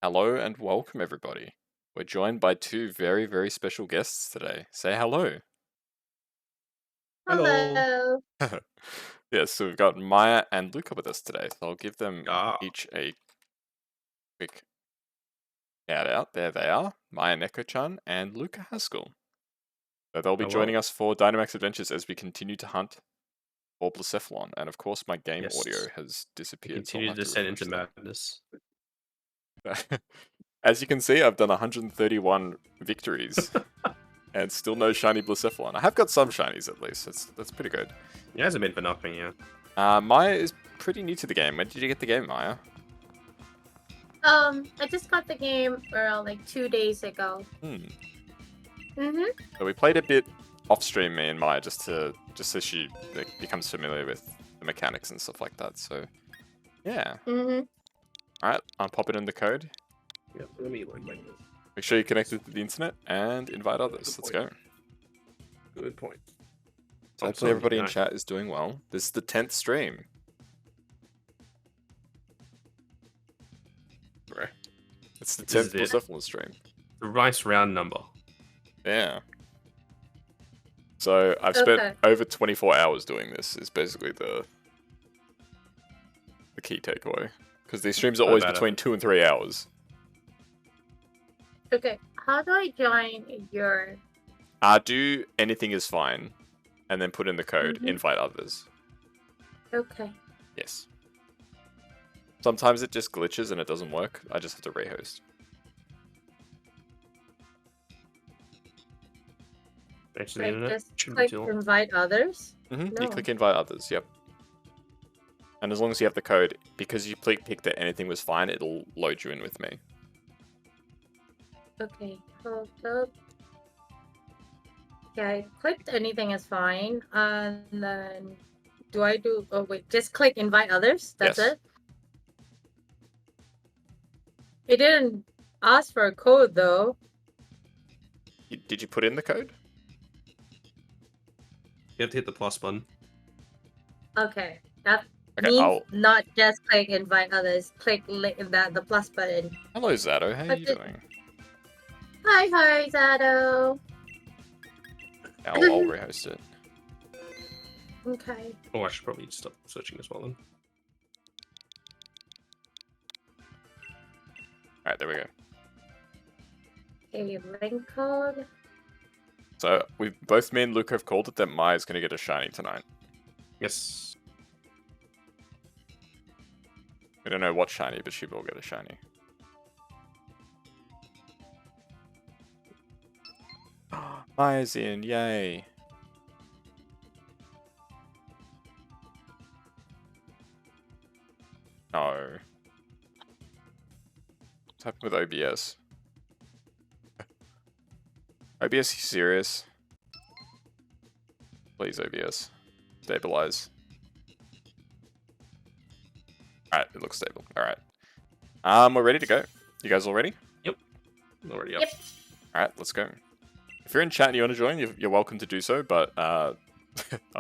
Hello and welcome, everybody. We're joined by two very, very special guests today. Say hello. Hello. Hello. Yes, so we've got Maya and Luca with us today. So I'll give them Ah, each a quick shout out. There they are, Maya Neko-chan and Luca Haskell. So they'll be hello. joining us for Dynamax Adventures as we continue to hunt for Blacephalon. And of course, my game Yes. audio has We disappeared. So I'll continue have to descend into refresh madness. that. As you can see, I've done 131 victories. And still no shiny Blacephalon. I have got some shinies at least. That's pretty good. It hasn't been for nothing, yeah. Maya is pretty new to the game. When did you get the game, Maya? I just got the game around like 2 days ago. So we played a bit off stream, me and Maya, just so she becomes familiar with the mechanics and stuff like that. So yeah. Alright, I'll pop it in the code. Yeah, let me like this. Make sure you're connected to the internet and invite others. Let's go. Good point. So hopefully everybody in chat is doing well. This is the 10th stream. Right. It's the This 10th is it. Blacephalon stream. The right round number. Yeah. So I've spent over 24 hours doing this. Is basically the key takeaway, because these streams are always between 2 and 3 hours. Okay, how do I join your... Do anything is fine, and then put in the code. Invite others. Okay. Yes. Sometimes it just glitches and it doesn't work. I just have to rehost. Right, just click invite others? No. You click invite others, yep. And as long as you have the code, because you picked that anything was fine, it'll load you in with me. Okay, hold up. Yeah, I clicked anything is fine. And then do I do... Oh wait, just click invite others? That's Yes. it? It didn't ask for a code though. Did you put in the code? You have to hit the plus button. Okay, that Okay, means not just click invite others. Click the plus button. Hello, Zato. How are you doing? Hi, Zato. I'll rehost it. Okay. Oh, I should probably stop searching as well then. Alright, there we go. Okay, link code. So, both me and Luca have called it that Maya's going to get a shiny tonight. Yes. We don't know what shiny, but she will get a shiny. Maya's in, yay! No. What's happened with OBS? OBS, you serious? Please, OBS. Stabilize. Alright, it looks stable. Alright. We're ready to go. You guys all ready? Yep. I'm already up. Yep. Alright, let's go. If you're in chat and you want to join, you're welcome to do so, but I'm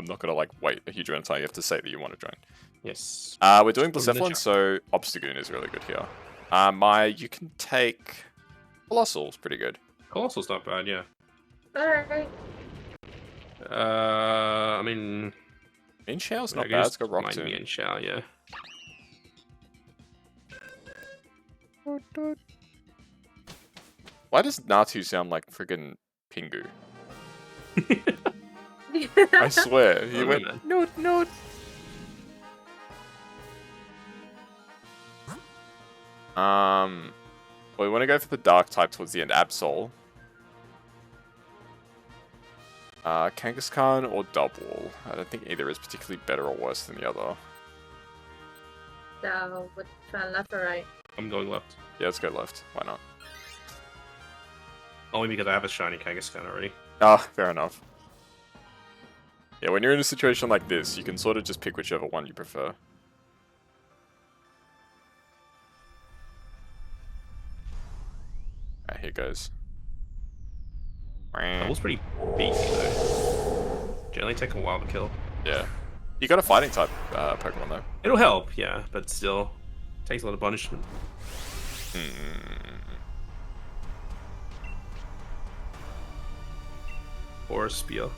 not going to wait a huge amount of time. You have to say that you want to join. Yes. We're doing Blacephalon, so Obstagoon is really good here. Maya, you can take Colossal's pretty good. Colossal's not bad, yeah. Alright. I mean... Mean Shell's not bad, it's got Rock Tomb. Mean Shell, yeah. Why does Natu sound like friggin' Pingu? I swear, he went, Noot. We want to go for the dark type towards the end, Absol. Kangaskhan or Double. I don't think either is particularly better or worse than the other. So, which one, left or right? I'm going left. Yeah, let's go left. Why not? Only because I have a shiny Kangaskhan already. Ah, fair enough. Yeah, when you're in a situation like this, you can sort of just pick whichever one you prefer. Alright, here goes. That was pretty beefy though. Generally take a while to kill. Yeah. You got a fighting type Pokemon though. It'll help, yeah, but still takes a lot of punishment. Or a spear.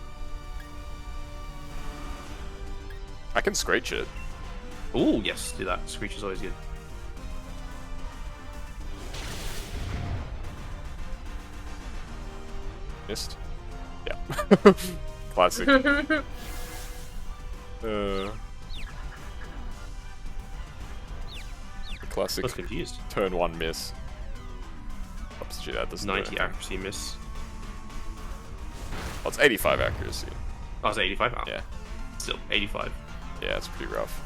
I can screech it. Ooh, yes, do that. Screech is always good. Missed. Yeah. Classic. Classic. I was confused. Turn 1 miss. Oops, gee, that doesn't 90 do accuracy miss. Oh, it's 85 accuracy. Oh, it's 85? Oh. Yeah. Still, 85. Yeah, it's pretty rough.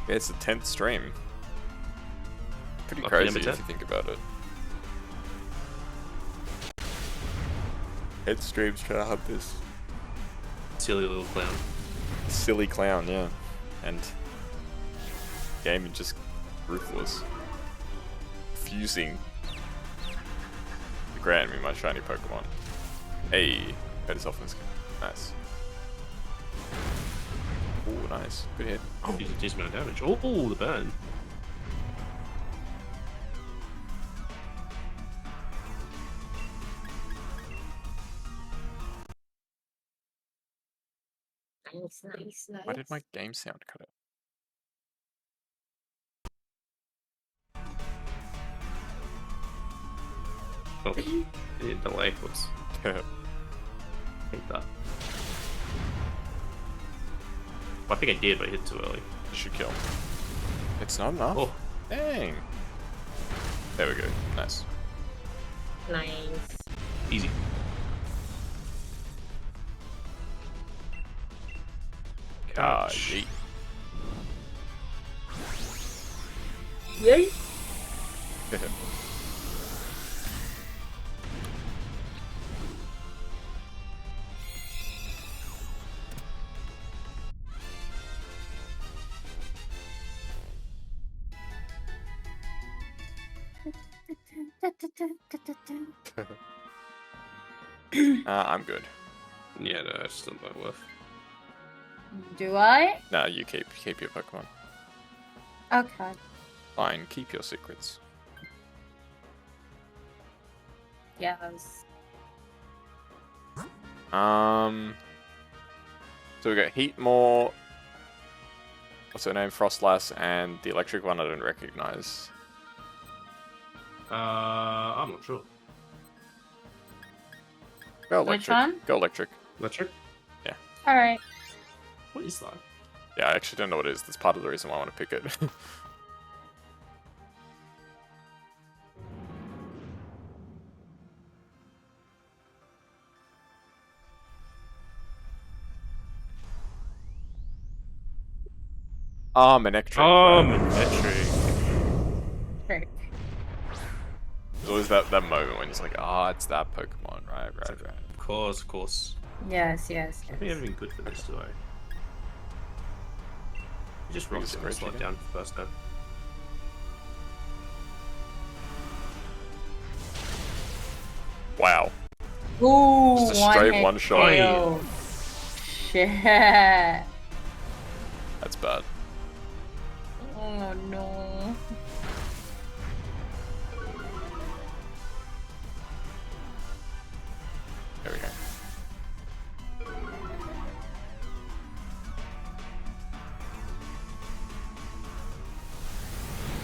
Yeah, it's the 10th stream. Pretty Lucky crazy number if 10. you think about it. 10 streams trying to hunt this Silly little clown. silly clown, yeah. And game is just ruthless. Fusing. Grant me my shiny Pokemon. Hey, heard yourself in this game. Nice. Ooh, nice. Good hit. He's a decent amount of damage. Oh, the burn. Nice. Why did my game sound cut out? Oh, it delay. Whoops. Hate that. I think I did, but I hit too early. You should kill. It's not enough. Oh, Dang. There we go. Nice. Nice. easy. Catch. Yeet. Yay! I'm good. Yeah, no, it's still not worth. Do I? Nah, you keep your Pokemon. Okay. Fine, keep your secrets. Yes. So we got Heatmore. What's her name? Frostlass, and the electric one I don't recognize. I'm not sure. Go electric. Which one? Go electric. Electric? Alright. What is that? Yeah, I actually don't know what it is. That's part of the reason why I want to pick it. Manectric. Manectric. Trick. There's always that moment when it's like, it's that Pokemon. Right. Of course. Yes. I think I haven't been good for this, do I? You just rocked it and slowed down first time. Wow. Ooh, Just a straight one shot. KO. Shit. That's bad. Oh no. There we go.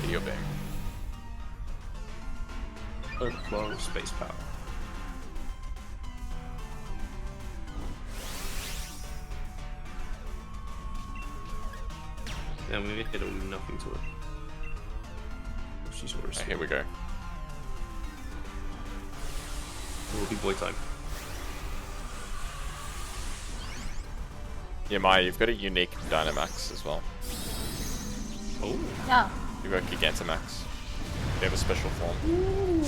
Video beam. Long space power. And we hit nothing to it. She's worse. Here we go. Little big boy time. Yeah, Maya, you've got a unique Dynamax as well. Oh. No. You've got Gigantamax. You have a special form. Ooh.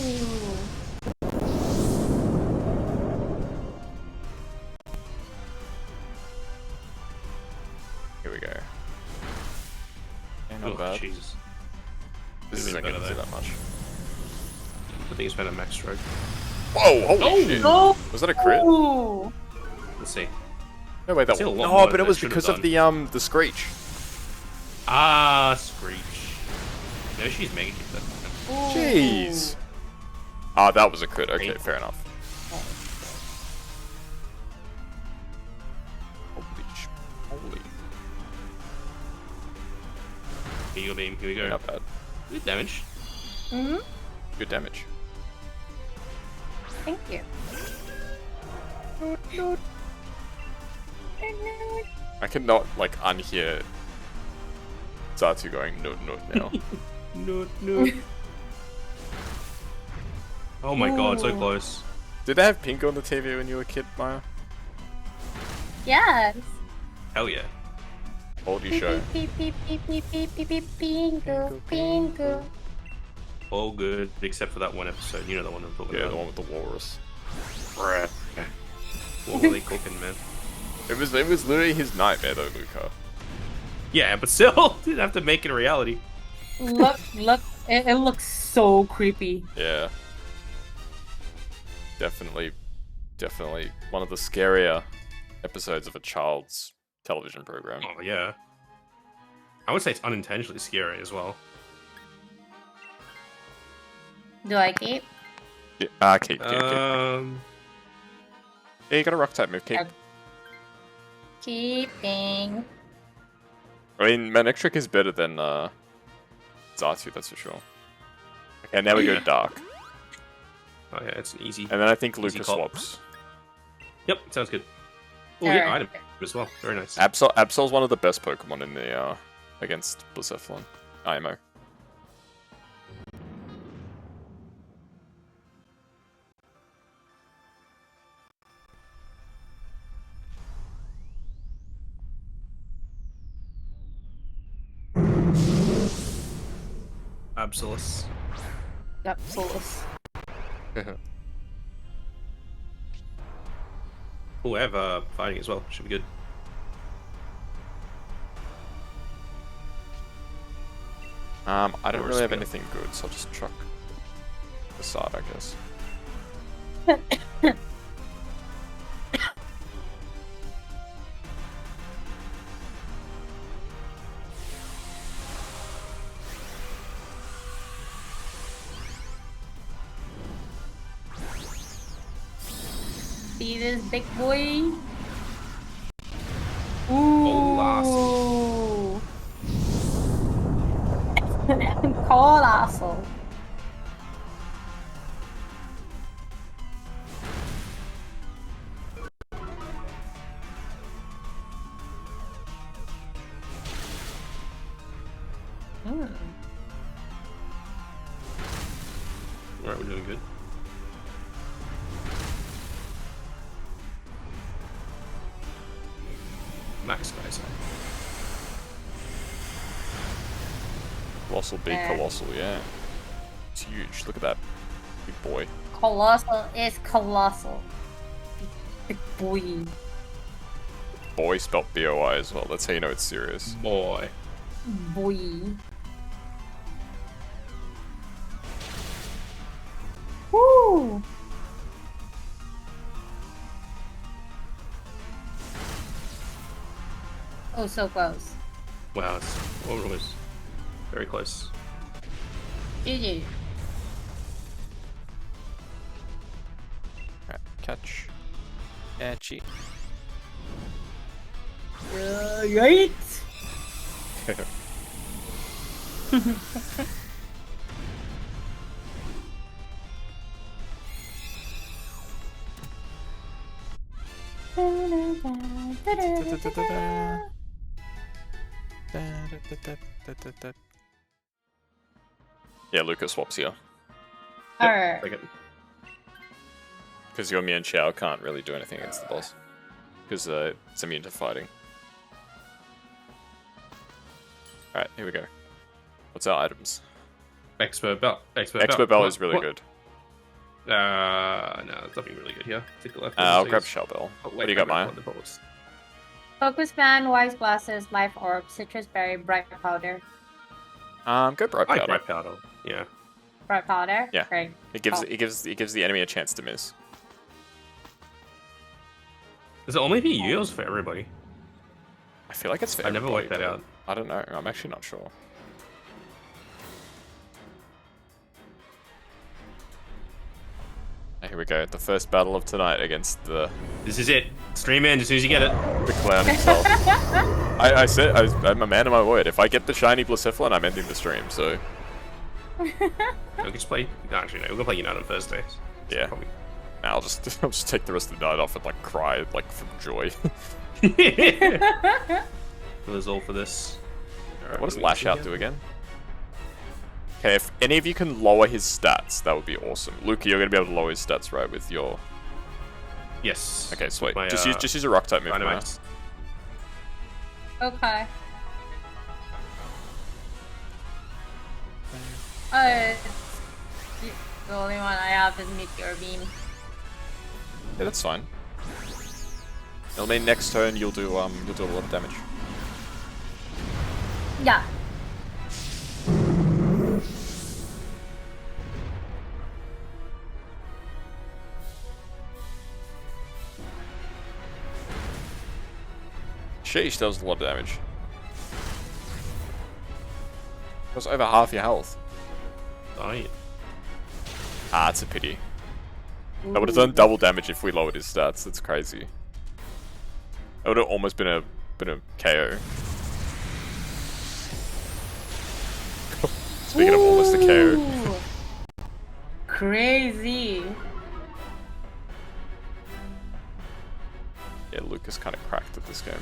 Here we go. Yeah, Oh, not bad. Jesus. This isn't going to do that much. I think it's better max stroke. Whoa! Holy shit! No. Was that a crit? Ooh. Let's see. No way, that I've seen a was... lot No, more but it than was should have because of done. the screech. Ah, Screech. No, she's making it then. Jeez. Ah, that was a crit. Okay, fair enough. Holy. Here you go, beam. Here we go. Not bad. Good damage. Good damage. Thank you. I cannot, like, unhear Zatu going, no, now. No. Oh my god, so close. Did they have pink on the TV when you were a kid, Maya? Yes. Hell yeah. Oldie show. Bingo. All good, except for that one episode. You know the one I'm talking Yeah, about. the one with the walrus. What were they cooking, man? It was literally his nightmare though, Luca. Yeah, but still, didn't have to make it a reality. Look. It looks so creepy. Yeah. Definitely one of the scarier episodes of a child's television program. Oh yeah. I would say it's unintentionally scary as well. Do I keep? Yeah, keep. Um, Yeah, you got a rock type move, keep. Keeping. I mean, Manectric is better than Zatu, that's for sure. Okay, now we go dark. oh yeah, it's an easy. And then I think Easy Luca call. swaps. Yep, sounds good. Oh Alright. yeah, item as well. Very nice. Absol's one of the best Pokemon in the against Blacephalon. IMO. Absolus. Yep, Solus. Oh, I have fighting as well. Should be good. I don't Or really have skill. anything good, so I'll just truck the side, I guess. See this big boy? Colossal. Colossal. Alright, we're doing good. Max guys. Colossal, big Colossal, yeah. It's huge. Look at that. Big boy. Colossal is colossal. Big boy. Boy spelt B-O-I as well. That's how you know it's serious. Boy. Boy. Woo! Oh, so close. Wow, it's almost very close. GG. Alright, catch. Catchy. Right? Yeah, Lucas swaps here. Alright. Like it. Because your Mian Xiao can't really do anything against the boss. Because it's immune to fighting. Alright, here we go. What's our items? Expert Bell. Expert Bell is really good. No, there's nothing really good here. Take the left. I'll grab Shell Bell. Oh, What do you got, Maya? Focus Fan, Wise Glasses, Life Orb, Citrus Berry, Bright Powder. Go Bright I like Powder. Bright Powder. Yeah. Bright Powder? Yeah. Great. It gives Oh. it gives the enemy a chance to miss. Is it only for you or is it for everybody? I feel like it's for I never everybody, worked that but out. I don't know. I'm actually not sure. Here we go. The first battle of tonight against the This is it. Stream in as soon as you get it. clown himself. I said I'm a man of my word. If I get the shiny Blacephalon, I'm ending the stream. So We can just play. No, actually, no. We're gonna play Unite on Thursday. So yeah. probably. Now I'll just take the rest of the night off and like cry like from joy. It was all for this. Alright, What does we Lash see Out here? do again? Okay, if any of you can lower his stats, that would be awesome. Luca, you're gonna be able to lower his stats, right? With your Yes. okay, sweet. My, just use a rock type move. Dynamax. Okay. The only one I have is Meteor Beam. Yeah, that's fine. It'll mean next turn you'll do a lot of damage. Yeah. Sheesh, that was a lot of damage. That's over half your health. Right. Ah, it's a pity. That would have done double damage if we lowered his stats. That's crazy. That would have almost been a KO. Speaking of almost a KO. Ooh. Crazy. Yeah, Lucas kind of cracked at this game.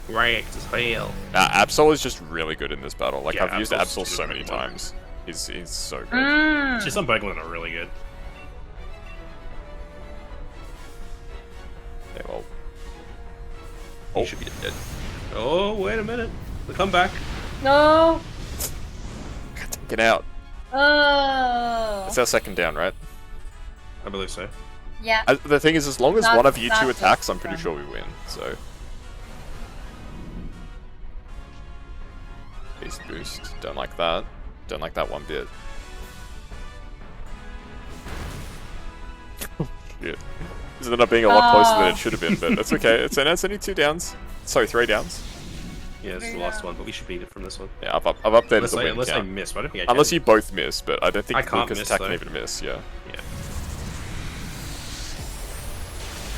Right as hell. Absol is just really good in this battle. Like, Yeah, I've used Absol's Absol so stupid many good. times. He's so good. Mm. Just some Pokemon are really good. Yeah, well. You should be dead. Oh, wait a minute. The comeback. No. Get out. Oh. It's our second down, right? I believe so. Yeah. The thing is, as long as That's- one of you two that's attacks, I'm pretty fun. sure we win. So. Beast boost. Don't like that. Don't like that one bit. Shit. This ended up being a lot closer than it should have been, but that's okay. It's only 2 downs. Sorry, 3 downs. Yeah, it's the last one, but we should beat it from this one. Yeah, I've updated Unless, the win unless I count. miss, but I don't think I Unless can. you both miss, but I don't think I can't Lucas miss, attack can though. even miss, yeah. Yeah.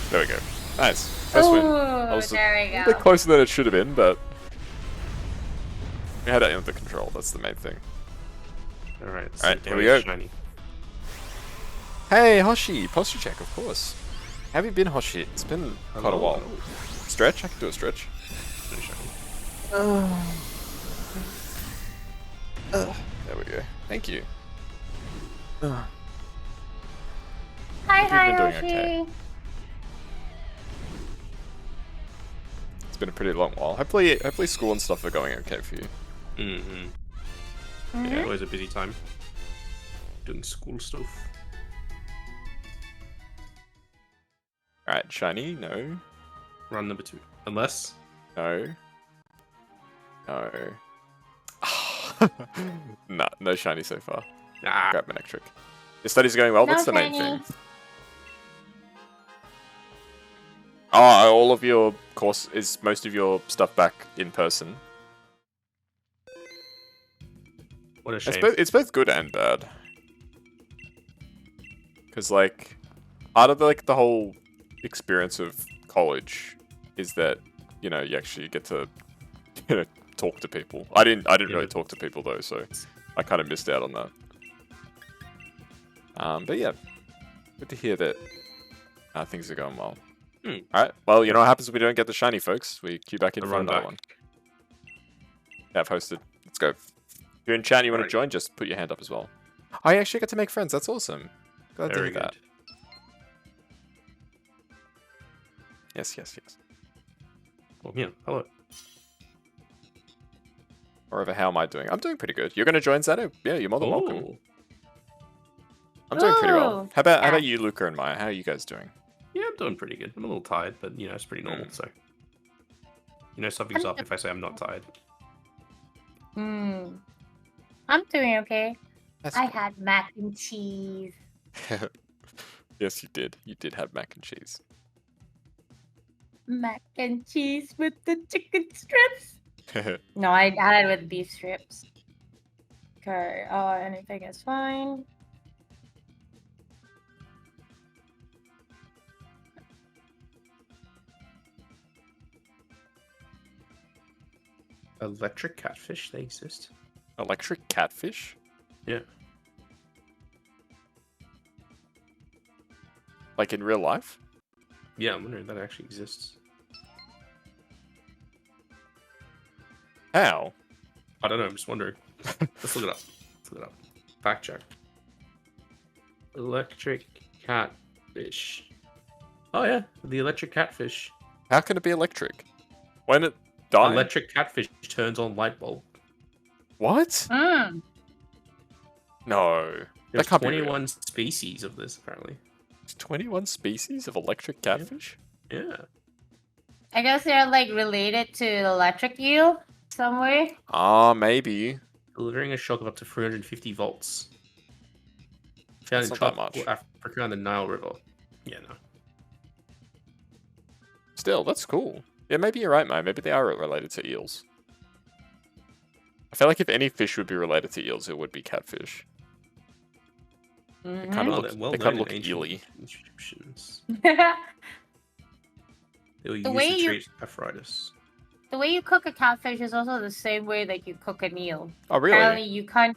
There we go. Nice. First win. Ooh, That was there we a go. bit closer than it should have been, but we had it under control. That's the main thing. Alright, Alright, here we go. Shiny. Hey, Hoshi! Posture check, of course. How have you been, Hoshi? It's been quite a while. Stretch? I can do a stretch. Pretty shiny. There we go. Thank you. Hi, You've hi, been doing Yoshi. okay. It's been a pretty long while. Hopefully school and stuff are going okay for you. Mm-hmm. Yeah, always a busy time. Doing school stuff. Alright, shiny, no. Run number 2. Unless... No. No. Nah, no shiny so far. Ah, Grab Manectric. Your studies are going well, No that's the main shiny. thing. Oh, all of your course is most of your stuff back in person. what a shame. It's both good and bad. Cause like part of the whole experience of college is that, you know, you actually get to talk to people. I didn't really talk to people though, so I kind of missed out on that. But yeah, good to hear that things are going well. Alright, well, you know what happens if we don't get the shiny, folks? We queue back in for another one. Yeah, I've hosted. Let's go. If you're in chat and you want to join, just put your hand up as well. I actually get to make friends. That's awesome. Glad to Very hear that. good. Yes, yes, yes. Well, yeah, hello. Moreover, how am I doing? I'm doing pretty good. You're going to join, Zato? Yeah, you're more than welcome. Oh. I'm doing pretty well. Ooh. How about Yeah. you, Luca and Maya? How are you guys doing? Yeah, I'm doing pretty good. I'm a little tired, but, you know, it's pretty normal, so... You know, something's up if I say I'm not tired. I'm doing okay. That's I good. had mac and cheese. Yes, you did. You did have mac and cheese. mac and cheese with the chicken strips. No, I had it with beef strips. Okay, anything is fine. Electric catfish, they exist. Electric catfish? Yeah. Like in real life? Yeah, I'm wondering if that actually exists. How? I don't know, I'm just wondering. Let's look it up. Let's look it up. Fact check. Electric catfish. Oh yeah, the electric catfish. How can it be electric? When it dies? Electric catfish turns on light bulb. What? Mm. No. There's That can't be real. 21 species of this, apparently. There's 21 species of electric catfish? Yeah. I guess they're like related to the electric eel somewhere. Ah, maybe. Delivering a shock of up to 350 volts. Found That's in not that tropical much. Africa and the Nile River. Yeah, no. Still, that's cool. Yeah, maybe you're right, mate. Maybe they are related to eels. I feel like if any fish would be related to eels, it would be catfish. Mhm. Kind of Oh, look, they're well they known kind of in look ancient eely. inscriptions. The They were The used way to you- treat arthritis. way you cook a catfish is also the same way that you cook an eel. Oh, really? Apparently, you can't.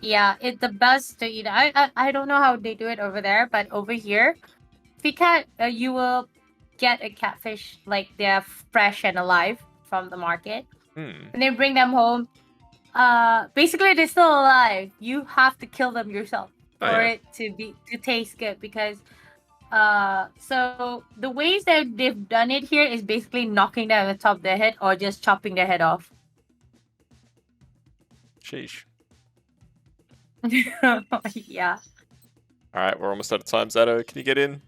Yeah, it's the best to eat. I don't know how they do it over there, but over here, if you can't, you will get a catfish like they're fresh and alive from the market, Hmm. and then bring them home. Basically they're still alive. You have to kill them yourself Oh, for yeah. it to taste good because so the ways that they've done it here is basically knocking them on the top of their head or just chopping their head off. Sheesh. Yeah. Alright, we're almost out of time, Zato. Can you get in?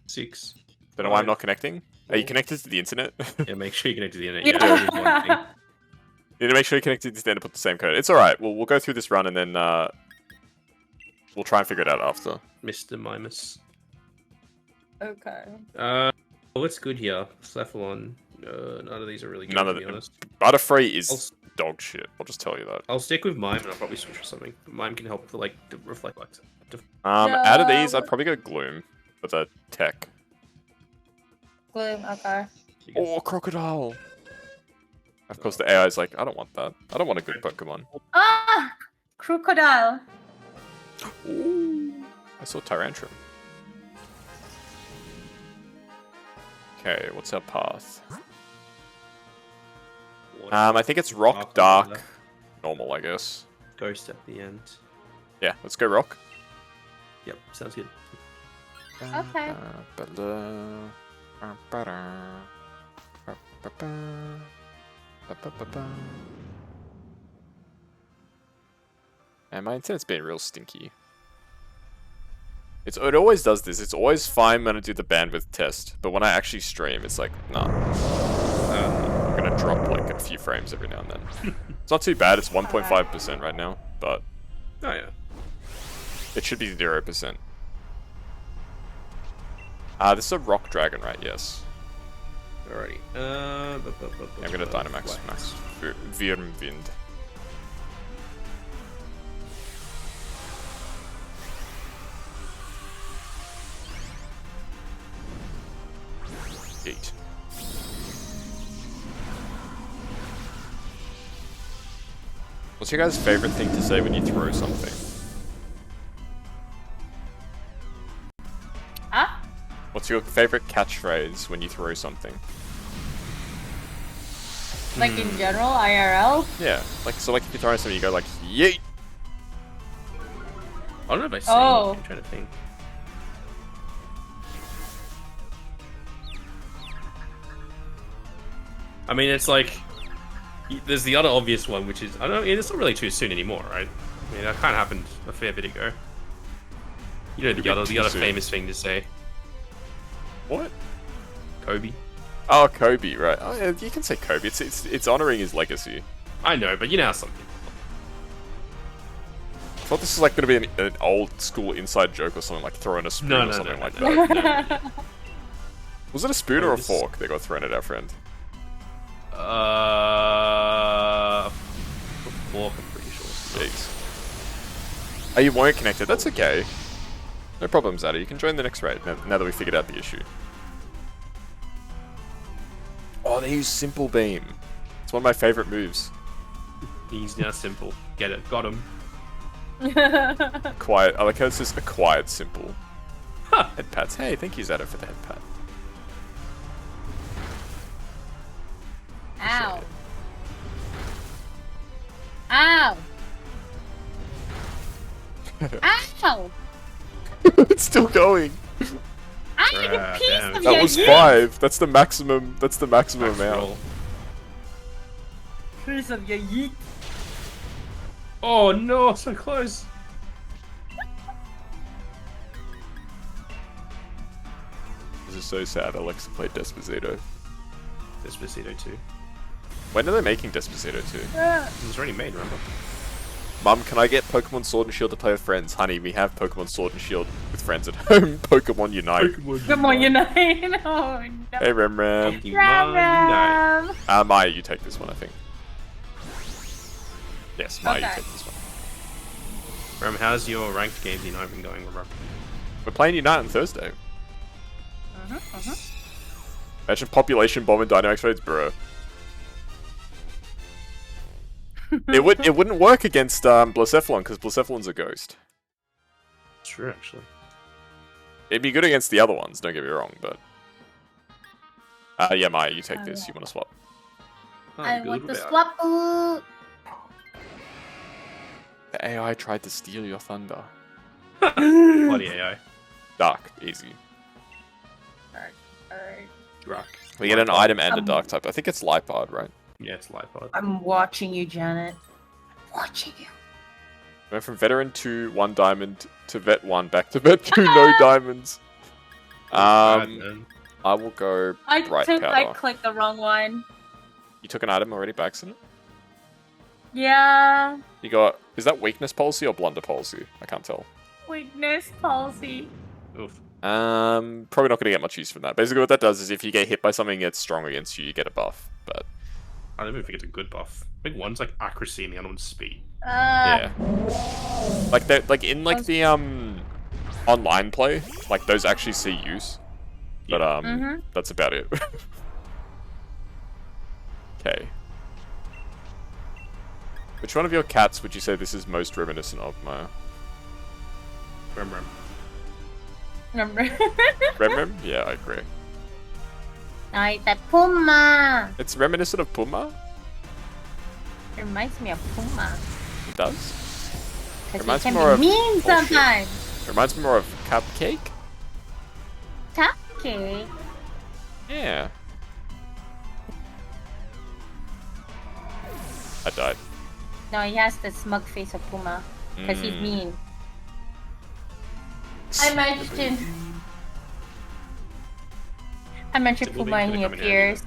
6. Don't know why I'm Five. not connecting. Are you Four. connected to the internet? Yeah, make sure you connect to the internet. Yeah. Yeah, that is one thing. You need to make sure you're connected to the internet and put the same code. It's alright. We'll go through this run and then we'll try and figure it out after. Mr. Mimus. Okay. What's good here? Blacephalon. None of these are really good, None to of be them. honest. Butterfree I'll, is dog shit. I'll just tell you that. I'll stick with Mime and I'll probably switch for something. But Mime can help for, like, the reflect lights. Out of these, No. I'd probably go Gloom for the tech. Gloom. Okay. Oh, Crocodile! Of course, the AI is like, I don't want that. I don't want a good Pokemon. Ah, crocodile. Ooh, I saw Tyrantrum. Okay, what's our path? I think it's Rock, Dark, Normal, I guess. Ghost at the end. Yeah, let's go Rock. Yep, sounds good. Okay. And my internet's been real stinky. It always does this. It's always fine when I do the bandwidth test, but when I actually stream, it's like, nah. I'm gonna drop like a few frames every now and then. It's not too bad. It's 1.5% right now, but Oh, yeah. it should be 0%. This is a rock dragon, right? Yes. Alrighty. I'm gonna Dynamax Max Wyrmwind. Yeet. What's your guys' favorite thing to say when you throw something? Huh? What's your favorite catchphrase when you throw something? Like in general, IRL. Yeah, like so. Like if you're throwing something, you go like yeet. I don't know if I see. Oh. I'm trying to think. I mean, it's like there's the other obvious one, which is I don't know. It's not really too soon anymore, right? I mean, that kind of happened a fair bit ago. You know, A the bit other too soon. famous thing to say, What? Kobe. Oh, Kobe, right? Oh, yeah, you can say Kobe. It's honoring his legacy. I know, but you know how some people. I thought this was like going to be an old school inside joke or something, like throwing a spoon No, or no, something no, like no, that. no. Was it a spoon or a this- fork that got thrown at our friend? Fork, I'm pretty sure. Jeez. Oh, you weren't connected. That's okay. No problem, Zada. You can join the next raid now that we figured out the issue. Oh, they use Simple Beam. It's one of my favorite moves. He's now simple. Get it. Got him. Quiet. I like how it says acquired simple. Huh. Head pats. Hey, thank you, Zada, for the head pat. Ow. Ow. Ow. It's still going. I need a piece damn. of That your was yeet. 5. That's the maximum. That's the maximum Max amount. roll. Piece of your yeet. Oh no, so close. This is so sad. Alexa played Despacito. Despacito 2. When are they making Despacito 2? It was already made, remember? Mum, can I get Pokemon Sword and Shield to play with friends? Honey, we have Pokemon Sword and Shield with friends at home. Pokemon Unite. Come on, Unite. Oh no. Hey, Rem Rem. Pokemon Unite. Maya, you take this one, I think. Yes, Maya, you Okay. take this one. Rem, how's your ranked games Unite been going, bro? We're playing Unite on Thursday. Uh-huh. Imagine Population Bomb and Dynamax raids, bro. It wouldn't work against Blacephalon because Blacephalon's a ghost. True, actually. It'd be good against the other ones. Don't get me wrong, but yeah, Maya, you take this. yeah. You want to swap? I good want to about it. swap. Ooh. The AI tried to steal your thunder. Bloody AI. Dark, easy. Alright. Rock. We get an Lipard. item and a dark type. I think it's Lipard, right? Yeah, it's Lipod. I'm watching you, Janet. Watching you. Went from veteran to 1 diamond to vet 1 back to vet 2 no diamonds. Man. I will go I bright think I powder. clicked the wrong one. You took an item already by accident? Yeah. You got... Is that weakness policy or blunder policy? I can't tell. Weakness policy. Oof. Probably not going to get much use from that. Basically what that does is if you get hit by something that's strong against you, you get a buff. But I don't even think it's a good buff. I think one's like accuracy and the other one's speed. yeah. Like that, like in like the online play, like those actually see use. But that's about it. Okay. Which one of your cats would you say this is most reminiscent of, Maya? Rem. Remember? Rem Rem? Yeah, I agree. No, it's a Puma. It's reminiscent of Puma? It reminds me of Puma. It does? Because Reminds he me can more be of mean bullshit. sometimes. It reminds me more of Cupcake? Cupcake. Yeah. I died. No, he has the smug face of Puma. Because he's mean. I mentioned Simple Puma and being he gonna come in handy, appears.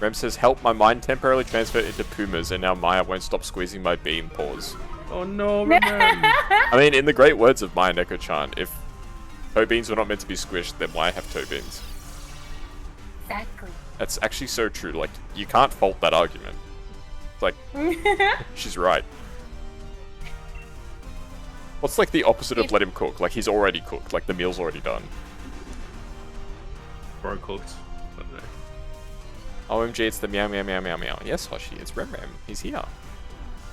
Rem says, help, my mind temporarily transferred into Pumas, and now Maya won't stop squeezing my beam paws. Oh no, Rem. I mean, in the great words of Maya Neko-chan, if toe beans were not meant to be squished, then why have toe beans? Exactly. That's actually so true. Like, you can't fault that argument. It's like, she's right. What's like the opposite of let him cook? Like, he's already cooked. Like, the meal's already done. Bro cooked. I don't know. OMG, it's the meow meow meow meow meow. Yes, Hoshi, it's Rem Rem. He's here.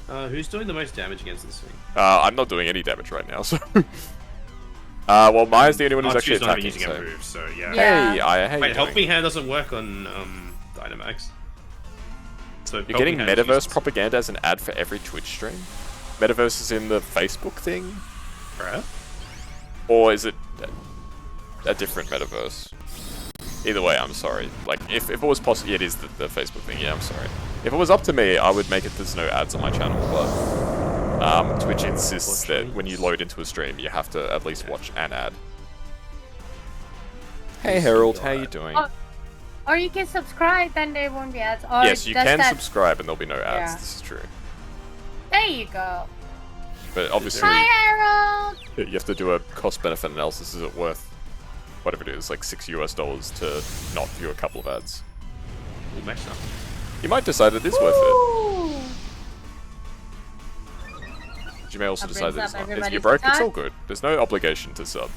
Who's doing the most damage against this thing? I'm not doing any damage right now, so... well, Maya's the only one who's actually Archie's not attacking, using so... improve, so yeah. Yeah. Hey, Aya, how you Wait, doing? Helping Hand doesn't work on Dynamax. So You're getting Helping Hand Metaverse uses- propaganda as an ad for every Twitch stream? Metaverse is in the Facebook thing? Bruh? Or is it a different Metaverse? Either way, I'm sorry. Like, if it was possible... Yeah, it is the Facebook thing, yeah, I'm sorry. If it was up to me, I would make it there's no ads on my channel, but... Twitch insists that when you load into a stream, you have to at least watch an ad. Hey Harold, how you doing? Oh, or you can subscribe, then there won't be ads. Or Yes, you does can that... subscribe and there'll be no ads, Yeah. this is true. There you go. But obviously, Hi, Harold. you have to do a cost-benefit analysis, is it worth whatever it is, like $6 US to not view a couple of ads. We'll match up. You might decide it is worth it. You may also decide that it's not. If you're broke, it's all good. There's no obligation to sub.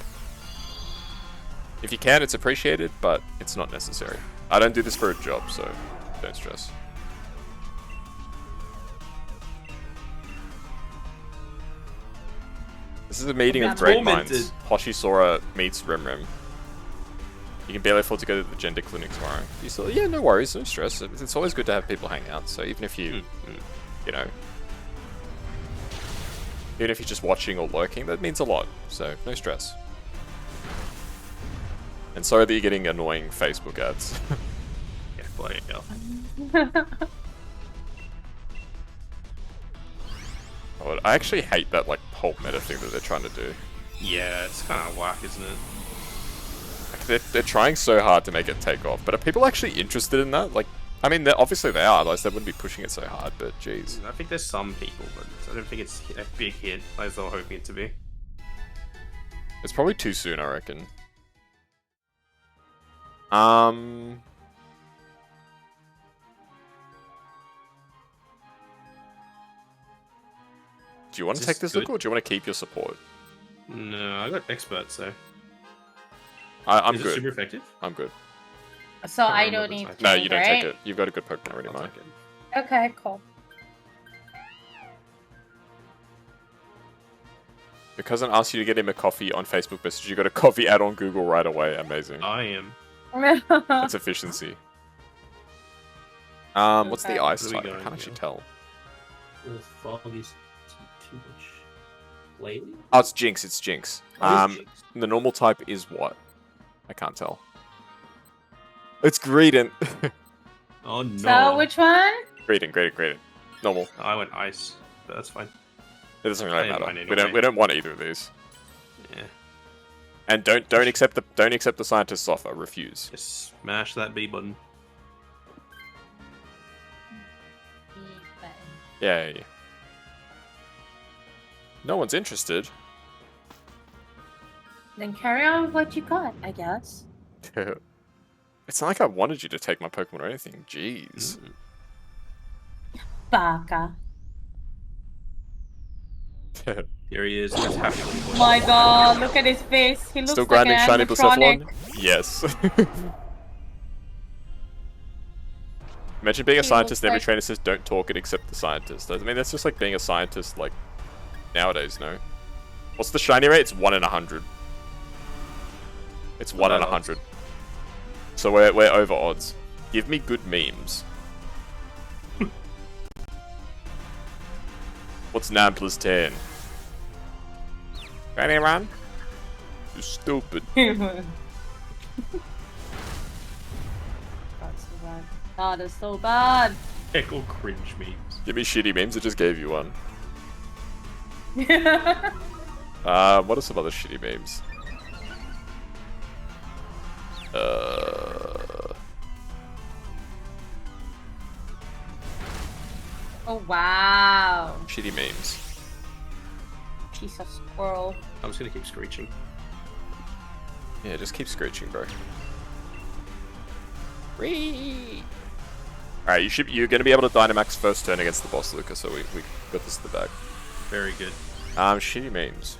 If you can, it's appreciated, but it's not necessary. I don't do this for a job, so don't stress. This is a meeting of great minds. Hoshisora meets Rimrim. You can barely afford to go to the gender clinic tomorrow. You still, yeah, no worries, no stress. It's always good to have people hang out. So even if you, you know, even if you're just watching or lurking, that means a lot. So no stress. And sorry that you're getting annoying Facebook ads. Yeah, bloody hell. Oh, I actually hate that like whole meta thing that they're trying to do. Yeah, it's kind of whack, isn't it? Like, they're trying so hard to make it take off, but are people actually interested in that? Like, I mean, obviously they are, otherwise they wouldn't be pushing it so hard, but jeez. I think there's some people, but I don't think it's a big hit, as they were hoping it to be. It's probably too soon, I reckon. Do you want to take this look, or do you want to keep your support? No, I got experts, so. I'm Is good. It super effective? I'm good. So I don't need to No, change, you don't right? take it. You've got a good Pokemon already, Mike. Okay, cool. Because I asked you to get him a coffee on Facebook message, you got a coffee ad on Google right away. Amazing. I am. That's efficiency. What's the ice Where are type? we I can't going actually now? tell. The fog is too much. Lately? Oh, it's Jinx. It's Jinx. Oh, it's Jinx. The normal type is what? I can't tell. It's Greedent. Oh no. So which one? Greedent. Normal. Oh, I went ice, but that's fine. It doesn't really I didn't matter. mind We anyway. don't want either of these. Yeah. And don't accept the scientist's offer. Refuse. Just smash that B button. Yeah. No one's interested. Then carry on with what you got, I guess. It's not like I wanted you to take my Pokemon or anything. Jeez. Baka. Here he is. He's happy. Oh my god, look at his face. He looks Still like grinding an shiny animatronic. Blacephalon? Yes. Imagine being a He scientist and every looks like- trainer says don't talk and accept the scientist. I mean, that's just like being a scientist, like, nowadays, no? What's the shiny rate? It's 1 in 100. It's 1 in 100. So we're over odds. Give me good memes. What's 9 plus 10? Ready, run? You stupid. God, it's so bad. Heck, all cringe memes. Give me shitty memes, I just gave you one. What are some other shitty memes? Oh wow. Shitty memes. Piece of squirrel. I'm just gonna keep screeching. Yeah, just keep screeching, bro. Alright, you're gonna be able to Dynamax first turn against the boss, Lucas, so we got this in the bag. Very good. Shitty memes.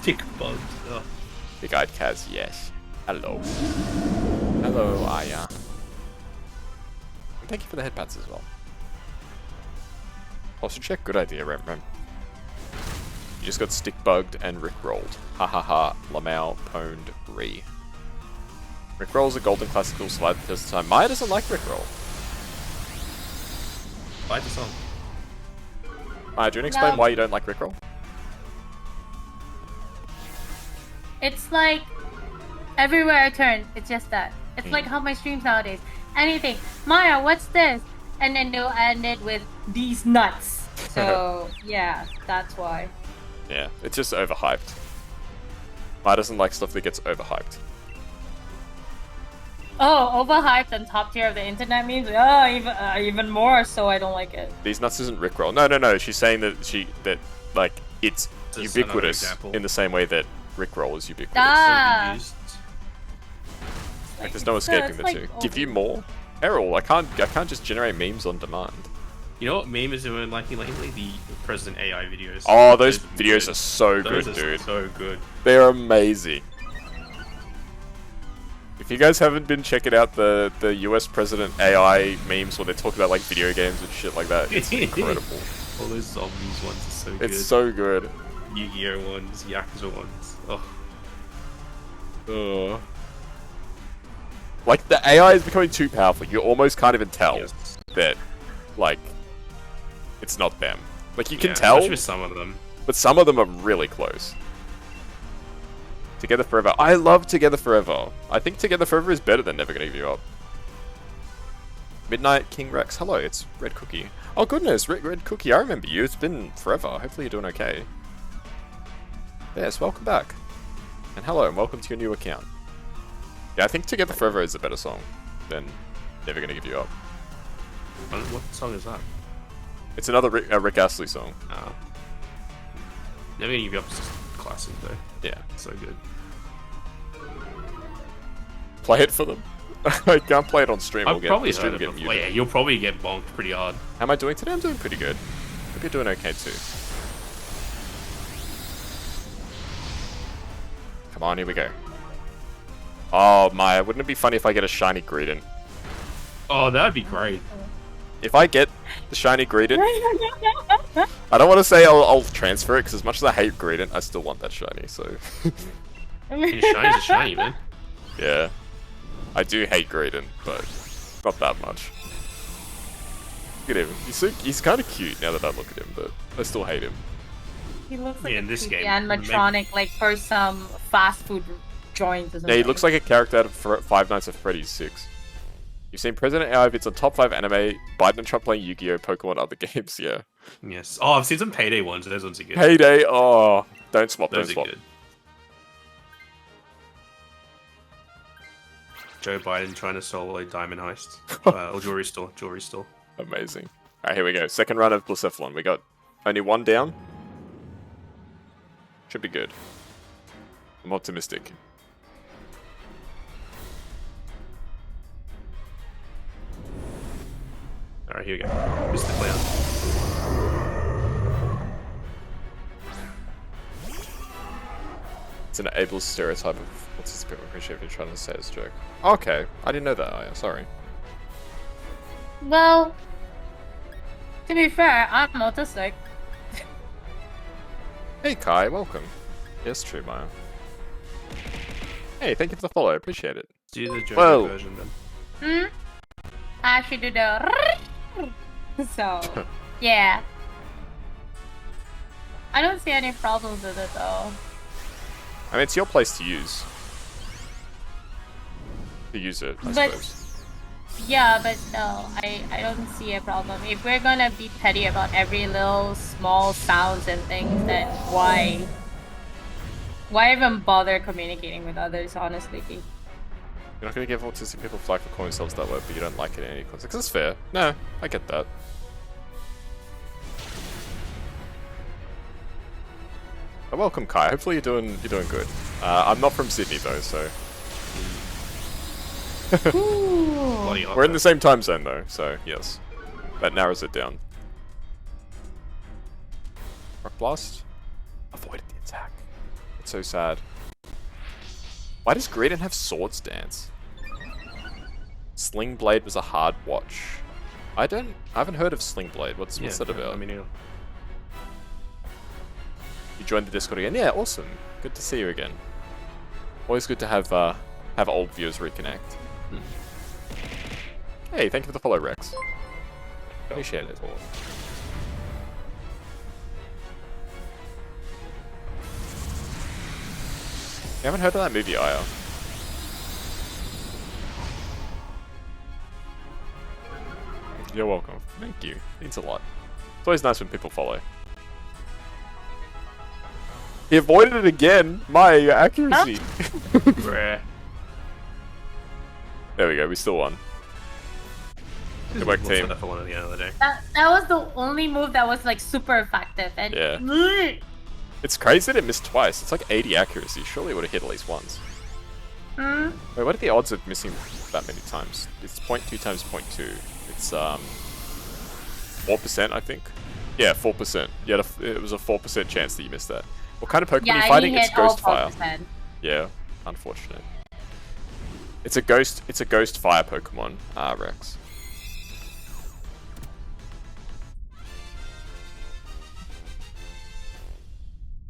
Tick bugs. Oh. Big-eyed Kaz, yes. Hello. Hello, Aya. And thank you for the headpats as well. Also check, good idea, Rem. You just got stick-bugged and rickrolled. Ha ha ha, Lamau, pwned, re. Rickroll's a golden classical slide the test of time. Maya doesn't like rickroll. Bite the song. Maya, do you want to explain No. why you don't like rickroll? It's like everywhere I turn, it's just that. It's like how my streams nowadays. Anything. Maya, what's this? And then they'll end it with these nuts. So yeah, that's why. Yeah, it's just overhyped. Maya doesn't like stuff that gets overhyped. Oh, overhyped and top tier of the internet memes. Oh, even more. So I don't like it. These nuts isn't rickroll. No. She's saying that like it's another ubiquitous example. in the same way that Rickroll is ubiquitous. Ah. Overused. Like, there's no escaping it's the like two. Give you more? Errol, I can't just generate memes on demand. You know what meme is doing liking lately? The President AI videos. Oh, those videos are so Those good, are dude. so good. They're amazing. If you guys haven't been checking out the US President AI memes where they talk about like video games and shit like that, it's incredible. All those zombies ones are so good. It's so good. Yu-Gi-Oh ones, Yakuza ones. Oh. Like, the AI is becoming too powerful. You almost can't even tell that, like, it's not them. Like, you can tell, especially with some of them. but some of them are really close. Together Forever. I love Together Forever. I think Together Forever is better than Never Gonna Give You Up. Midnight King Rex. Hello, it's Red Cookie. Oh, goodness, Red Cookie, I remember you. It's been forever. Hopefully you're doing okay. Yes, welcome back. And hello, and welcome to your new account. Yeah, I think Together Forever is a better song than Never Gonna Give You Up. What song is that? It's another Rick Astley song. Never Gonna Give You Up is just classic though. Yeah. So good. Play it for them. I can't play it on stream. I've probably stream heard will it get before. muted. Yeah, you'll probably get bonked pretty hard. How am I doing today? I'm doing pretty good. Hope you're doing okay too. Come on, here we go. Oh my, wouldn't it be funny if I get a shiny Greedent? Oh, that'd be great. If I get the shiny Greedent, I don't want to say I'll transfer it, because as much as I hate Greedent, I still want that shiny, so... Shini's a shiny, man. Yeah. I do hate Greedent, but not that much. Look at him. He's kind of cute now that I look at him, but I still hate him. He looks like Yeah, in this game, animatronic, like for some fast food joint or something. Yeah, he looks like a character out of Five Nights at Freddy's 6. You've seen President AI vids on top 5 anime, Biden and Trump playing Yu-Gi-Oh, Pokemon, other games, yeah. Yes. Oh, I've seen some Payday ones. Those ones are good. Payday, oh, don't swap, Those don't are swap. good. Joe Biden trying to solo a diamond heist. Or jewelry store. Amazing. Alright, here we go. Second run of Blacephalon. We got only one down. Should be good. I'm optimistic. Alright, here we go. Mr. Clown. It's an ableist stereotype of what's this bit. I appreciate if you're trying to say it's a joke. Okay, I didn't know that. Oh, yeah, sorry. Well, to be fair, I'm autistic. Hey Kai, welcome. Yes, true, Maya. Hey, thank you for the follow. Appreciate it. Do the Joe Whoa. version then. I actually do the so yeah. I don't see any problems with it though. I mean, it's your place to use. To use it, I But- suppose. Yeah, but no, I don't see a problem. If we're gonna be petty about every little small sounds and things, then why even bother communicating with others, honestly? You're not gonna give autistic people flack for calling themselves that word, but you don't like it in any context. That's fair. No, I get that. Welcome, Kai. Hopefully you're doing good. I'm not from Sydney though, so Bloody we're in the same time zone though. So yes, that narrows it down. Rock Blast avoided the attack. It's so sad. Why does Greedent have Swords Dance? Sling Blade was a hard watch. I haven't heard of Sling Blade. What's that about? I mean, You joined the Discord again? Yeah, awesome. Good to see you again. Always good to have old viewers reconnect. Hey, thank you for the follow, Rex. Appreciate it. You haven't heard of that movie, Aya? You're welcome. Thank you. Means a lot. It's always nice when people follow. He avoided it again! My accuracy! rare. There we go, we still won. Good work, team. For one at the end of the day. That was the only move that was like super effective. And Yeah. It's crazy that it missed twice. It's like 80 accuracy. Surely it would have hit at least once. Hmm? Wait, what are the odds of missing that many times? It's 0.2 times 0.2. It's 4%, I think. Yeah, 4%. Yeah, it was a 4% chance that you missed that. What kind of Pokemon are you fighting? It's Ghost Fire. Yeah, unfortunate. It's a Ghost Fire Pokemon, Rex.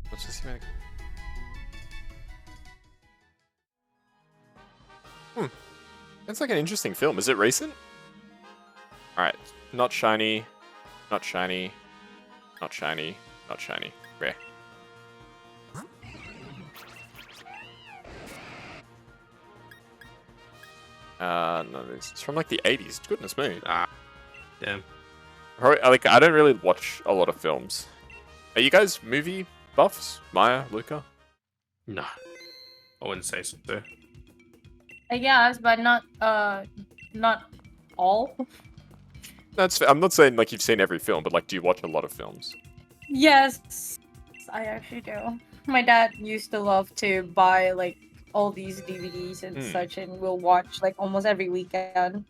What's this thing? That's like an interesting film. Is it recent? Alright. Not shiny. Not shiny. Not shiny. Not shiny. Rare. No, it's from like the 80s. Goodness me. Damn. Like, I don't really watch a lot of films. Are you guys movie buffs? Maya, Luca? No. I wouldn't say so. I guess, but not all. I'm not saying like you've seen every film, but like, do you watch a lot of films? Yes, I actually do. My dad used to love to buy like all these DVDs and such, and we'll watch like almost every weekend.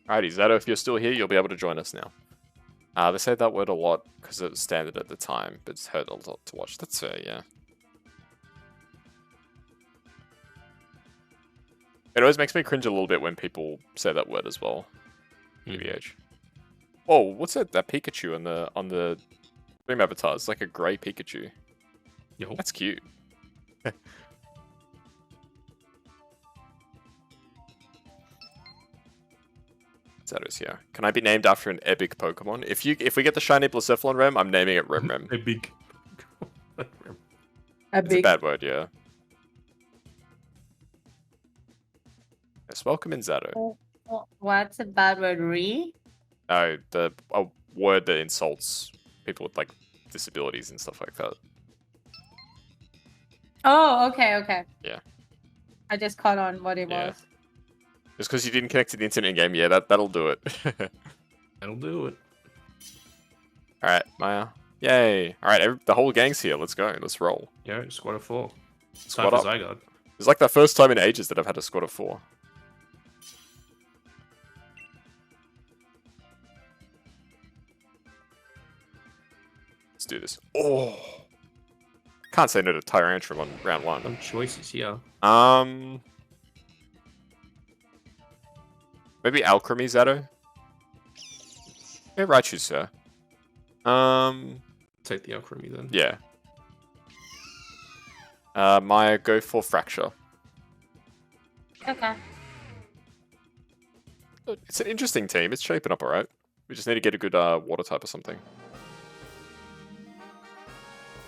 Alrighty, Zato, if you're still here, you'll be able to join us now. They say that word a lot because it was standard at the time, but it's hurt a lot to watch. That's fair, yeah. It always makes me cringe a little bit when people say that word as well. EVH. Oh, what's that Pikachu on the stream avatar? It's like a grey Pikachu. Yo. That's cute. Zato's here. Can I be named after an epic Pokemon? If we get the shiny Blacephalon Rem, I'm naming it Rem Rem. Epic. It's a bad word, yeah. Yes, welcome in, Zato. What's a bad word? Re? No, a word that insults people with like disabilities and stuff like that. Oh, okay. Yeah. I just caught on what it was. Just because you didn't connect to the internet in game, yeah, that'll do it. That'll do it. Alright, Maya. Yay. Alright, the whole gang's here. Let's go. Let's roll. Yeah, squad of 4. Squad Time up. for Zygarde. It's like the first time in ages that I've had a squad of 4. Let's do this. Oh! Can't say no to Tyrantrum on round 1. Some choices here. Maybe Alchemy, Zato? Maybe Raichu, sir. Take the Alchemy then. Yeah. Maya, go for Fracture. Okay. It's an interesting team. It's shaping up alright. We just need to get a good water type or something.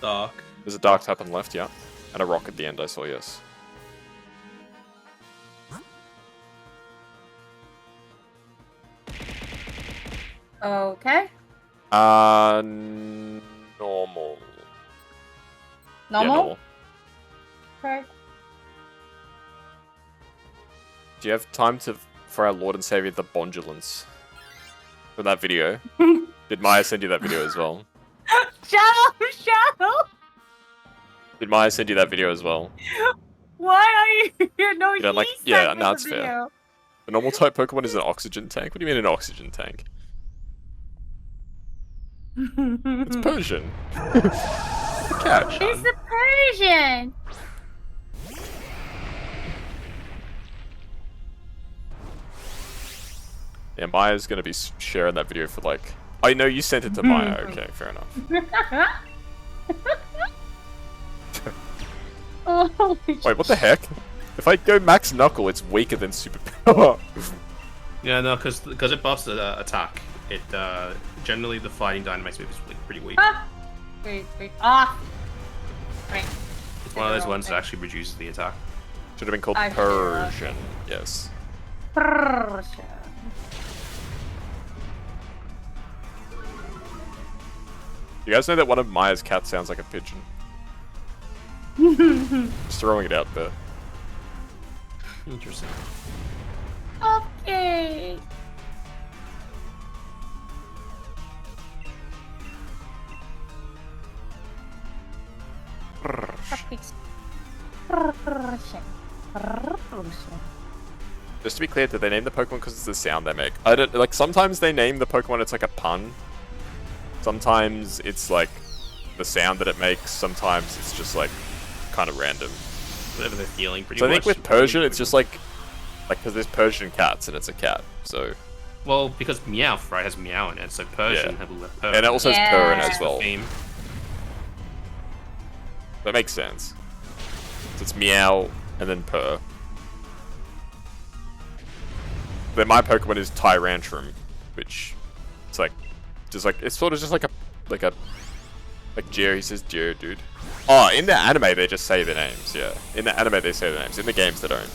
Dark. There's a dark type on the left, yeah. And a rock at the end, I saw, yes. Okay. Normal. Normal? Yeah, normal. Okay. Do you have time for our Lord and Savior, the Bondulance? From that video? Did Maya send you that video as well? Shut up! Did Maya send you that video as well? Why are you? No, You don't like? Yeah, no, it's fair. The normal type Pokemon is an oxygen tank. What do you mean an oxygen tank? It's Persian. It's a cat. It's the Persian. Yeah, Maya's gonna be sharing that video for like. Oh no, you sent it to Maya. Okay, fair enough. Oh, Wait, what the heck? If I go Max Knuckle, it's weaker than Super Power. Yeah, no, because it buffs the attack. It generally the fighting Dynamax move is pretty weak. Wait. Ah. Right. It's one of those ones that actually reduces the attack. Should have been called I Persian. Yes. Persian. You guys know that one of Maya's cats sounds like a pigeon? Just throwing it out there. Interesting. Okay. Just to be clear, did they name the Pokemon because it's the sound they make? I don't like. Sometimes they name the Pokemon it's like a pun. Sometimes it's like the sound that it makes. Sometimes it's just like kind of random. Whatever they're feeling, pretty So much. I think with Persian, it's just like because there's Persian cats and it's a cat. So Well, because Meowth, right, has meow in it, so Persian has a purr. and it also has purr in it Yeah. as well. Theme. That makes sense. So it's meow and then purr. Then my Pokemon is Tyrantrum, which it's like just like it's sort of just like Jerry says Geodude. Oh, in the anime they just say the names, yeah. In the anime they say the names. In the games they don't.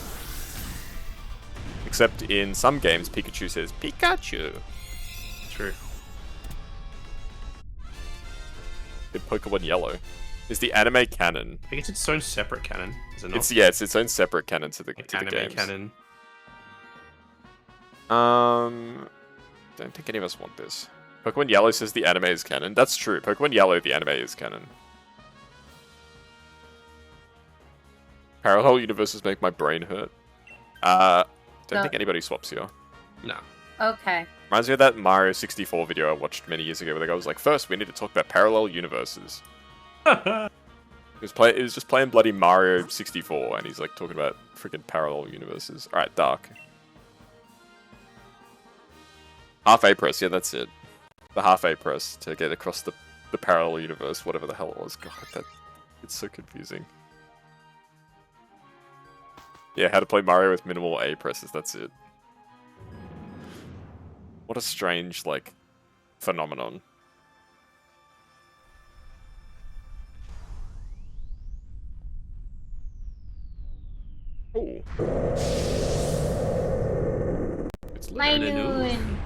Except in some games Pikachu says Pikachu. True. In Pokemon Yellow. Is the anime canon? I think it's its own separate canon, is it not? It's its own separate canon to the anime games. canon. Don't think any of us want this. Pokemon Yellow says the anime is canon. That's true. Pokemon Yellow, the anime is canon. Parallel universes make my brain hurt. Don't think anybody swaps here. No. Okay. Reminds me of that Mario 64 video I watched many years ago where the guy was like, first we need to talk about parallel universes. He was just playing bloody Mario 64 and he's like talking about freaking parallel universes. Alright, Dark. Half A press, yeah, that's it. The half A press to get across the parallel universe, whatever the hell it was. God, it's so confusing. Yeah, how to play Mario with minimal A presses, that's it. What a strange, like, phenomenon. Ooh. It's My limited. noon.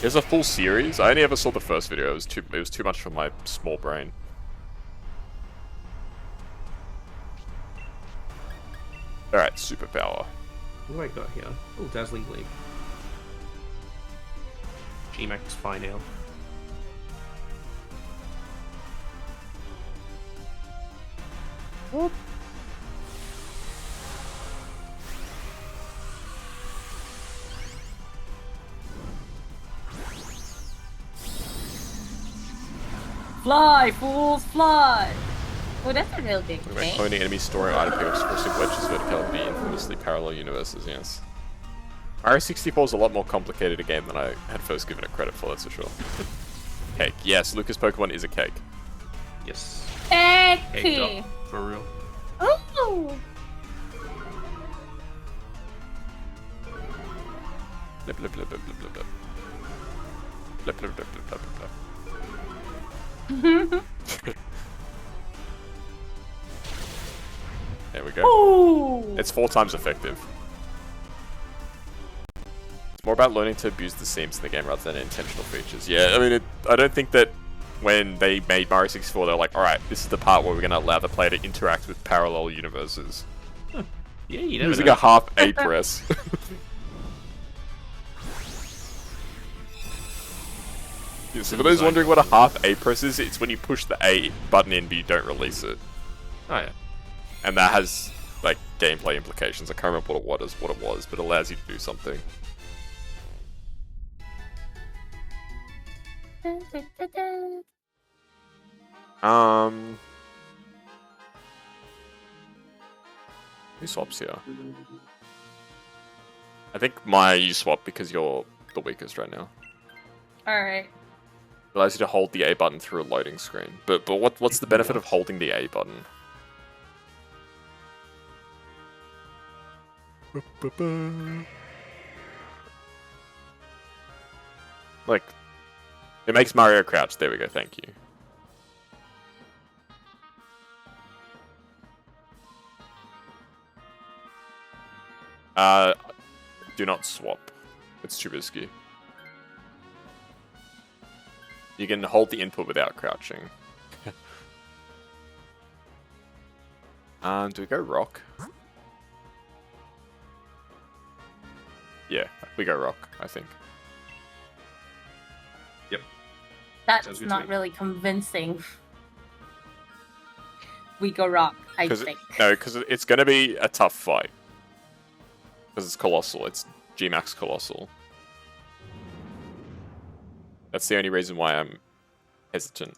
There's a full series. I only ever saw the first video. It was too much for my small brain. Alright, superpower. What do I got here? Oh, Dazzling Gleam. G-Max Finale. What? Fly, fools, fly! Oh, that's a real big Anyway, thing. cloning enemy storing item pickups, forcing wedges vertical and be infamously parallel universes, yes. Mario 64 is a lot more complicated a game than I had first given it credit for, that's for sure. Cake. Yes, Lucas Pokemon is a cake. Yes. Cake! Cake drop. For real. Ooh! Blip, blip, blip, blip, blip, blip, blip. Blip, blip, blip, blip, blip, blip. There we go. Ooh! It's 4 times effective. It's more about learning to abuse the seams in the game rather than intentional features. Yeah, I mean, I don't think that when they made Mario 64, they're like, alright, this is the part where we're going to allow the player to interact with parallel universes. Yeah, you never Using know. a half A press. Yeah, so for those wondering what a half A press is, it's when you push the A button in but you don't release it. Oh, yeah. And that has, like, gameplay implications. I can't remember what it was, but it allows you to do something. Who swaps here? I think you swap because you're the weakest right now. Alright. Allows you to hold the A button through a loading screen. But what's the benefit of holding the A button? Like, it makes Mario crouch. There we go, thank you. Do not swap. It's too risky. You can hold the input without crouching. Do we go rock? Yeah, we go rock, I think. Yep. That's Sounds good to not me. really convincing. we go wrong, I Cause think. because it's going to be a tough fight. Because it's Colossal. It's G-Max Colossal. That's the only reason why I'm hesitant.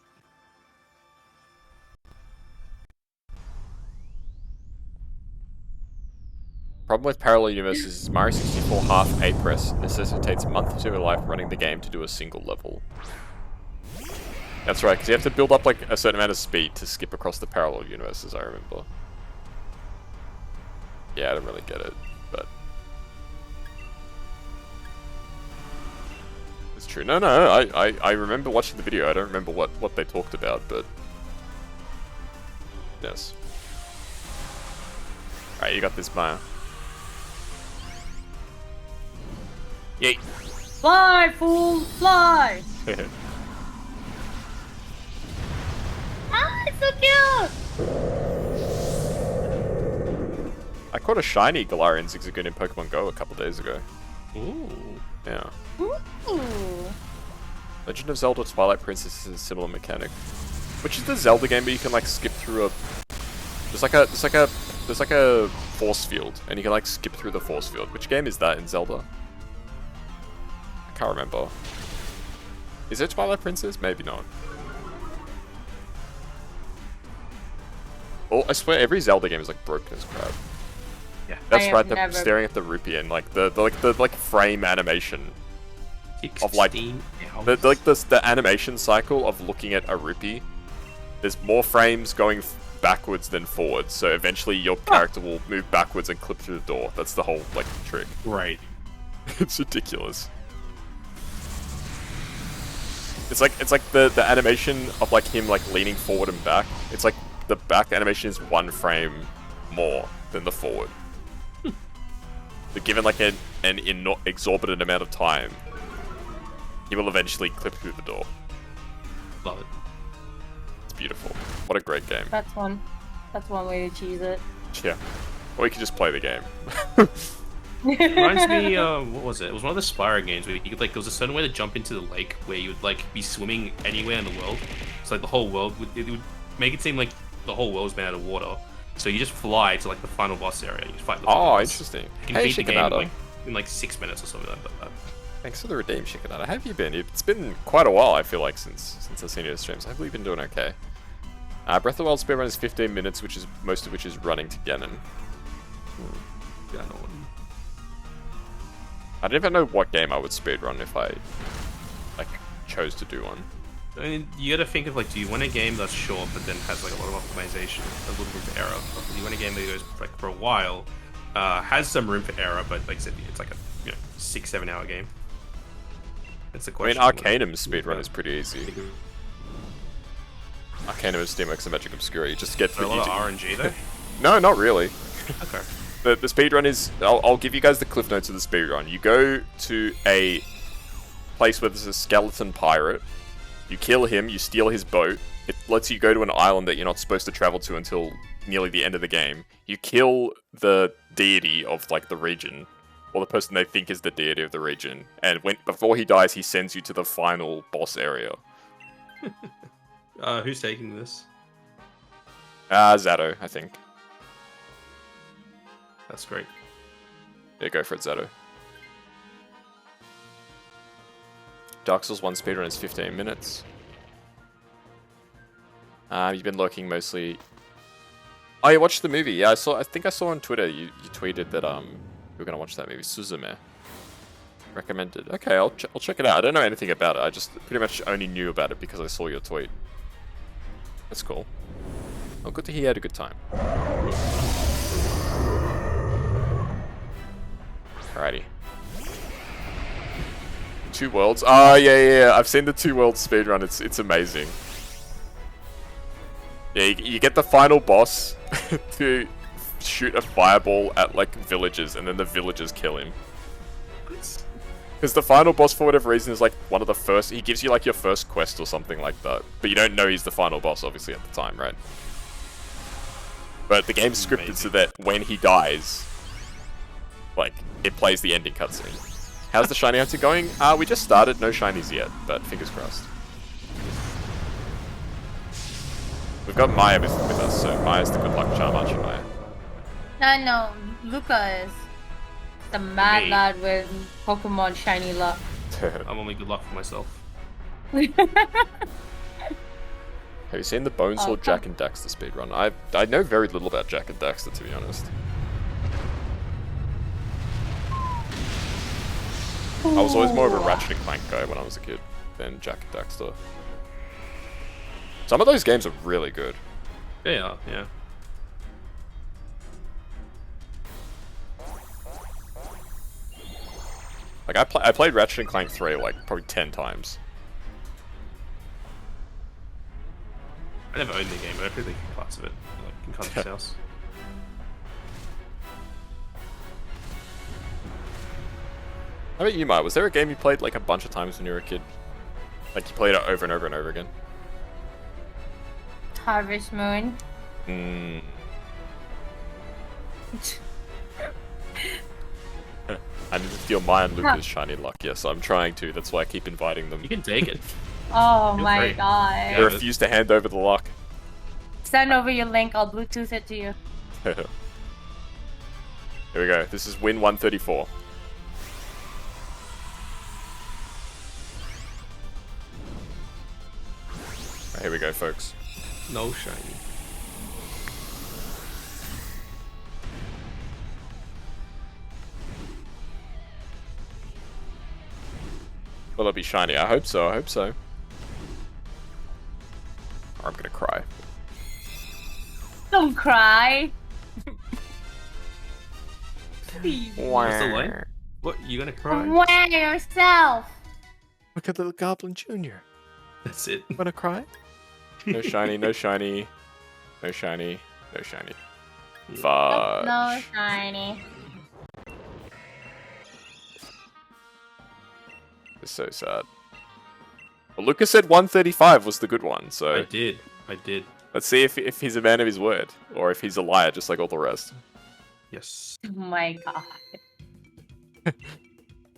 Problem with parallel universes is Mario 64 half A press necessitates a month or two of life running the game to do a single level. That's right, because you have to build up like a certain amount of speed to skip across the parallel universes, I remember. Yeah, I don't really get it, but... It's true. No, I remember watching the video. I don't remember what they talked about, but... Yes. Alright, you got this, Maya. Yeet! Fly, fool, fly! Ah, it's so cute! I caught a shiny Galarian Zigzagoon in Pokemon Go a couple days ago. Ooh. Yeah. Ooh. Legend of Zelda Twilight Princess is a similar mechanic. Which is the Zelda game where you can like skip through a... There's like a force field, and you can like skip through the force field. Which game is that in Zelda? I can't remember. Is it Twilight Princess? Maybe not. Oh, I swear every Zelda game is like broken as crap. Yeah. That's right. They're staring at the rupee and like the frame animation of like the animation cycle of looking at a rupee. There's more frames going backwards than forwards, so eventually your character will move backwards and clip through the door. That's the whole like trick. Right. It's ridiculous. It's like the animation of like him like leaning forward and back. It's like the back animation is one frame more than the forward. But given like an exorbitant amount of time, he will eventually clip through the door. Love it. It's beautiful. What a great game. That's one way to cheese it. Yeah. Or we could just play the game. Reminds me, what was it? It was one of the Spyro games where you could, like, there was a certain way to jump into the lake where you would, like, be swimming anywhere in the world. So, like, the whole world, it would make it seem like the whole world's made out of water. So you just fly to, like, the final boss area. You fight the final boss. Interesting. You can beat the game in, like, 6 minutes or something like that. Thanks for the redeem, Shikanada. How have you been? It's been quite a while, I feel like, since I've seen your streams. Hopefully you've been doing okay. Breath of the Wild speedrun is 15 minutes, most of which is running to Ganon. Yeah, no. I don't even know what game I would speedrun if I, like, chose to do one. I mean, you gotta think of, like, do you want a game that's short but then has, like, a lot of optimization, a little room for error? Or do you want a game that goes, like, for a while, has some room for error, but, like I said, it's like a, 6-7 hour game? That's the question. I mean, Arcanum's speedrun is pretty easy. Arcanum is Steamworks and Magic Obscura. You just get through. A lot of RNG, though? No, not really. Okay. The speedrun is... I'll give you guys the cliff notes of the speedrun. You go to a place where there's a skeleton pirate. You kill him, you steal his boat. It lets you go to an island that you're not supposed to travel to until nearly the end of the game. You kill the deity of, like, the region. Or the person they think is the deity of the region. And before he dies, he sends you to the final boss area. Who's taking this? Zato, I think. That's great. Yeah, go for it, Zato. Dark Souls 1 speedrun is 15 minutes. You've been lurking mostly... Oh, you watched the movie? Yeah, I think I saw on Twitter you tweeted that you were gonna watch that movie, Suzume. Recommended. Okay, I'll check it out. I don't know anything about it. I just pretty much only knew about it because I saw your tweet. That's cool. Oh, good to hear you had a good time. Alrighty. 2 Worlds. Oh, yeah. I've seen the 2 Worlds speedrun. It's amazing. Yeah, you get the final boss to shoot a fireball at, like, villagers, and then the villagers kill him. Because the final boss, for whatever reason, is, like, one of the first... He gives you, like, your first quest or something like that. But you don't know he's the final boss, obviously, at the time, right? But the game's scripted so that when he dies, like, it plays the ending cutscene. How's the shiny hunter going? We just started. No shinies yet, but fingers crossed. We've got Maya with us, so Maya's the good luck charm, aren't you, Maya? No, Luca is the mad Me. lad with Pokemon shiny luck. I'm only good luck for myself. Have you seen the Bonesword Jack and Daxter speedrun? I know very little about Jack and Daxter, to be honest. I was always more of a Ratchet and Clank guy when I was a kid than Jack and Daxter. Some of those games are really good. Yeah. Like, I played Ratchet and Clank 3 like probably 10 times. I never owned the game, but I played like parts of it, like in Connor's house. How about you, Maya? Was there a game you played like a bunch of times when you were a kid? Like you played it over and over and over again? Harvest Moon. Hmm. I need to steal Maya and Luca's shiny luck. Yes, I'm trying to. That's why I keep inviting them. You can take it. Oh Feel my free. god. They refuse to hand over the luck. Send over your link, I'll Bluetooth it to you. Here we go. This is win 134. Right, here we go, folks. No shiny. Will it be shiny? I hope so. I hope so. Or I'm gonna cry. Don't cry. What's the line? What? You gonna cry? Wow yourself. Look at little Goblin Jr. That's it. Wanna cry? No shiny, no shiny. No shiny, no shiny. Fudge. No shiny. It's so sad. Well, Lucas said 135 was the good one, so I did. let's see if he's a man of his word, or if he's a liar just like all the rest. Yes. Oh my god.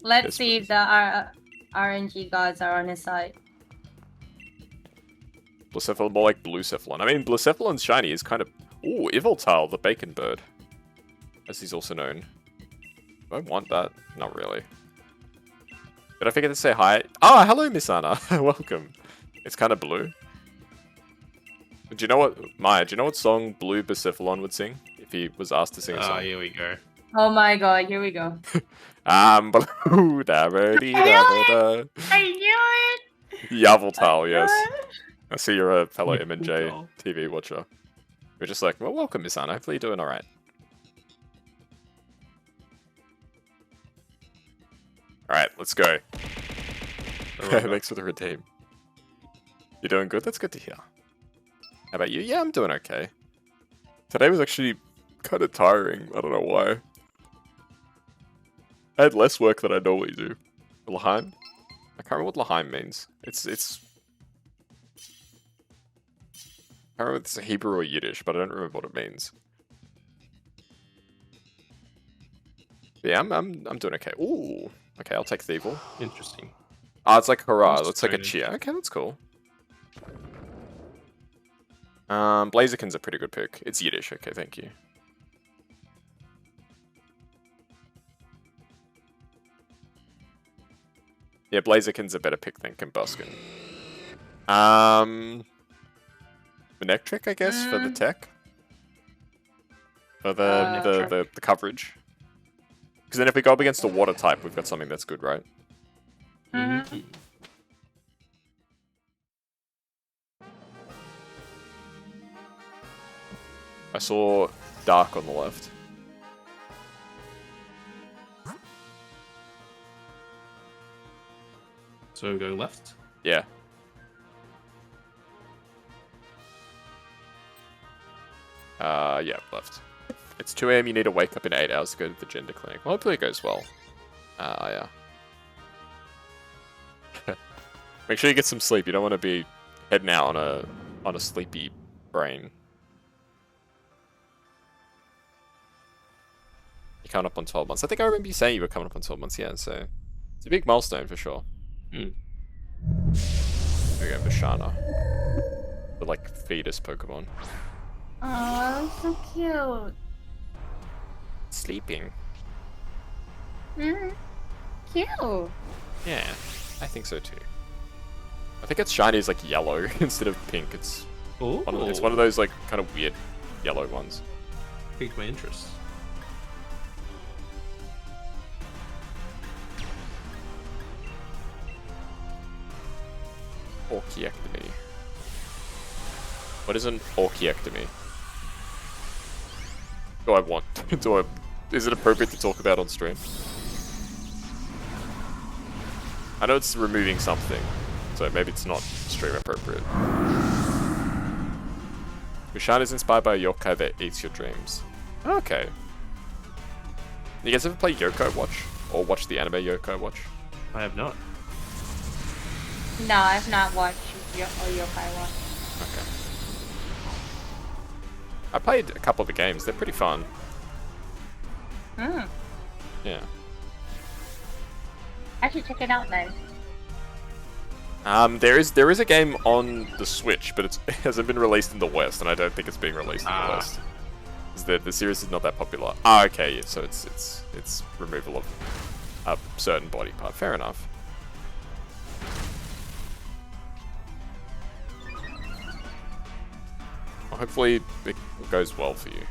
Let's Yes, see if the RNG gods are on his side. Blacephalon, more like Blacephalon. I mean, Blacephalon's shiny is kind of... Ooh, Ivoltal, the bacon bird. As he's also known. Do I want that? Not really. Did I forget to say hi? Oh, hello, Miss Anna. Welcome. It's kind of blue. Do you know what... Maya, do you know what song Blue Blacephalon would sing? If he was asked to sing a song? Here we go. Oh my god, here we go. I'm blue, da ba dee da ba da. I knew it! Yveltal, yes. I see you're a fellow M&J Yveltal. TV watcher. You're just like, well, welcome, Miss Anna. Hopefully you're doing alright. Alright, let's go. Thanks for the redeem. You're doing good? That's good to hear. How about you? Yeah, I'm doing okay. Today was actually kind of tiring. I don't know why. I had less work than I normally do. Laheim? I can't remember what Laheim means. It's... I don't remember if it's Hebrew or Yiddish, but I don't remember what it means. Yeah, I'm doing okay. Ooh. Okay, I'll take Thievul. Interesting. Ah, it's like hurrah. That's It's like a strange. cheer. Okay, that's cool. Blaziken's a pretty good pick. It's Yiddish. Okay, thank you. Yeah, Blaziken's a better pick than Combuskin. Electric, I guess, for the tech. For the coverage. Because then if we go up against a water type, we've got something that's good, right? Mhm. I saw Dark on the left. So go left. Yeah. Yeah, left. It's 2 AM, you need to wake up in 8 hours to go to the gender clinic. Well, hopefully it goes well. Yeah. Make sure you get some sleep. You don't want to be heading out on a sleepy brain. You're coming up on 12 months. I think I remember you saying you were coming up on 12 months, yeah, so it's a big milestone for sure. Mm. There we go, Vishana. The like fetus Pokemon. Oh, so cute. Sleeping. Cute. Yeah, I think so too. I think its shiny is like yellow instead of pink. It's it's one of those like kind of weird yellow ones. Piqued my interest. Orchiectomy. What is an orchiectomy? Do I want? Is it appropriate to talk about on stream? I know it's removing something, so maybe it's not stream appropriate. Kushan is inspired by a yokai that eats your dreams. Okay. You guys ever play Yokai Watch? Or watch the anime Yokai Watch? I have not. No, I've not watched Yokai Watch. Okay. I played a couple of the games. They're pretty fun. Yeah. I should check it out then. There is a game on the Switch, but it hasn't been released in the West, and I don't think it's being released in the West. The series is not that popular. Okay, yeah, so it's removal of a certain body part. Fair enough. Well, hopefully it goes well for you.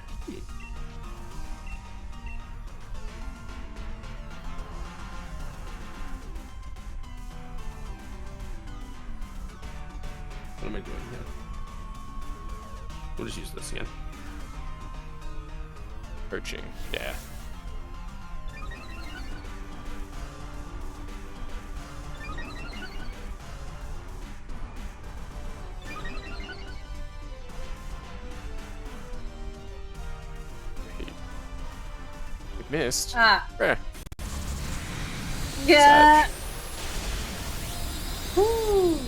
What am I doing here? We'll just use this again. Coaching, yeah. We missed. Ah. Yeah. Yeah. Woo.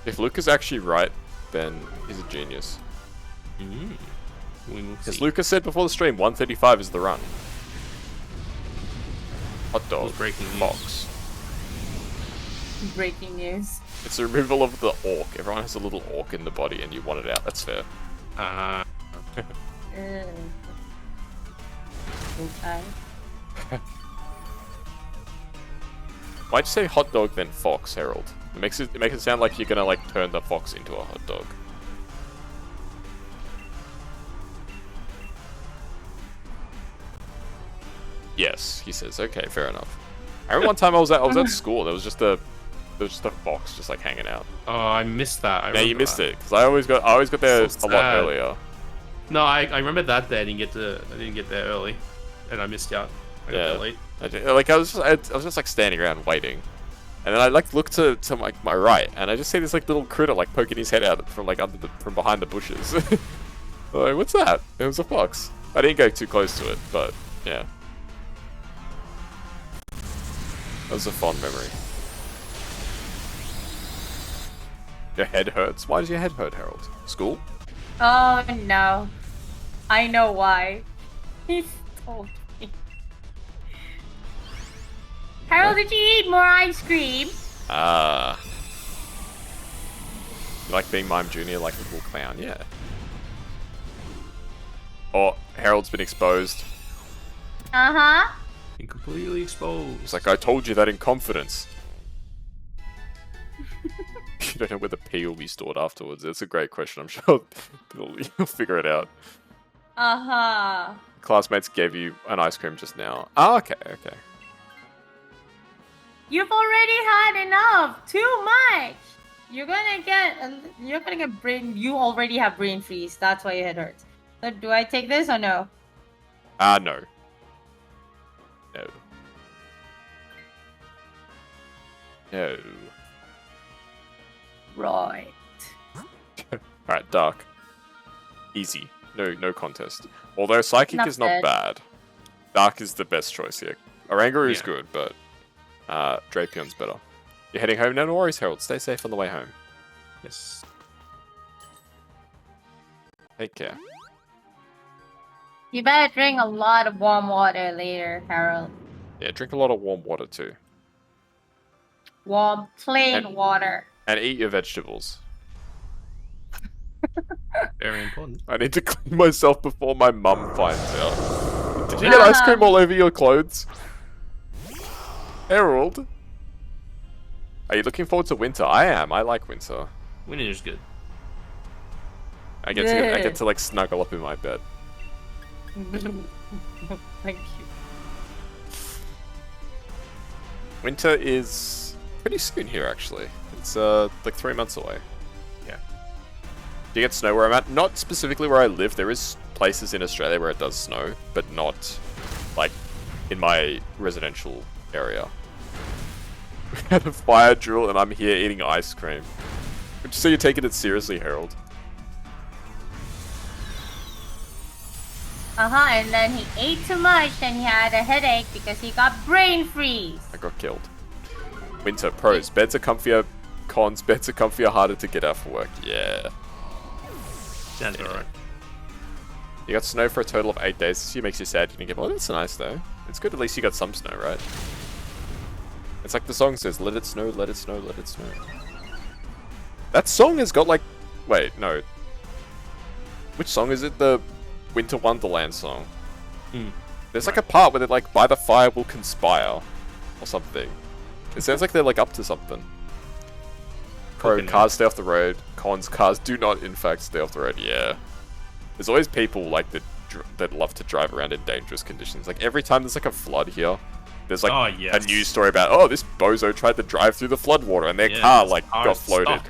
If Luke is actually right, then he's a genius. We will As see. Lucas said before the stream, 135 is the run. Hot dog. Breaking news. Fox. Breaking news. It's the removal of the orc. Everyone has a little orc in the body and you want it out. That's fair. Okay. Why'd you say hot dog then fox, Harold? It makes it sound like you're gonna like turn the fox into a hot dog. Yes, he says. Okay, fair enough. I remember one time I was at school. There was just a fox just like hanging out. Oh, I missed that. Yeah, you missed it because I always got there So a lot sad. earlier. No, I remember that day. I didn't get there early, and I missed out. I got there late. I was just like standing around waiting, and then I like looked to like my right, and I just see this like little critter like poking his head out from like from behind the bushes. I'm like, what's that? It was a fox. I didn't go too close to it, but yeah, that was a fond memory. Your head hurts. Why does your head hurt, Harold? School? Oh no. I know why. He told me. Harold, did you eat more ice cream? You like being Mime Junior like a little clown? Yeah. Oh, Harold's been exposed. Uh-huh. Been completely exposed. It's like, I told you that in confidence. You don't know where the pee will be stored afterwards. That's a great question. I'm sure you'll figure it out. Uh-huh. Classmates gave you an ice cream just now. Oh, okay, okay. You've already had enough. Too much. You're gonna get brain. You already have brain freeze. That's why your head hurts. So do I take this or no? No. No. Right. Alright, Dark. Easy. No contest. Although Psychic is not bad. Dark is the best choice here. Oranguru is good, but Drapion's better. You're heading home now? No worries, Harold. Stay safe on the way home. Yes. Take care. You better drink a lot of warm water later, Harold. Yeah, drink a lot of warm water too. Warm, plain water. And eat your vegetables. Very important. I need to clean myself before my mum finds out. Did you get ice cream all over your clothes? Harold? Are you looking forward to winter? I am. I like winter. Winter is good. I get to like snuggle up in my bed. Thank you. Winter is pretty soon here, actually. It's like 3 months away. Yeah. Do you get snow where I'm at? Not specifically where I live. There is places in Australia where it does snow, but not like in my residential area. We had a fire drill and I'm here eating ice cream. So you're taking it seriously, Harold. And then he ate too much and he had a headache because he got brain freeze. I got killed. Winter pros. Beds are comfier. Cons. Beds are comfier, harder to get out for work. Yeah. Sounds alright. You got snow for a total of 8 days. This year makes you sad. You didn't get. Oh, that's nice though. It's good. At least you got some snow, right? It's like the song says, "Let it snow, let it snow, let it snow." That song has got like, wait, no. Which song is it? The Winter Wonderland song. There's like a part where they're like, "By the fire we'll conspire," or something. It sounds like they're like up to something. Pro, cars stay off the road. Cons, cars do not in fact stay off the road. Yeah. There's always people like that love to drive around in dangerous conditions. Like every time there's like a flood here, there's like a news story about, oh, this bozo tried to drive through the flood water and their car like got floated.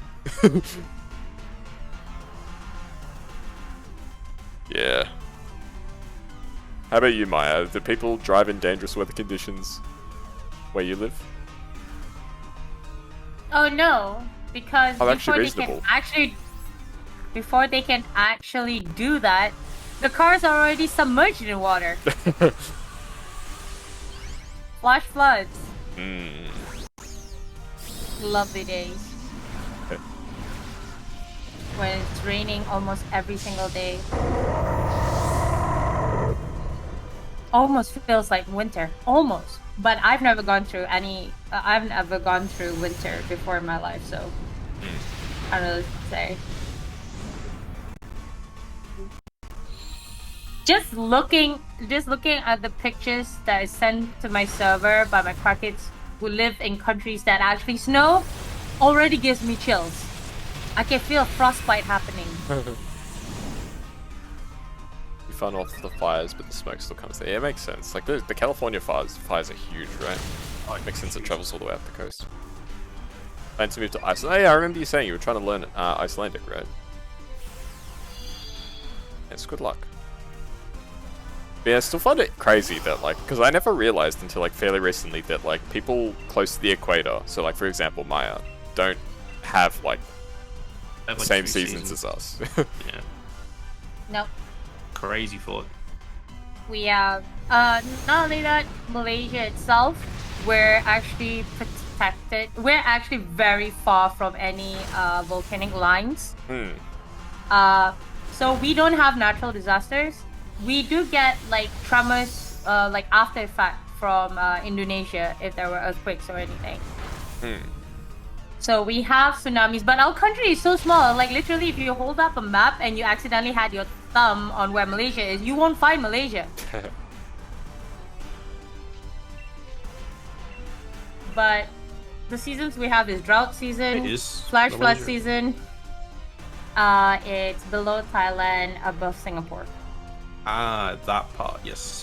Yeah. How about you, Maya? Do people drive in dangerous weather conditions where you live? Oh no, because before they can actually do that, the cars are already submerged in water. Flash floods. Lovely days. When it's raining almost every single day. Almost feels like winter. Almost. But I've never gone through winter before in my life, so I don't know what to say. Just looking at the pictures that is sent to my server by my crackheads who live in countries that actually snow already gives me chills. I can feel frostbite happening. You fun off the fires, but the smoke still comes there. Yeah, it makes sense. Like the California fires are huge, right? Oh, it makes sense it travels all the way up the coast. Plan to move to Iceland. Oh yeah, I remember you saying you were trying to learn Icelandic, right? Yes, good luck. But yeah, I still find it crazy that like, because I never realized until like fairly recently that like people close to the equator, so like for example Maya, don't have like the same seasons as us. Yeah. Nope. Crazy thought. We have not only that, Malaysia itself, we're actually protected. We're actually very far from any volcanic lines. So we don't have natural disasters. We do get like tremors, like after effect from Indonesia if there were earthquakes or anything. So we have tsunamis, but our country is so small. Like literally, if you hold up a map and you accidentally had your thumb on where Malaysia is, you won't find Malaysia. But the seasons we have is drought season, flash flood season. It's below Thailand, above Singapore. Ah, that part. Yes.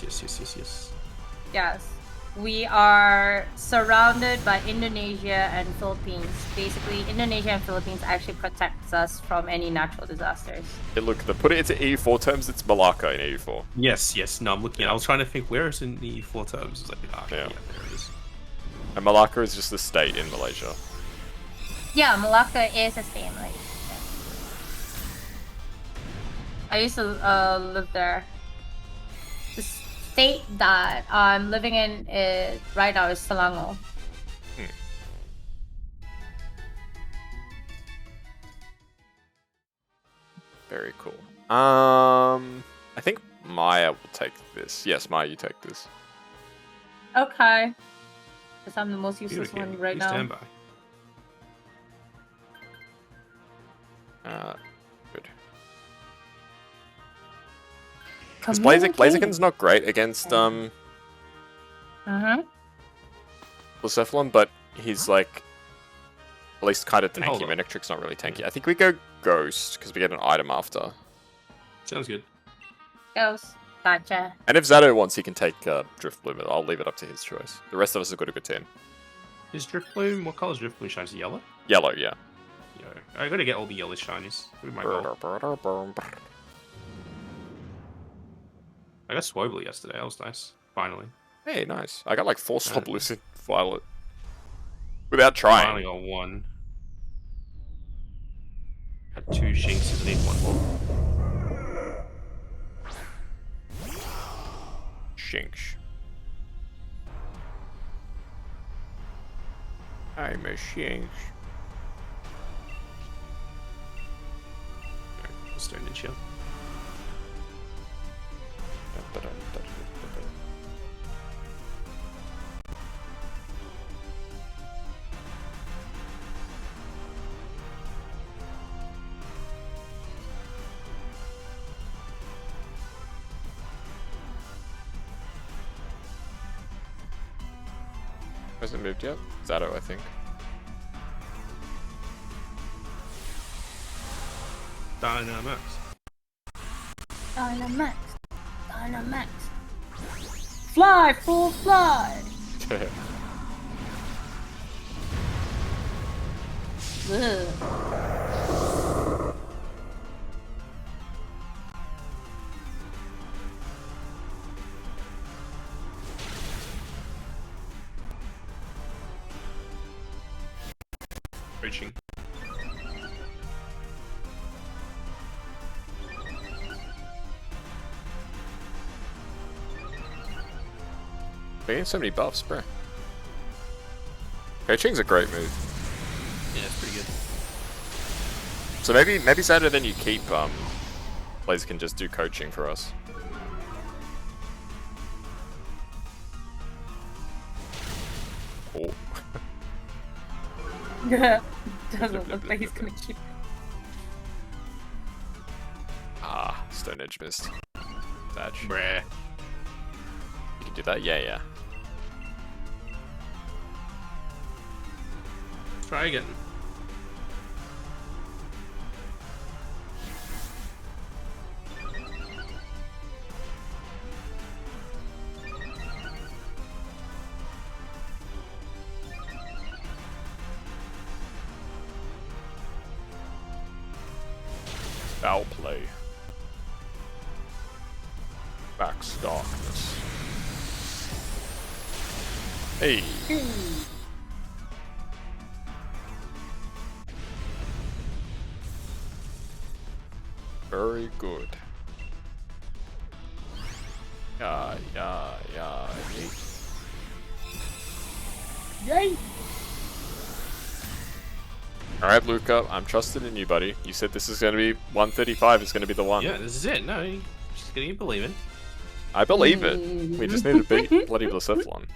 Yes. We are surrounded by Indonesia and Philippines. Basically, Indonesia and Philippines actually protects us from any natural disasters. Hey, look, to put it into EU4 terms, it's Malacca in EU4. Yes. No, I'm looking at it. I was trying to think, where is it in the EU4 terms? It's like, yeah, there it is. And Malacca is just a state in Malaysia. Yeah, Malacca is a state in Malaysia. I used to live there. The state that I'm living in right now is Selangor. Very cool. I think Maya will take this. Yes, Maya, you take this. Okay. Because I'm the most useless one right now. Stand by. Good. Because Blaziken's not great against Blacephalon, but he's like at least kind of tanky. Manectric's not really tanky. I think we go Ghost because we get an item after. Sounds good. Ghost. Gotcha. And if Zato wants, he can take Drift Bloom. I'll leave it up to his choice. The rest of us have got a good turn. Is Drift Bloom? What color is Drift Bloom shines? Yellow? Yellow, yeah. Yo, I gotta get all the yellow shinies. With my goal. I got Swobble yesterday. That was nice. Finally. Hey, nice. I got like 4 Swabblers in Violet. Without trying. I only got 1. Had 2 Shinxes, I need 1 more. Shinx. I'm a Shinx. Stone and chill. Hasn't moved yet. Zato, I think. Dynamax. Dynamax. Dynamax. Fly, full fly! Ugh. Reaching. We're getting so many buffs, bro. Coaching's a great move. Yeah, it's pretty good. So maybe Zato then you keep Blaze can just do coaching for us. Oh. Doesn't look like he's gonna keep. Ah, Stone Edge missed. Thatch. Bruh. You can do that? Yeah. Try again. Foul play. Back's darkness. Hey. Very good. Yeah. Yay! Alright, Luca, I'm trusted in you, buddy. You said this is going to be 135 is going to be the one. Yeah, this is it. No, you just gotta keep believing. I believe it. We just need to beat bloody Blacephalon.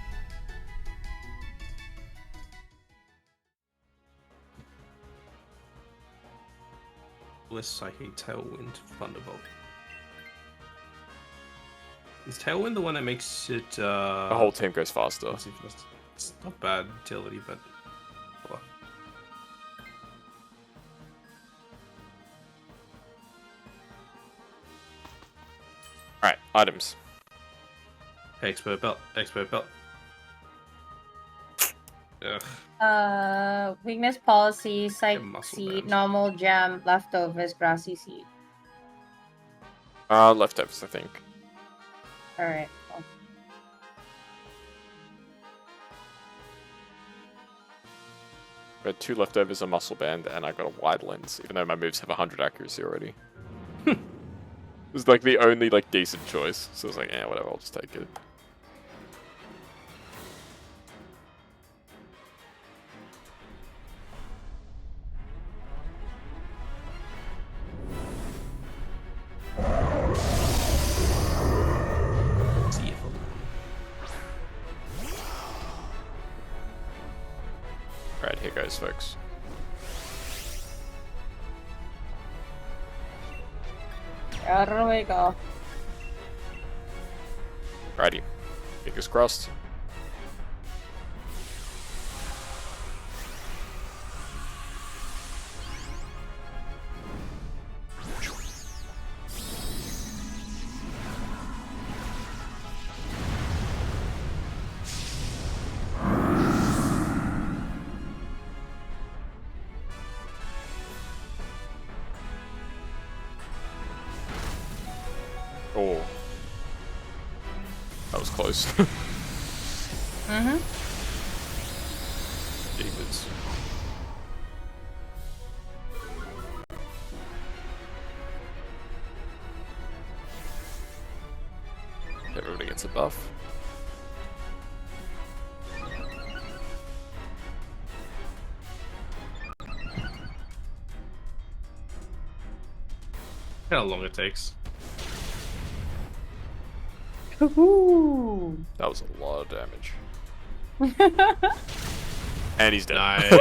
Bliss, Psychic, Tailwind, Thunderbolt. Is Tailwind the one that makes it, The whole team goes faster. It's not bad utility, but... Well. Alright, items. Expert Belt. Ugh. Weakness policy, Psych muscle Seed, bands. normal gem, leftovers, grassy seed. Leftovers, I think. Alright. Cool. I got 2 leftovers, a muscle band, and I got a wide lens, even though my moves have 100 accuracy already. It was like the only like decent choice, so I was like, yeah, whatever, I'll just take it. See you. Alright, here goes, folks. There we go. Alrighty. Fingers crossed. Oh. That was close. Mm-hmm. Jeepers. Everybody gets a buff. How long it takes. Woohoo! That was a lot of damage. And he's dead. Nice.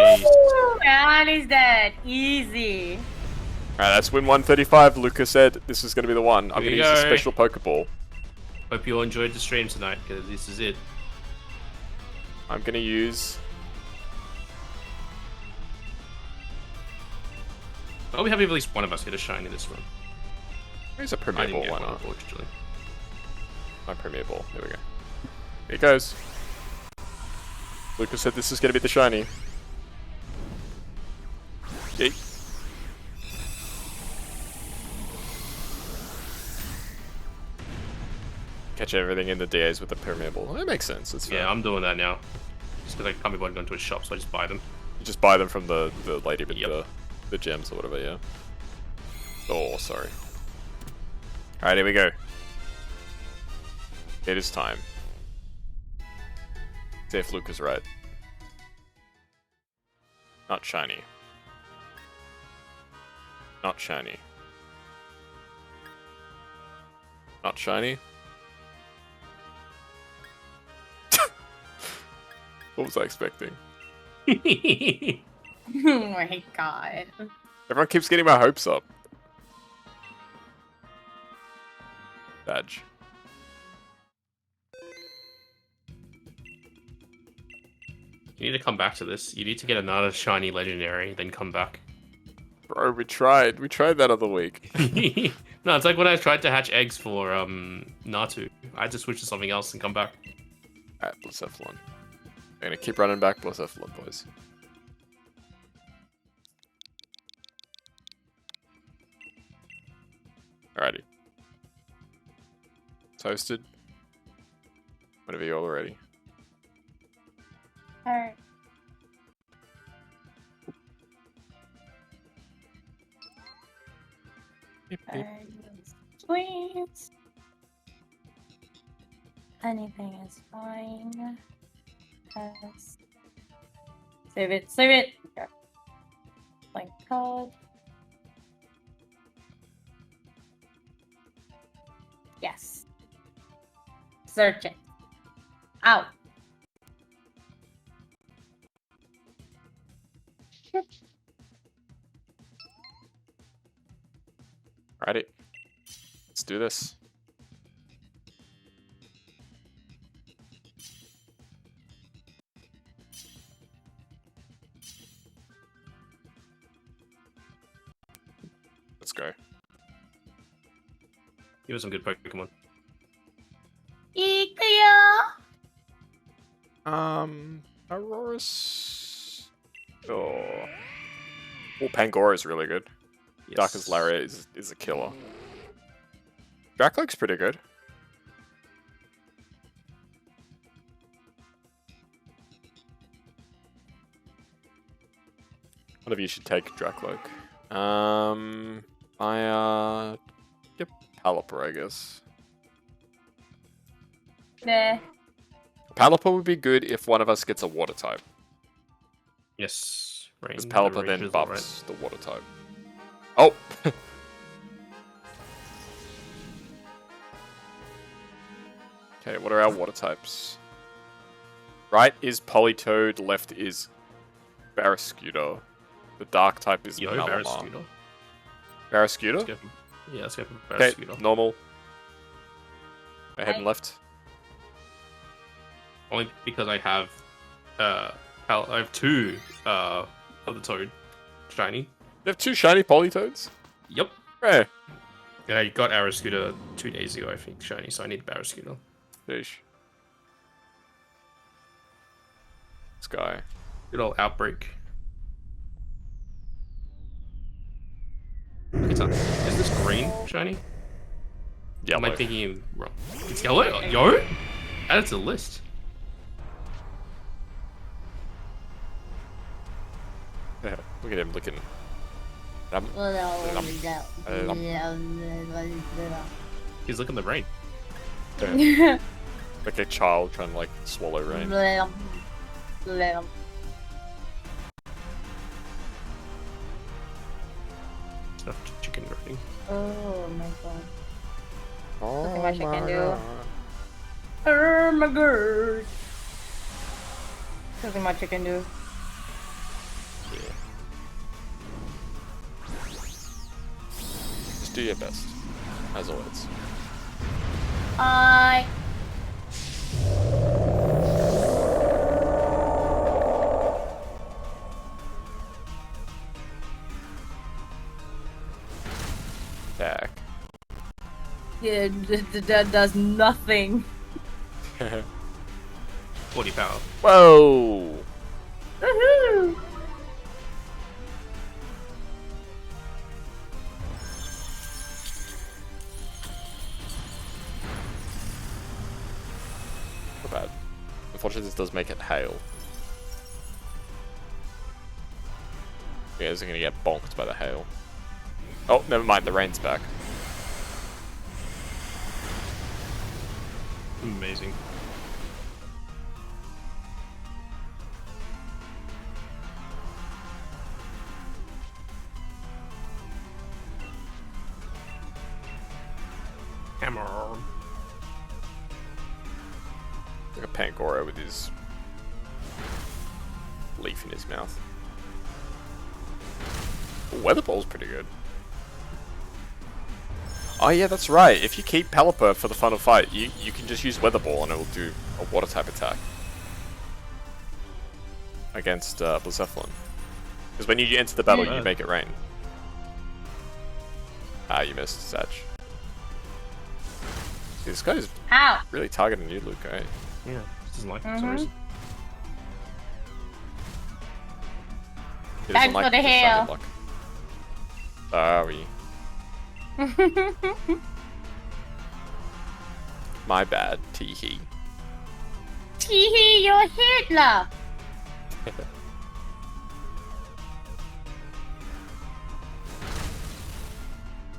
And he's dead. Easy. Alright, that's win 135. Lucas said this is going to be the one. I'm Here going to we use the go. special Pokeball. Hope you all enjoyed the stream tonight, because this is it. I'm going to use... Well, we have at least one of us get a shiny in this run. Here's a I Premier didn't Ball, get why one, not? unfortunately. My Premier Ball. There we go. Here it goes. Lucas said this is going to be the shiny. Yeet. Catch everything in the DAs with the Premier Ball. That makes sense. It's fair. Yeah, I'm doing that now. Just because I can't be bothered going to a shop, so I just buy them. You just buy them from the lady with Yep. the gems or whatever, yeah. Oh, sorry. Alright, here we go. It is time. See if Luke is right. Not shiny. Not shiny. Not shiny. What was I expecting? Oh my god. Everyone keeps getting my hopes up. Badge. You need to come back to this. You need to get another shiny legendary, then come back. Bro, we tried. We tried that other week. No, it's like when I tried to hatch eggs for Natu. I had to switch to something else and come back. Alright, Blacephalon. I'm gonna keep running back Blacephalon, boys. Alrighty. Toasted. Whenever you're all ready. Alright. Beep, beep. Please. Anything is fine. Yes. Save it. Save it. Okay. Blank code. Yes. Search it. Out. Shit. Alrighty. Let's do this. Let's go. Give us some good Pokemon. Ikuyo. Aurora's... Oh. Oh, Pangoro is really good. Yes. Darkest Lariat is a killer. Dracloak's pretty good. One of you should take Dracloak. Get Palipper, I guess. Nah. Palipper would be good if one of us gets a water type. Yes. Because Rain, Palipper the then Rain Drizzle, buffs the water type. Oh! Okay, what are our water types? Right is Politoed, left is Barrascuda. The dark type is Yo, Malamar. Barrascuda. Barrascuda? Let's go for, yeah, let's go for Okay, Barrascuda. normal. Ahead Okay. and left. Only because I have I have two of the Toad shiny. You have 2 shiny Politoads? Yep. Rare. And I got Arrowscooter 2 days ago, I think, shiny, so I need Barrowscooter. Fish. This guy. Good old Outbreak. Is this green shiny? Yellow. Am I thinking wrong? It's yellow? Yo? Add it to the list. Yeah, look at him looking. He's looking the rain. Like a child trying to like swallow rain. Stuffed chicken dressing. Oh my god. Oh Nothing much I can do. God. Oh my god. Nothing much I can do. Yeah. Just do your best, as always. I. Attack. Yeah, that does nothing. 40 power. Whoa! Woohoo! Not bad. Unfortunately, this does make it hail. You guys are gonna get bonked by the hail. Oh, never mind, the rain's back. Amazing. Hammer. Like a Pangoro with his leaf in his mouth. Ooh, Weather Ball's pretty good. Oh yeah, that's right. If you keep Pelipper for the final fight, you can just use Weather Ball and it will do a water type attack against Blacephalon. Because when you enter the battle, you make it rain. Ah, you missed, Satch. This guy's Ow! really targeting you, Luke, eh? Yeah, doesn't like it for some reason. He Thanks doesn't like for the shiny hail. luck. Sorry. My bad, Teehee. Teehee, you're Hitler!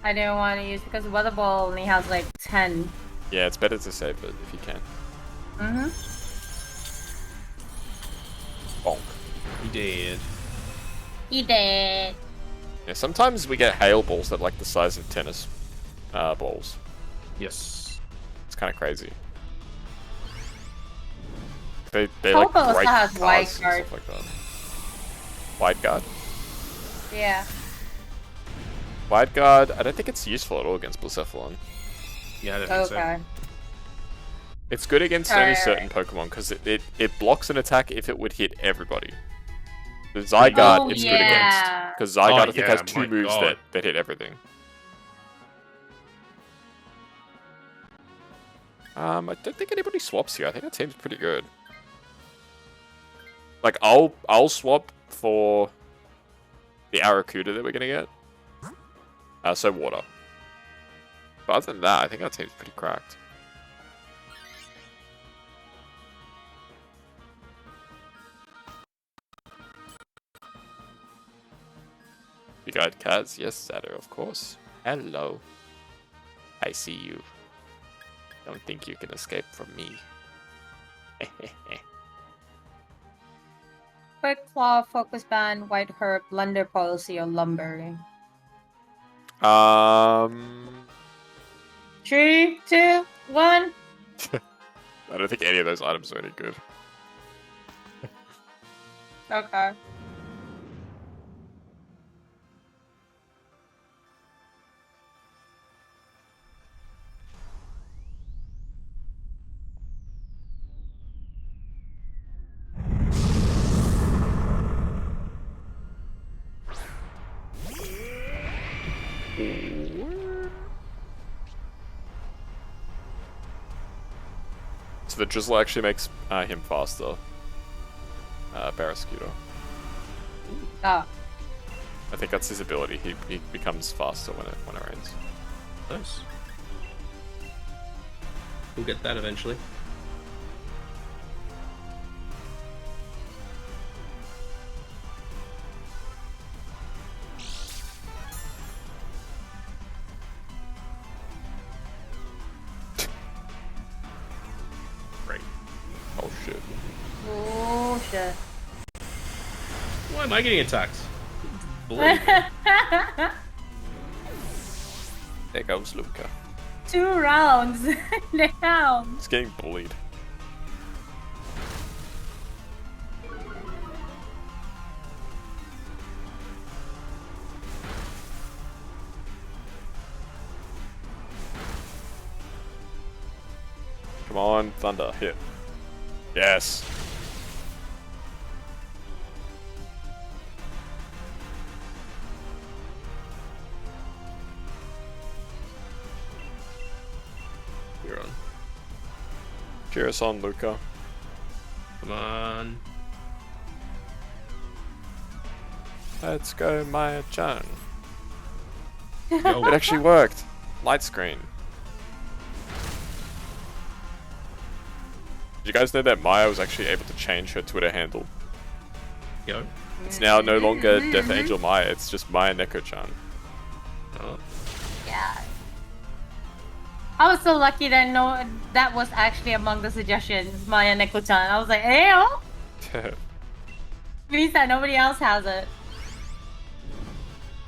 I didn't want to use because Weather Ball only has like 10. Yeah, it's better to save it if you can. Bonk. He did. He did. Yeah, sometimes we get hail balls that like the size of tennis balls. Yes. It's kind of crazy. They like Choco also break has cars wide and guard. stuff like that. Wide guard? Yeah. Wide guard, I don't think it's useful at all against Blacephalon. Yeah, I don't think so. Okay. It's good against only Alright, certain Pokemon because it blocks an attack if it would hit everybody. The Zygarde, it's good against. yeah. Because Zygarde, I think, yeah, has 2 my moves God. that hit everything. I don't think anybody swaps here. I think that team's pretty good. Like, I'll swap for the Arrokuda that we're gonna get. So water. But other than that, I think our team's pretty cracked. You got cats? Yes, Satter, of course. Hello. I see you. Don't think you can escape from me. Quick Claw, Focus Band, White Herb, Blunder Policy, or Lumber. 3, 2, 1. I don't think any of those items are any good. Okay. So the drizzle actually makes him faster. Barraskewda. Oh. I think that's his ability. He becomes faster when it rains. Nice. We'll get that eventually. Great. Oh shit. Oh shit. Why am I getting attacked? Blade. There goes Luca. 2 rounds down. He's getting bullied. Come on, Thunder, hit. Yes. You're on. Cheers on, Luca. Come on. Let's go, Maya-chan. Go. It actually worked. Light screen. Did you guys know that Maya was actually able to change her Twitter handle? Go. It's now no longer Death Angel Maya, it's just Maya Neko-chan. Oh. Yeah. I was so lucky that that was actually among the suggestions, Maya Neko-chan. I was like, ew! Means that nobody else has it.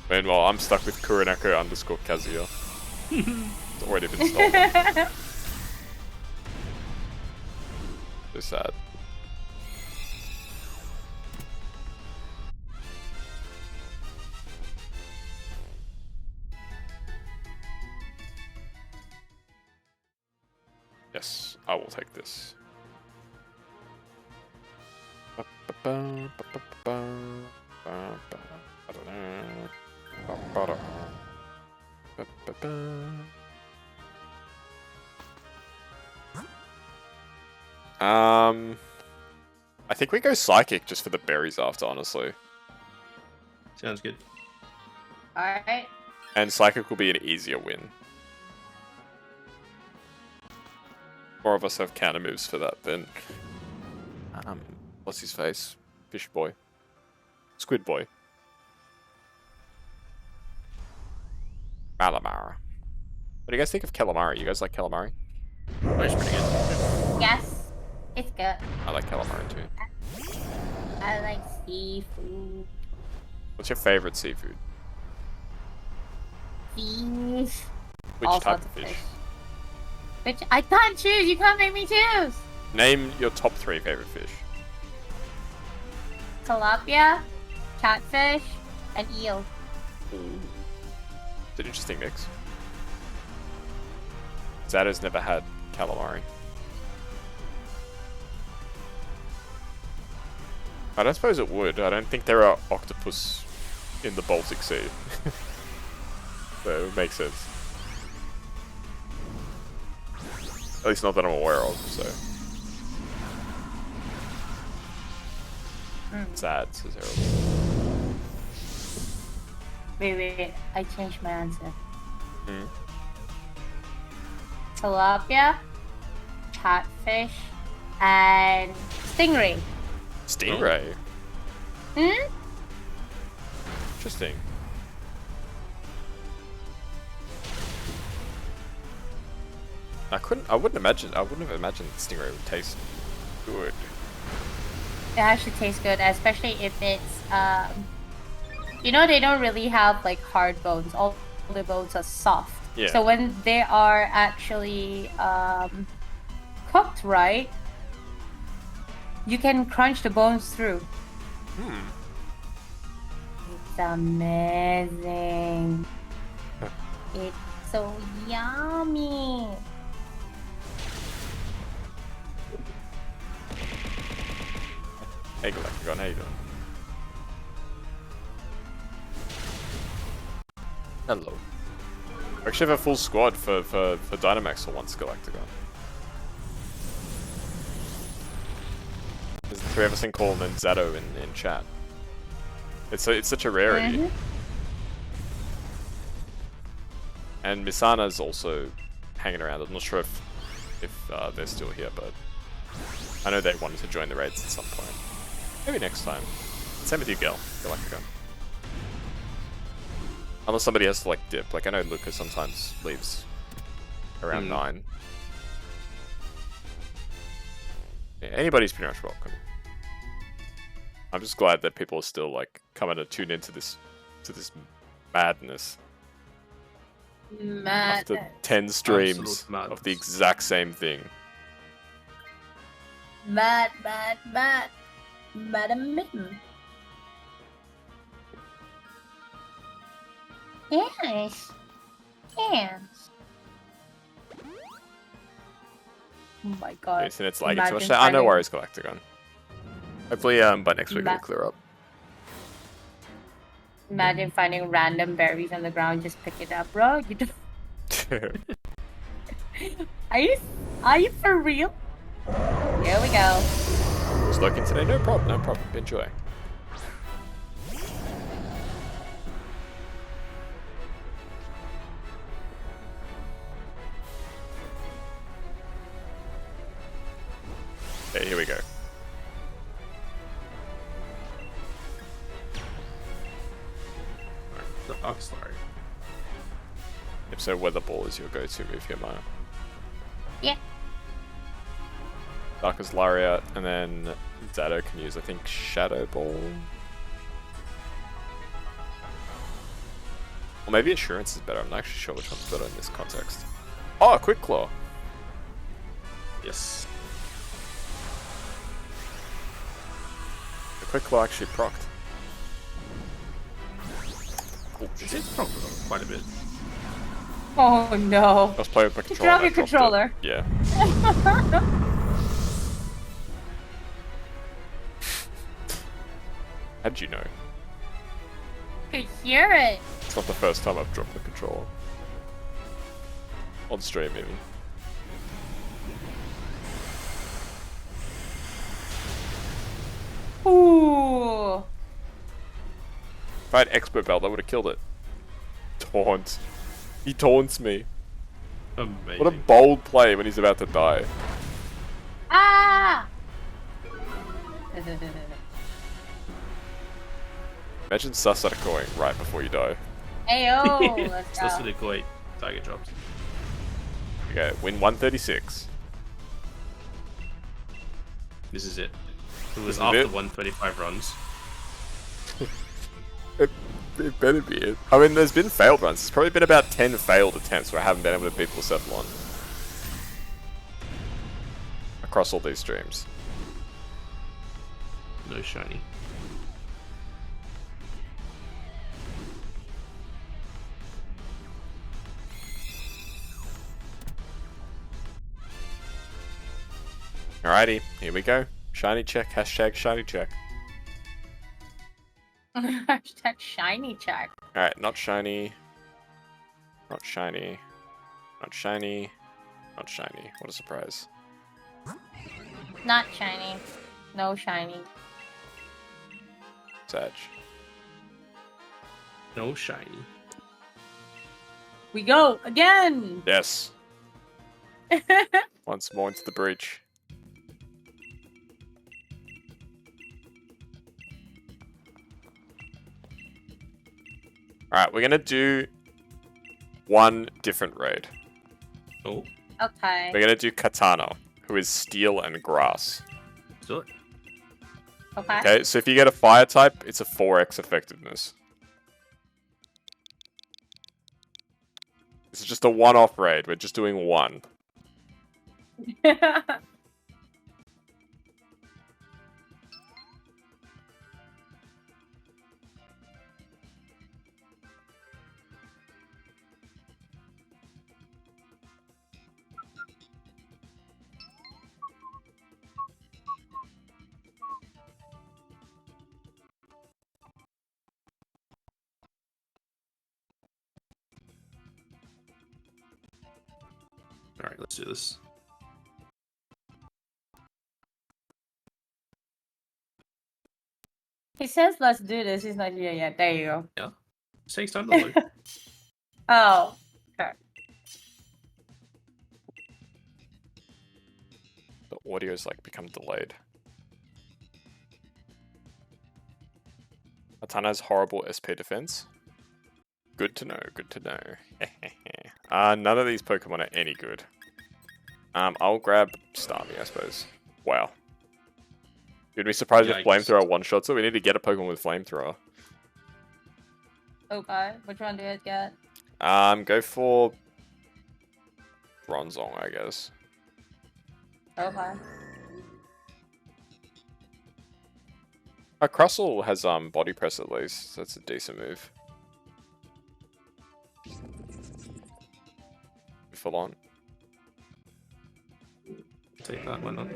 Meanwhile, I'm stuck with Kuroneko _Kazuya. It's already been stolen. So sad. Yes, I will take this. I think we go Psychic just for the berries after, honestly. Sounds good. Alright. And Psychic will be an easier win. More of us have counter moves for that than... what's his face? Fish boy. Squid boy. Calamari. What do you guys think of calamari? You guys like calamari? That's pretty good. Yes. It's good. I like calamari too. I like seafood. What's your favorite seafood? Fish. Which All type sorts of of fish? Which I can't choose. You can't make me choose. Name your top 3 favorite fish. Tilapia, catfish, and eel. It's an interesting mix. Zato's never had calamari. I don't suppose it would. I don't think there are octopus in the Baltic Sea. So it would make sense. At least not that I'm aware of, so. Sad, says Harold. Wait. I changed my answer. Hmm. Tilapia, catfish, and stingray. Stingray? Hmm? Interesting. I wouldn't have imagined stingray would taste good. It actually tastes good, especially if it's you know, they don't really have like hard bones. All the bones are soft. Yeah. So when they are actually cooked right, you can crunch the bones through. It's amazing. It's so yummy. Hey, Galacticon, how you doing? Hello. We actually have a full squad for Dynamax for once, Galacticon. There's the three of us in call and then Zato in chat. It's such a rarity. And Misana's also hanging around. I'm not sure if they're still here, but I know they wanted to join the raids at some point. Maybe next time. Same with you, Galacticon. Unless somebody has to like dip. Like I know Lucas sometimes leaves around 9. Yeah, anybody's pretty much welcome. I'm just glad that people are still like coming to tune into this madness. After 10 streams of the exact same thing. Madam Mitten. Yes. Yes. Oh my god. It's lagging too much. Ah, no worries, Galacticon. Hopefully, by next week it'll clear up. Imagine finding random berries on the ground, just pick it up, bro. You don't... Are you for real? Here we go. Just looking today, no problem. Enjoy. Okay, here we go. The Oxlard. If so, Weather Ball is your go-to move here, Maya. Yeah. Darkest Lariat, and then Zato can use, I think, Shadow Ball. Or maybe Assurance is better. I'm not actually sure which one's better in this context. Oh, Quick Claw! Yes. The Quick Claw actually procced. It's probably quite a bit. Oh no. I was playing with my controller. Drop your controller. Yeah. How did you know? I could hear it. It's not the first time I've dropped the controller. On stream, maybe. Ooh. If I had Expert Belt, I would have killed it. Taunt. He taunts me. Amazing. What a bold play when he's about to die. Ah! Imagine Sasada going right before you die. Ayo, let's Just go. for the Koi Tiger drops. Okay, win 136. This is it. It was This is after it? 135 runs. It better be it. I mean, there's been failed runs. There's probably been about 10 failed attempts where I haven't been able to beat Blacephalon. Across all these streams. No shiny. Alrighty, here we go. Shiny check, hashtag shiny check. Hashtag shiny check. Alright, not shiny. Not shiny. Not shiny. Not shiny. What a surprise. Not shiny. No shiny. Sag. No shiny. We go again. Yes. Once more into the breach. Alright, we're gonna do one different raid. Oh, Okay. We're gonna do Katana, who is steel and grass. let's do it. Okay. Okay, so if you get a fire type, it's a 4x effectiveness. This is just a one-off raid. We're just doing one. Alright, let's do this. He says, let's do this. He's not here yet. There you go. Yeah. It takes time to load. Oh, okay. The audio's like become delayed. Atana has horrible SP defense. Good to know, good to know. None of these Pokemon are any good. I'll grab Starmie, I suppose. Wow. You'd be surprised if Flamethrower one-shots it. We need to get a Pokemon with Flamethrower. Okay, which one do you get? Go for Bronzong, I guess. Okay. Crustle has Body Press at least, so that's a decent move. Blacephalon. Take that, why not?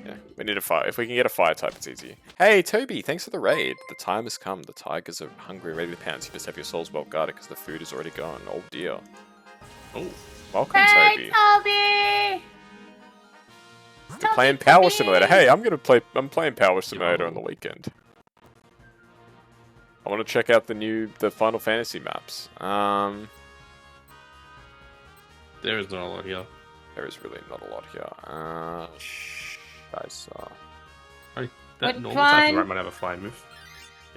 Yeah, we need a fire. If we can get a fire type, it's easy. Hey, Toby, thanks for the raid. The time has come. The tigers are hungry and ready to pounce. You just have your souls well guarded because the food is already gone. Oh dear. Oh, welcome, hey, Toby. Toby! You're playing Power Simulator. Hey, I'm playing Power Simulator on the weekend. I want to check out the Final Fantasy maps. there is not a lot here. There is really not a lot here. Right, What that normal type one? of rat might have a flying move.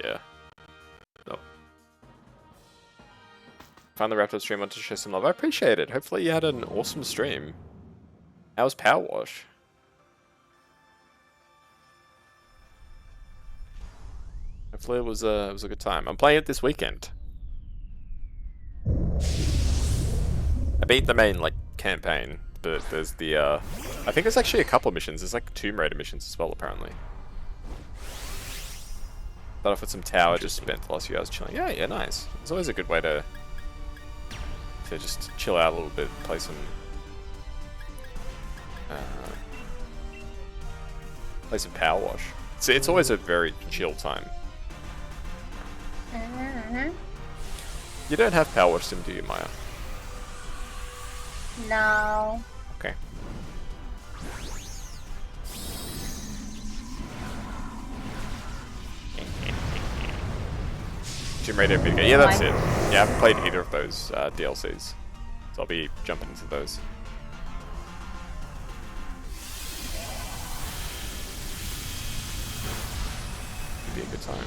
Yeah. Oh. Found the Raptor stream, want to share some love. I appreciate it. Hopefully you had an awesome stream. How was Power Wash? Hopefully it was a good time. I'm playing it this weekend. I beat the main campaign, but there's the I think there's actually a couple of missions. There's like Tomb Raider missions as well, apparently. Started off with some tower, just spent the last few hours chilling. Yeah, nice. It's always a good way to just chill out a little bit, play some Power Wash. It's always a very chill time. You don't have Power Wash Sim, do you, Maya? No. Okay. Tomb Raider video. Yeah, that's it. Yeah, I haven't played either of those DLCs, so I'll be jumping into those. It'd be a good time.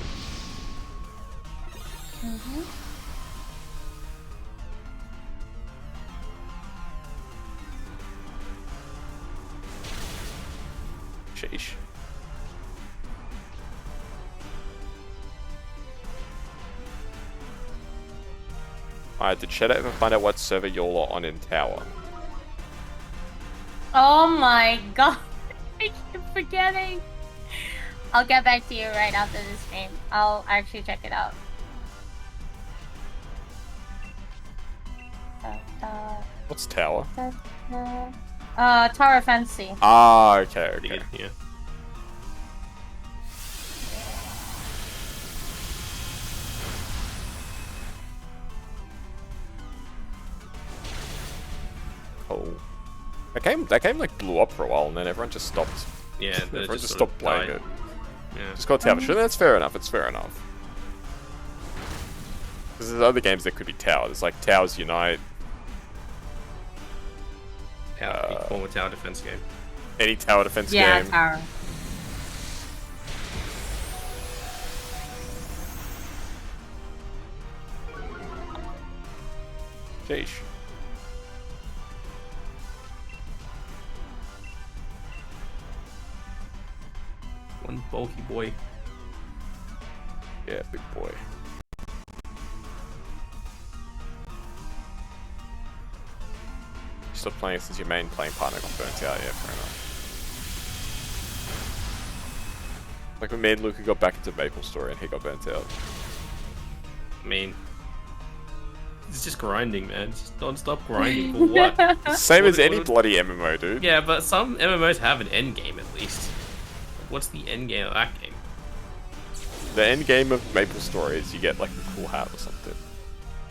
Sheesh. Alright, did Shadow ever find out what server y'all are on in Tower? Oh my god. I keep forgetting. I'll get back to you right after this stream. I'll actually check it out. What's Tower? Tower Fantasy. Ah, okay. Yeah. Cool. That game like blew up for a while, and then everyone just stopped. Yeah, everyone just stopped playing it. Yeah. Just called Tower. Sure, that's fair enough. It's fair enough. Because there's other games that could be towers, like Towers Unite. Former tower defense game. Any tower defense game. Yeah, Tower. Sheesh. One bulky boy. Yeah, big boy. Still playing since your main playing partner got burnt out, yeah, fair enough. Like when me and Luca got back into Maple Story and he got burnt out. I mean, it's just grinding, man. Just non-stop grinding for what? Same as any bloody MMO, dude. Yeah, but some MMOs have an end game at least. What's the end game of that game? The end game of Maple Story is you get like a cool hat or something.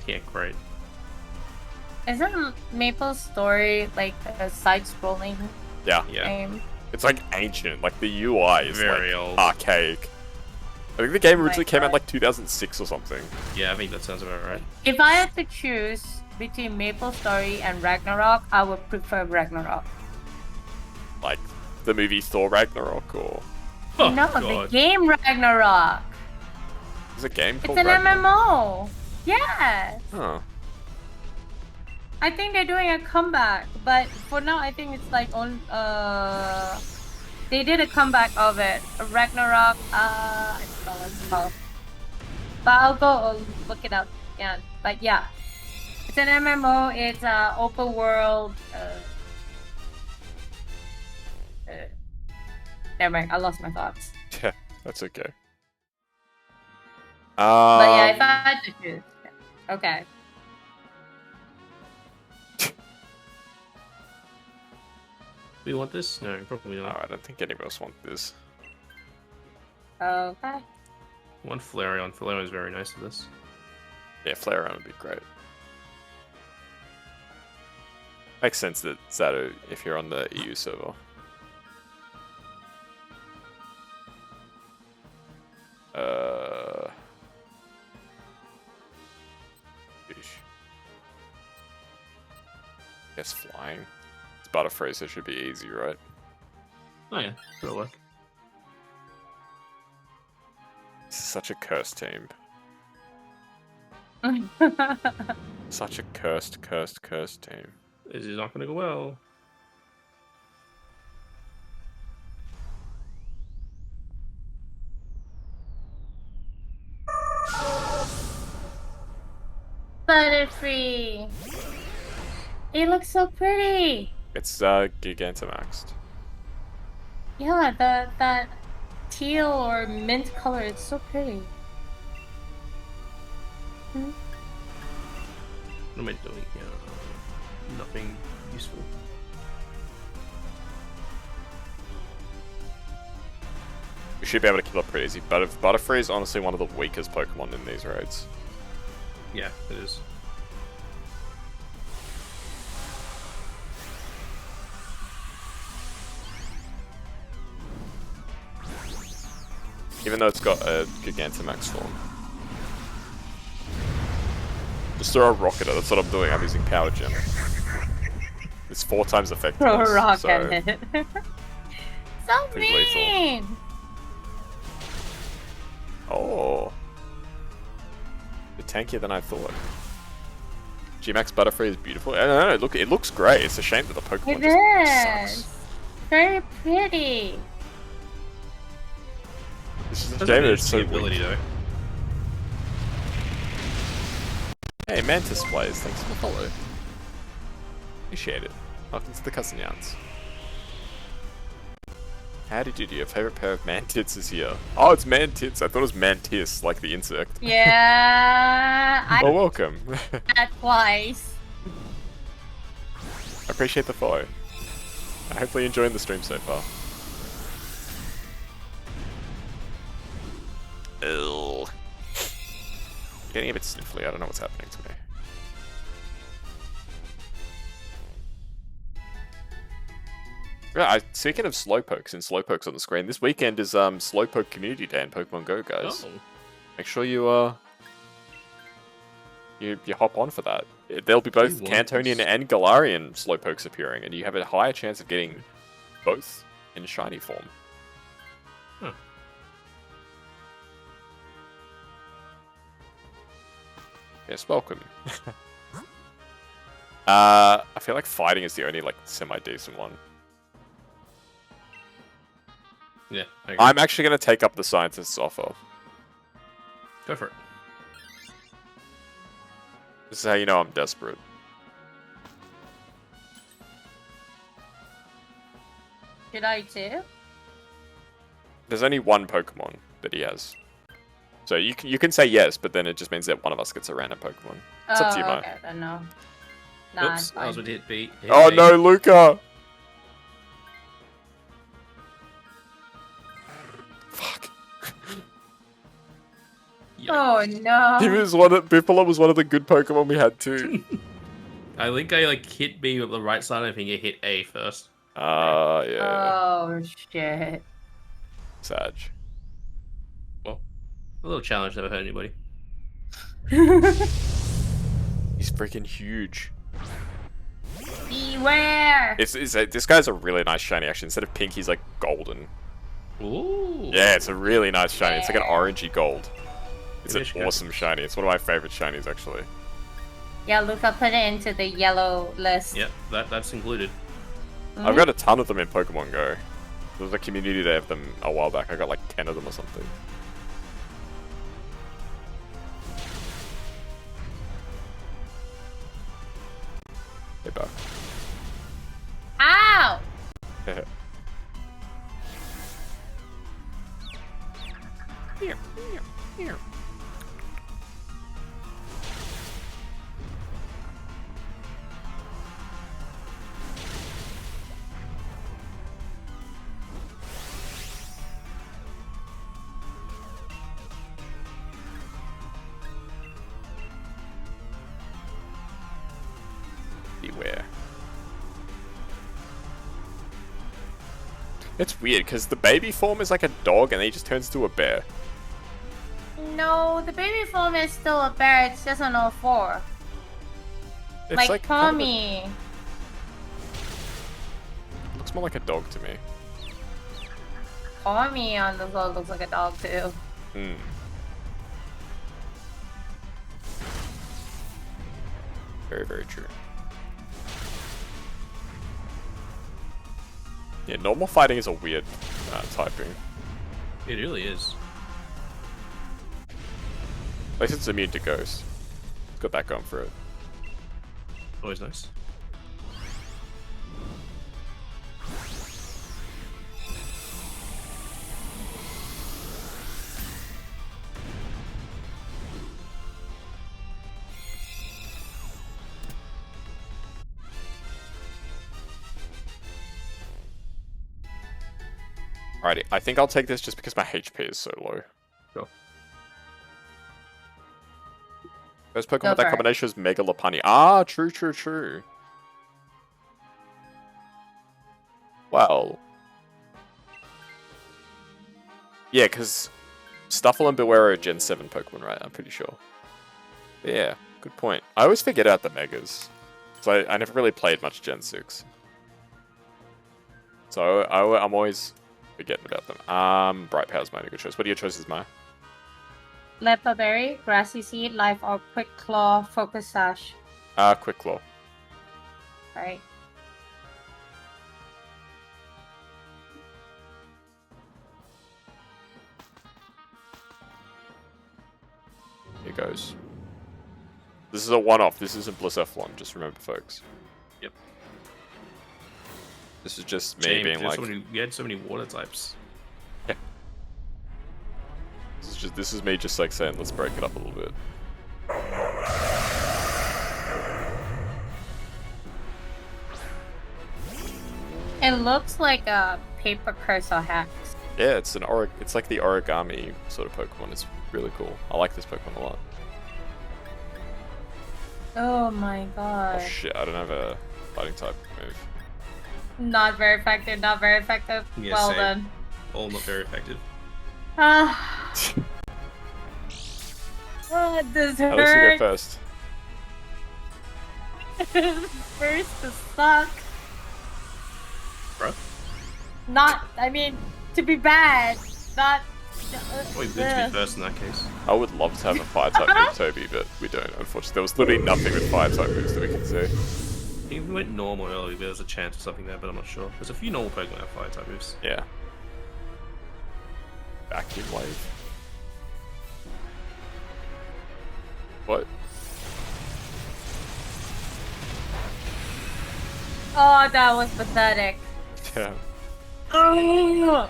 Yeah, great. Isn't Maple Story like a side-scrolling Yeah. game? It's like ancient. Like the UI is Very like old. archaic. I think the game Oh my originally came out God. like 2006 or something. Yeah, I think that sounds about right. If I had to choose between Maple Story and Ragnarok, I would prefer Ragnarok. Like the movie Thor Ragnarok, or Oh, No, the God. game Ragnarok. is a game It's called an Ragnarok? MMO. Yes. Oh. I think they're doing a comeback, but for now, I think it's like on. They did a comeback of it. Ragnarok. I forgot what it's called. But I'll go look it up. Yeah. But yeah, it's an MMO. It's open world. Never mind. I lost my thoughts. Yeah, that's okay. But yeah, if I had to choose, okay. Do you want this? No, probably No, not. I don't think any of us want this. Okay. One Flareon. Flareon is very nice to this. Yeah, Flareon would be great. Makes sense that Zato, if you're on the EU server. Sheesh. Guess flying. It's Butterfree, so it should be easy, right? Oh yeah, that'll work. This is such a cursed team. Such a cursed team. This is not going to go well. Butterfree. It looks so pretty. It's Gigantamaxed. Yeah, that teal or mint color, it's so pretty. Hmm? What am I doing here? Nothing useful. We should be able to kill it pretty easy, but if Butterfree is honestly one of the weakest Pokemon in these raids. Yeah, it is. Even though it's got a Gigantamax form. Just throw a rocket at it, that's what I'm doing, I'm using Power Gem. It's 4 times effective. Throw a rock so at it. So pretty lethal. mean. Oh. Bit tankier than I thought. Gmax Butterfree is beautiful. I don't know, look, it looks great. It's a shame that the Pokemon It just is. sucks. Very pretty. It's just a Doesn't shame have that an it's so interesting ability weak. though. Hey, Mantis Plays, thanks for the follow. Appreciate it. Welcome to the Cousin Yarns. Howdy do your favorite pair of Mantits is here. Oh, it's Mantits. I thought it was Mantis, like the insect. Yeah, I Oh, welcome. did that twice. I appreciate the follow. I hopefully you're enjoying the stream so far. Ugh. Getting a bit sniffly, I don't know what's happening to me. Yeah, speaking of Slowpokes and Slowpokes on the screen, this weekend is Slowpoke Community Day in Pokemon Go, guys. Oh. Make sure you you hop on for that. There'll be both want Cantonian this? and Galarian Slowpokes appearing, and you have a higher chance of getting both in shiny form. Huh. Yes, welcome. I feel like fighting is the only like semi-decent one. Yeah, I agree. I'm actually going to take up the scientist's offer. Go for it. This is how you know I'm desperate. Should I too? There's only one Pokemon that he has. So you can say yes, but then it just means that one of us gets a random Pokemon. It's up to you, Mo. Okay, then no. Nah, Oops, it's I was fine. with hit B. Hit Oh B. no, Luca! Fuck. Oh no. He was one of Bipolar was one of the good Pokemon we had too. I think I like hit B with the right side. I think I hit A first. Yeah. Oh shit. Sag. Well, a little challenge never hurt anybody. He's freaking huge. Beware. This guy's a really nice shiny, actually. Instead of pink, he's like golden. Ooh. Yeah, it's a really nice shiny. It's like an orangey gold. It's an Finish awesome shiny. It's one of my favorite shinies, actually. Yeah, Luca put it into the yellow list. Yep, that's included. I've got a ton of them in Pokemon Go. There was a community day of them a while back. I got like 10 of them or something. Hey, Buck. Ow! Here. Beware. It's weird because the baby form is like a dog and then he just turns into a bear. No, the baby form is still a bear. It's just an 04. It's Like kind of Tommy. looks more like a dog to me. Tommy on the floor looks like a dog too. Hmm. Very, very true. Yeah, normal fighting is a weird typing. It really is. At least it's immune to ghost. It's got that going for it. Always nice. Alrighty, I think I'll take this just because my HP is so low. Sure. First Pokemon Go with that for it. combination is Mega Lopunny. Ah, true. Well. Yeah, because Stuffle and Beware are Gen 7 Pokemon, right? I'm pretty sure. But yeah, good point. I always forget out the Megas. So I never really played much Gen 6. So I'm always forgetting about them. Bright Power's my only good choice. What are your choices, Maya? Lepa Berry, Grassy Seed, Life Orb, Quick Claw, Focus Sash. Quick Claw. Alright. Here goes. This is a one-off. This isn't Blacephalon. Just remember, folks. Yep. This is just me Shame, being like. you had so many water types. Yeah. This is me just like saying, let's break it up a little bit. It looks like a paper curse or hex. Yeah, it's it's like the origami sort of Pokemon. It's really cool. I like this Pokemon a lot. Oh my god. Oh shit! I don't have a fighting type move. Not very effective, not very effective. Yeah, well same. done. All not very effective. Ah. Oh, this At least you go hurts. first. First to suck. Bro? I mean, to be bad. Not. Oh, you good to be first in that case. I would love to have a fire type move, Toby, but we don't. Unfortunately, there was literally nothing with fire type moves that we can see. If we went normal early, there's a chance of something there, but I'm not sure. There's a few normal Pokemon that have fire type moves. Yeah. Vacuum wave. What? Oh, that was pathetic. Yeah. Oh.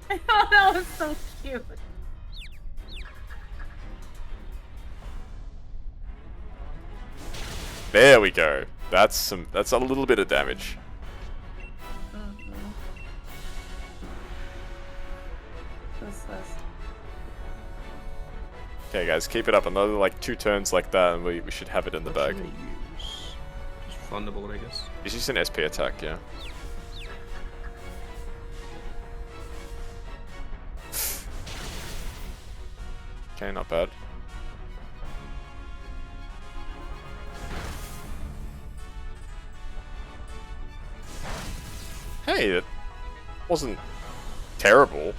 That was so cute. There we go. That's a little bit of damage. Okay, guys, keep it up. Another like 2 turns like that, and we should have it in the What bag. should I use? Just Thunderbolt, I guess. It's just an SP attack, yeah. Okay, not bad. Hey, that wasn't terrible.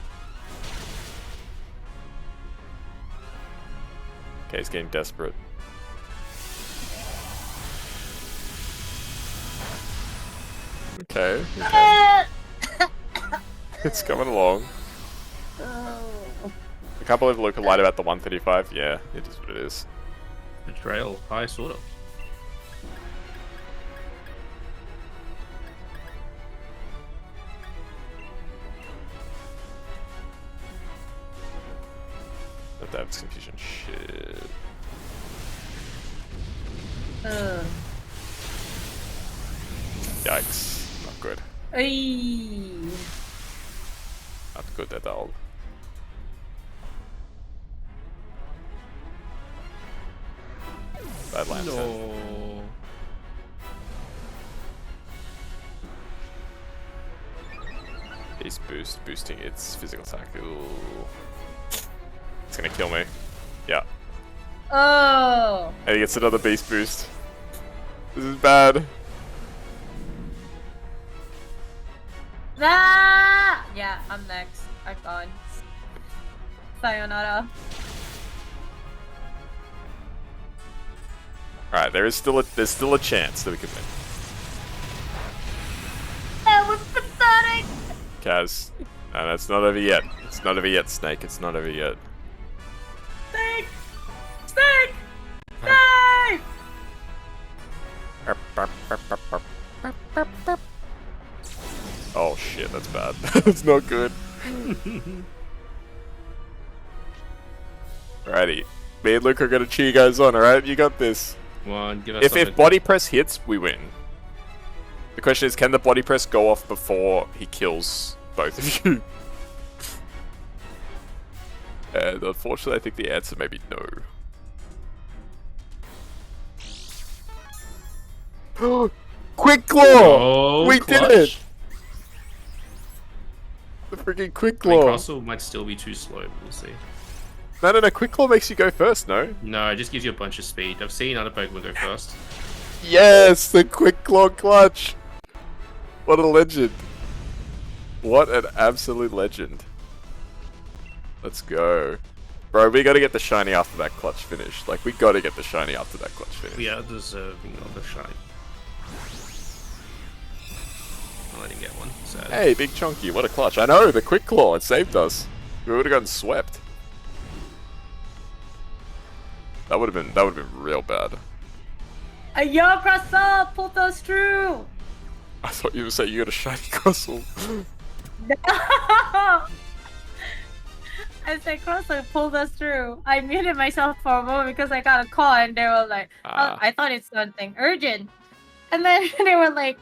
Okay, he's getting desperate. Okay, okay. It's coming along. I can't believe Luca lied about the 135. Yeah, it is what it is. Betrayal. I sort of. Not that was confusion. Shit. Yikes. Not good. Not good at all. Bad land. No. Ace boost, boosting its physical attack. Ooh. It's gonna kill me. Yeah. Oh. And he gets another beast boost. This is bad. Ah! Yeah, I'm next. I'm gone. Sayonara. Alright, there's still a chance that we can win. That was pathetic. Kaz. No, that's not over yet. It's not over yet, Snake. It's not over yet. Snake! Snake! Snake! Oh shit, that's bad. That's not good. Alrighty. Me and Luke are gonna cheer you guys on, alright? You got this. Come on, give us If body press hits, we win. The question is, can the body press go off before he kills both of you? And unfortunately, I think the answer may be no. Quick Claw! Oh, We clutch. did it! The freaking Quick I mean, Claw. Castle might still be too slow, but we'll see. No. Quick Claw makes you go first, no? No, it just gives you a bunch of speed. I've seen other Pokemon go first. Yes! The Quick Claw clutch! What a legend. What an absolute legend. Let's go. Bro, we gotta get the shiny after that clutch finish. Like, we gotta get the shiny after that clutch finish. We are deserving of a shine. Oh, I didn't get one. Sad. Hey, Big Chunky, what a clutch. I know, the Quick Claw, it saved us. We would've gotten swept. That would've been real bad. Yo, Croissant! Pull those through! I thought you were saying you got a shiny Crustle. No! I said Croissant pulled us through. I muted myself for a moment because I got a call and they were like, oh, I thought it's something urgent. And then they were like,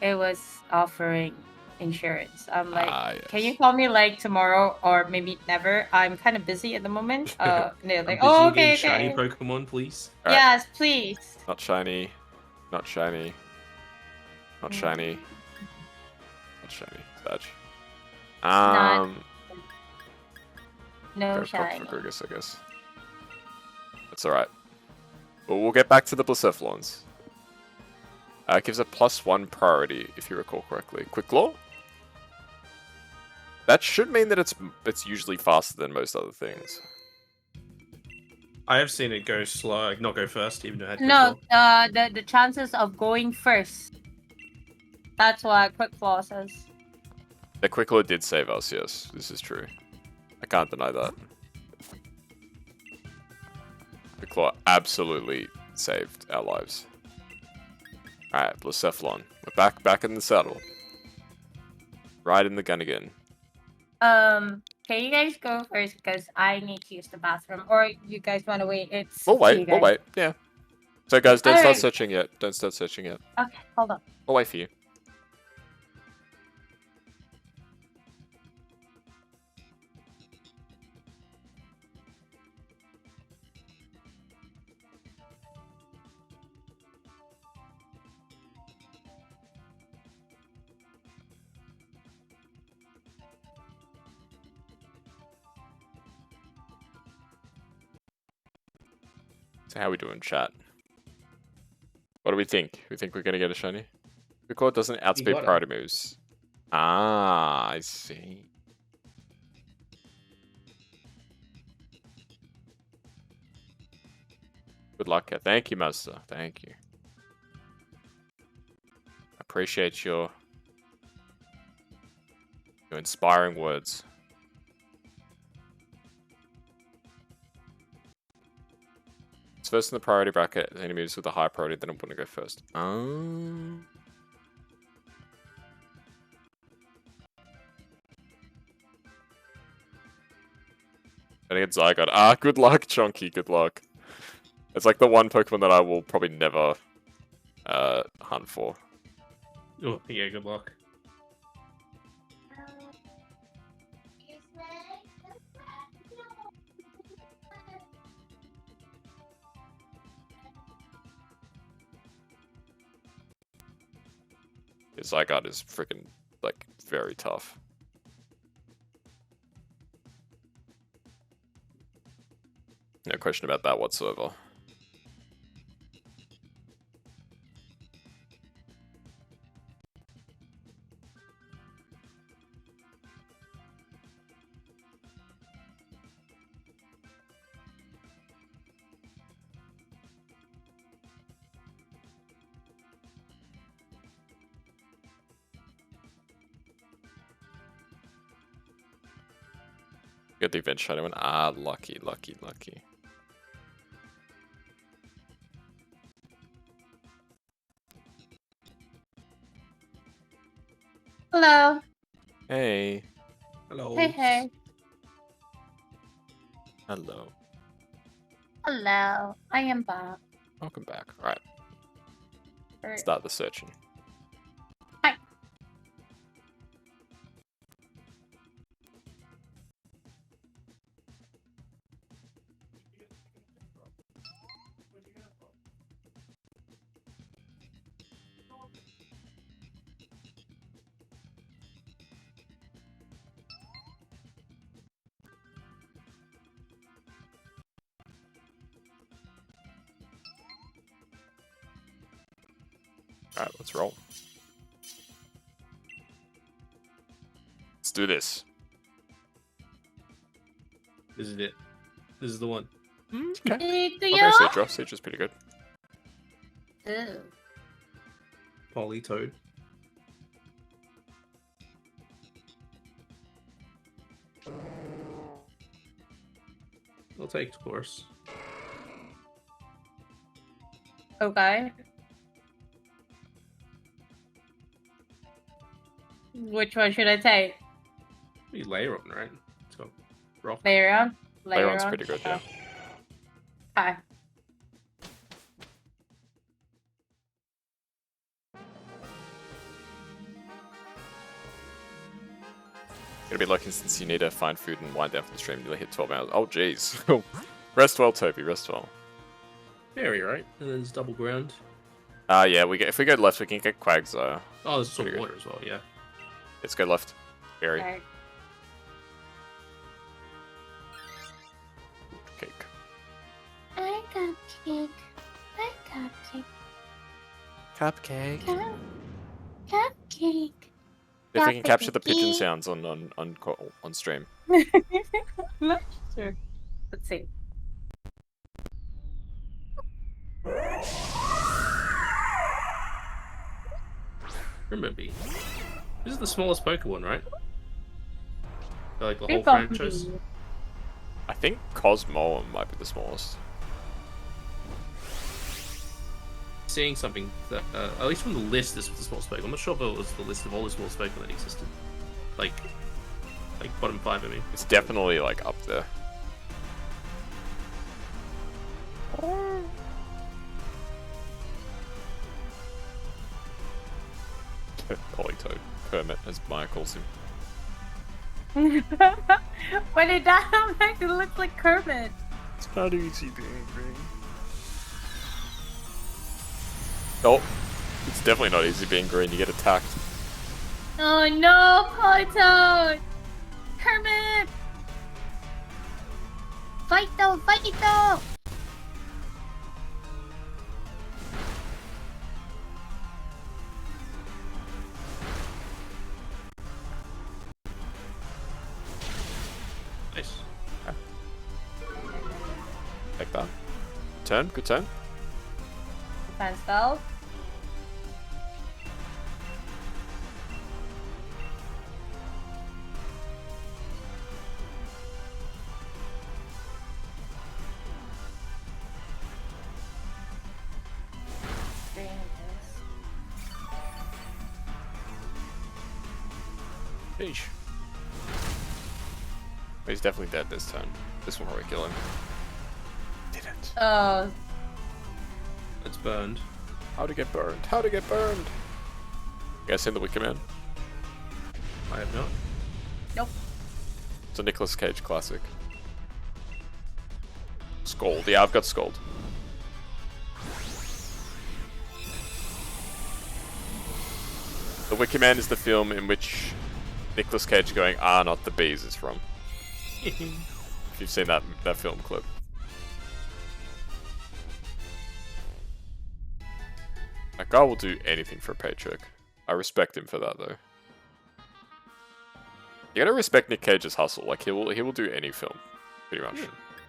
it was offering insurance. I'm like, yes. Can you call me like tomorrow or maybe never? I'm kind of busy at the moment. And they're like, I'm busy oh, getting okay, shiny okay. Pokemon, please. All right. Yes, please. Not shiny. Not shiny. Not shiny. Not shiny. Sag. No Go shiny. for Grugus, I guess. That's alright. Well, we'll get back to the Blacephalons. It gives a +1 priority, if you recall correctly. Quick Claw? That should mean that it's usually faster than most other things. I have seen it go slow, like not go first, even though it had No, Quick Claw. the chances of going first. That's what Quick Claw says. The Quick Claw did save us, yes. This is true. I can't deny that. Quick Claw absolutely saved our lives. Alright, Blacephalon. We're back in the saddle. Right in the gun again. Can you guys go first because I need to use the bathroom, or you guys want to wait? It's We'll up to you wait, we'll guys. wait, yeah. So guys, don't start Alright. searching yet. Don't start searching yet. Okay, hold on. We'll wait for you. So how we doing, chat? What do we think? We think we're gonna get a shiny? Because it doesn't outspeed got it. priority moves. Ah, I see. Good luck. Thank you, Master. Thank you. Appreciate your inspiring words. It's first in the priority bracket. Any moves with a high priority, then I'm gonna go first. I think it's Zygarde. Ah, good luck, Chunky. Good luck. It's like the one Pokemon that I will probably never hunt for. Oh, yeah, good luck. Zygarde is freaking, like, very tough. No question about that whatsoever. Get the event shadow one. Ah, lucky, lucky, lucky. Hello. Hey. Hello. Hey, hey. Hello. Hello. I am back. Welcome back. Alright, Er, start the searching. Hi. Alright, let's roll. Let's do this. This is it. This is the one. Okay. Do Okay, you? Cedra. Cedra's pretty good. Ew. Politoed. I'll take course. Okay. Which one should I take? You layer on, right? Let's go. Rock. Layer on? Layeron's pretty good, yeah. Hi. Gonna be lucky since you need to find food and wind down for the stream. You'll hit 12 hours. Oh, jeez. Rest well, Toby. Rest well. Very right. And then there's double ground. Yeah. If we go left, we can get Quagsire. Oh, there's some Pretty good. water as well, yeah. Let's go left. Berry. Okay. Cake. I got cake. I got cake. Cupcake. Cupcake. If we can capture the pigeon Cupcake. sounds on stream. Not sure. Let's see. Remember, this is the smallest Pokemon, right? Like the whole You're welcome. franchise. I think Cosmo might be the smallest. Seeing something that, at least from the list, this was the smallest Pokemon. I'm not sure if it was the list of all the smallest Pokemon that existed. Like bottom 5, I mean. It's definitely like up there. Politoed. Kermit, as Maya calls him. When it does, it looks like Kermit. It's not easy being green. Oh, it's definitely not easy being green. You get attacked. Oh no, Politoed! Kermit! Fight though, fight though! Nice. Take that. Turn, good turn. Defense spell. Sheesh. He's definitely dead this turn. This will probably kill him. Didn't. Oh, It's burned. How to get burned? How to get burned? You guys seen The Wicker Man? I have not. nope. It's a Nicolas Cage classic. Scold. Yeah, I've got Scold. The Wicker Man is the film in which Nicolas Cage going, "Ah, not the bees" is from. If you've seen that film clip. That guy will do anything for a paycheck. I respect him for that though. You gotta respect Nick Cage's hustle. Like he will do any film, pretty much,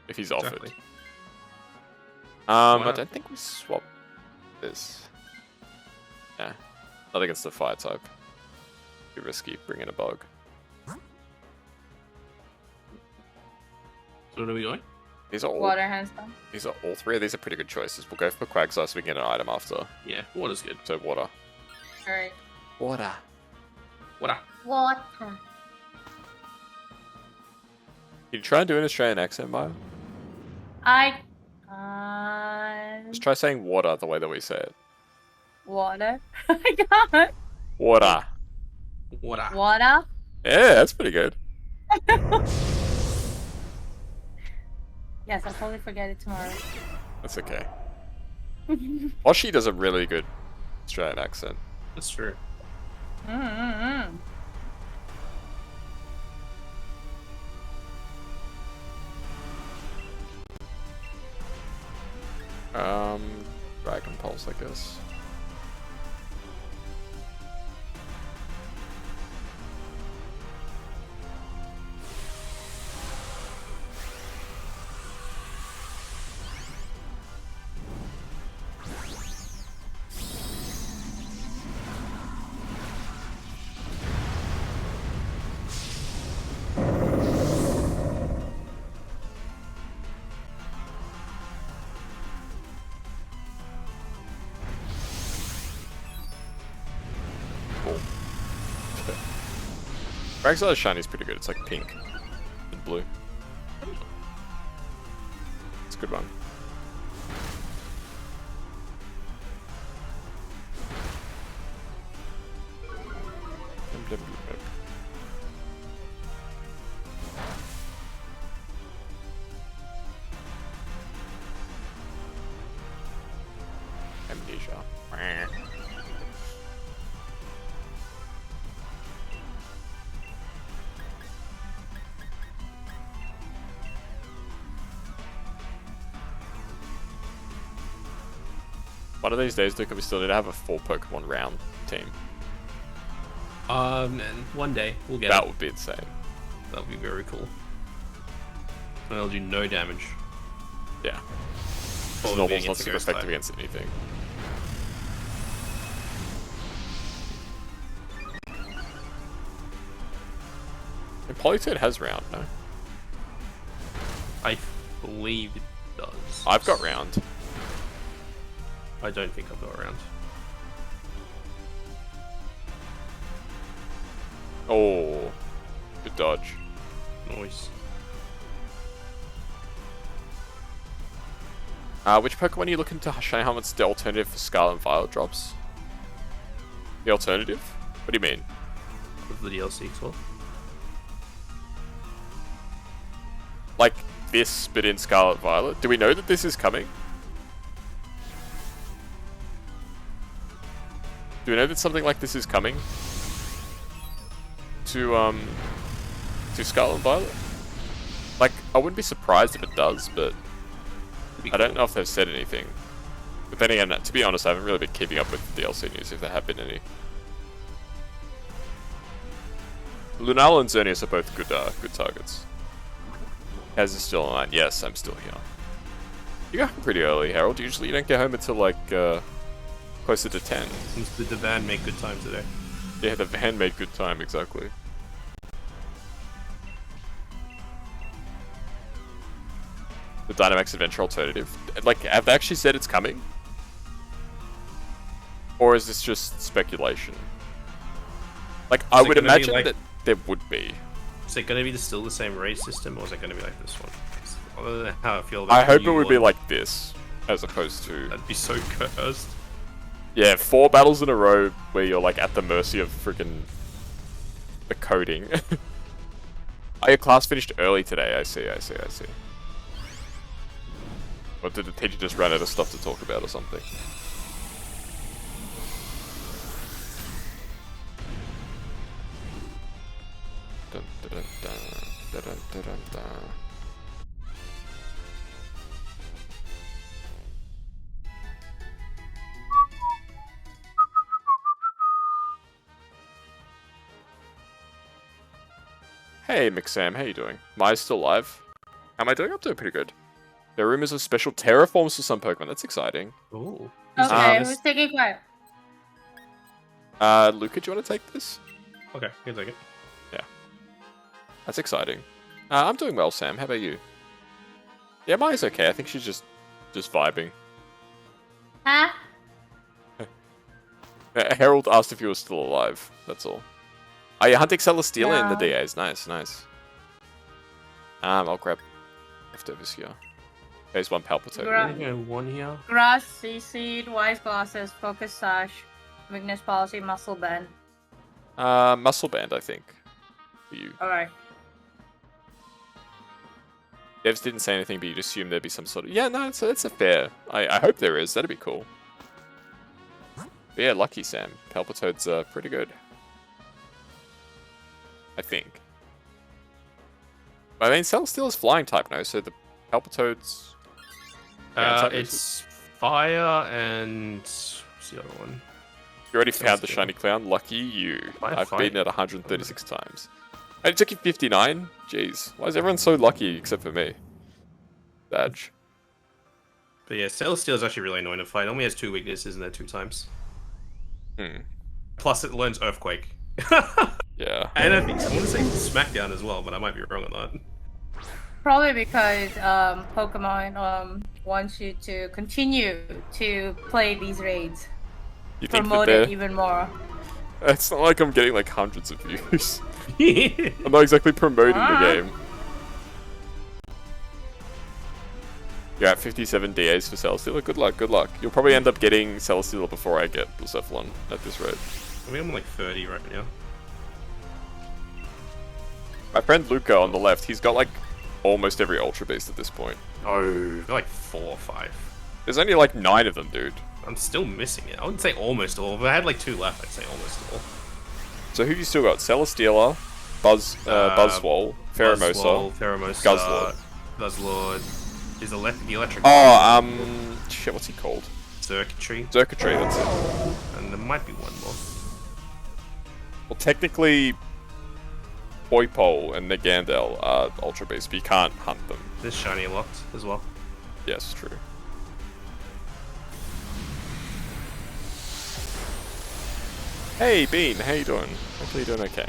if he's offered. Exactly. I don't think we swap this. Yeah, not against the fire type. Too risky. Bring in a bug. So where are we going? These are all. Water handspell. These are all three of these are pretty good choices. We'll go for Quagsire so we can get an item after. Yeah, water's good. So water. Alright. Water. Water. Water. Can you try and do an Australian accent, Maya? I Just try saying water the way that we say it. water. I got Water. Water. water. Yeah, that's pretty good. Yes, I'll probably forget it tomorrow. That's okay. Oshi does a really good Australian accent. That's true. Mm-mm-mm. Dragon Pulse, I guess. Quagsire's shiny is pretty good. It's like pink and blue. It's a good one. Amnesia. One of these days, Duke, we still need to have a 4 Pokemon round team. And one day we'll get That it. would be insane. That would be very cool. And it'll do no damage. Yeah. Probably Normal's being not against a super ghost effective type. against anything. And Politoed has round, no? I believe it does. I've got round. I don't think I've got around. Oh, good dodge. Noise. Which Pokemon are you looking to shiny helmets the alternative for Scarlet and Violet drops? The alternative? What do you mean? With the DLC as well. Like this, but in Scarlet Violet? Do we know that this is coming? Do we know that something like this is coming? To Scarlet and Violet? Like, I wouldn't be surprised if it does, but I don't know if they've said anything. But then again, to be honest, I haven't really been keeping up with DLC news, if there have been any. Lunala and Xerneas are both good targets. Kaz is still online. Yes, I'm still here. You got home pretty early, Harold. Usually you don't get home until like closer to 10. Seems the van made good time today. Yeah, the van made good time, exactly. The Dynamax Adventure alternative. Like, have they actually said it's coming? Or is this just speculation? Like, I would imagine like, that there would be. Is it going to be still the same raid system, or is it going to be like this one? I don't know how I feel about I hope it would be like this, as opposed to... That'd be so cursed. Yeah, 4 battles in a row where you're like at the mercy of freaking the coding. Oh, your class finished early today. I see. Or did the teacher just run out of stuff to talk about or something? Dun, dun, dun, dun, dun, dun, dun, dun. Hey, McSam, how you doing? Maya's still alive. How am I doing? I'm doing pretty good. There are rumors of special terraforms for some Pokemon. That's exciting. Ooh. Okay, who's taking what? Luca, do you want to take this? Okay, you can take it. Yeah. That's exciting. I'm doing well, Sam. How about you? Yeah, Maya's okay. I think she's just vibing. Huh? Harold asked if you were still alive. That's all. Are you hunting Celesteela in the No. DAs? Nice, nice. I'll grab leftovers here. There's one Palpitoad. Gra- There you go, one here. Grass, Seed, Wise Glasses, Focus Sash, Weakness Policy, Muscle Bend. Muscle Band, I think. For you. Alright. Devs didn't say anything, but you'd assume there'd be some sort of... Yeah, no, it's a fair... I hope there is. That'd be cool. But yeah, lucky Sam. Palpitoad's pretty good. I think. I mean, Celesteela's flying type now, so the Palpitoad's... Yeah, It's fire and... What's the other one? You already found the shiny clown. Lucky you. I've beaten it 136 times. And it took you 59? Jeez. Why is everyone so lucky except for me? Badge. But yeah, Celesteela is actually really annoying to fight. It only has 2 weaknesses in there 2 times. Plus it learns Earthquake. Yeah. And I think I want to say Smackdown as well, but I might be wrong on that. Probably because Pokemon wants you to continue to play these raids. You think Promote that it even more. It's not like I'm getting like hundreds of views. I'm not exactly promoting the game. You're at 57 DAs for Celesteela. Good luck, good luck. You'll probably end up getting Celesteela before I get Blacephalon at this rate. I mean, I'm like 30 right now. My friend Luca on the left, he's got like almost every Ultra Beast at this point. Oh, they're like 4 or 5. There's only like 9 of them, dude. I'm still missing it. I wouldn't say almost all. If I had like 2 left, I'd say almost all. So who you still got? Celesteela, Buzzwole, Pheromosa, Guzzlord. Guzzlord is the electric. Oh, shit, what's he called? Circuitry. Circuitry, that's it. And there might be one more. Well, technically, Poipole and Nagandel are Ultra Beasts, but you can't hunt them. This shiny locked as well. Yes, true. Hey, Bean, how you doing? Hopefully you're doing okay.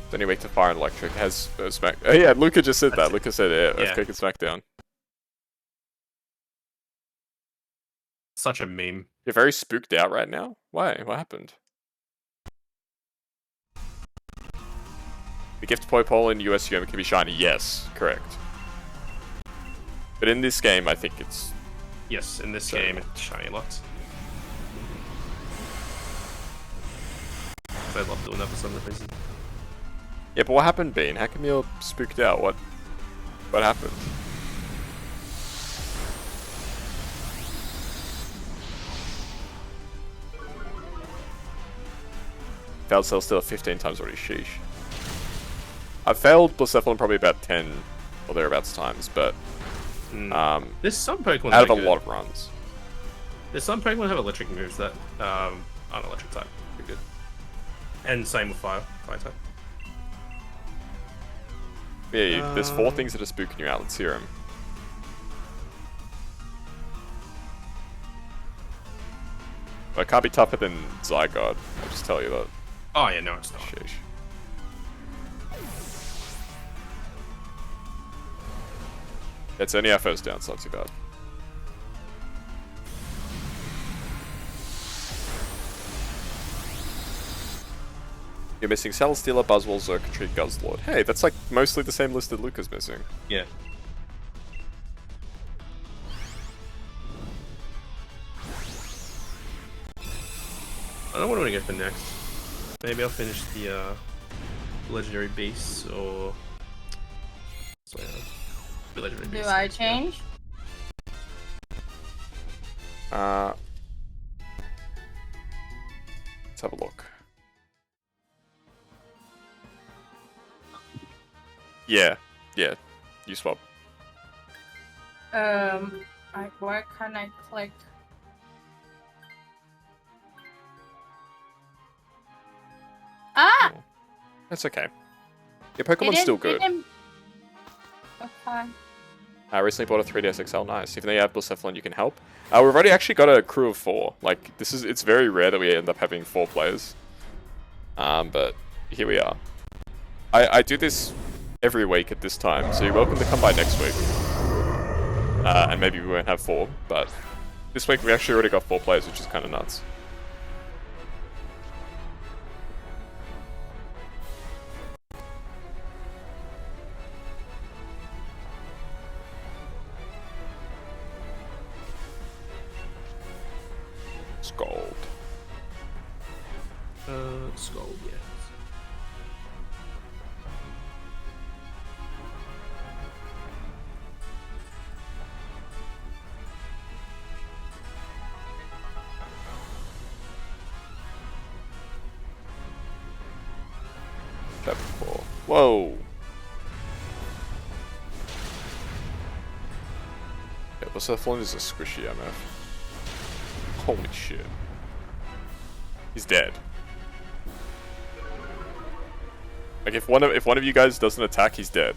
It's only weak to fire and electric. It has smack. Oh yeah, Luca just said that. Luca said yeah, Earthquake and Smackdown. Such a meme. You're very spooked out right now? Why? What happened? The gift Poipole in US Yoma can be shiny. Yes, correct. But in this game, I think it's... Yes, in this game, it's shiny locked. I love doing that for some reason. Yeah, but what happened, Bean? How come you're spooked out? What happened? Failed Celesteela 15 times already, sheesh. I've failed Blacephalon probably about 10 or thereabouts times, but There's some Pokemon out of a good. lot of runs. There's some Pokemon have electric moves that aren't electric type. Pretty good. And same with fire type. Yeah, there's 4 things that are spooking you out. Let's hear them. Well, it can't be tougher than Zygarde. I'll just tell you that. Oh yeah, no, it's not. Sheesh. It's only our first down, so not too bad. You're missing Celesteela, Buzzwole, Xurkitree, Guzzlord. Hey, that's like mostly the same list that Luca's missing. Yeah. I don't know what I'm gonna get for next. Maybe I'll finish the legendary base or the legendary Do base. I change? Let's have a look. Yeah, you swap. Where can I click? Ah! Oh, that's okay. Your Pokemon's still good. Okay. I recently bought a 3DS XL, nice. Even though you have Blacephalon, you can help. We've already actually got a crew of 4. Like, it's very rare that we end up having 4 players. But here we are. I do this every week at this time, so you're welcome to come by next week. And maybe we won't have 4, but this week we actually already got 4 players, which is kind of nuts. Scald. Scald, yeah. Chapter 4. Whoa! Yeah, Blacephalon is a squishy MF. Holy shit. He's dead. Like, if one of you guys doesn't attack, he's dead.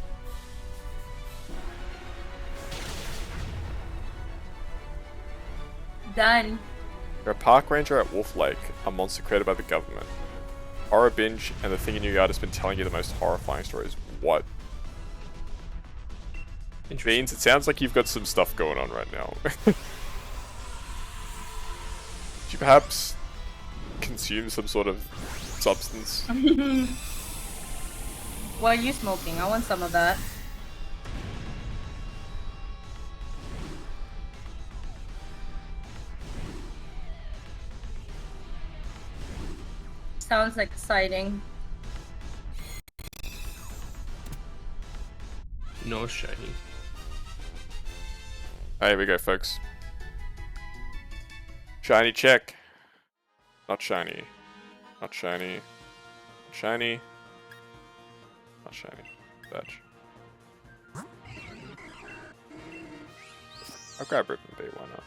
Done. You're a park ranger at Wolf Lake, a monster created by the government. Horror binge, and the thing in your yard has been telling you the most horrifying stories. What? Beans, it sounds like you've got some stuff going on right now. Did you perhaps consume some sort of substance? What are you smoking? I want some of that. Sounds exciting. No shiny. Alright, here we go, folks. Shiny check. Not shiny. Not shiny. Not shiny. Not shiny. Badge. I'll grab Rip and B, why not?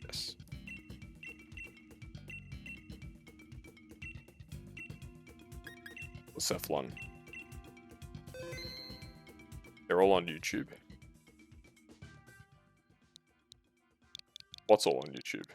Yes. Cephalon. They're all on YouTube. What's all on YouTube?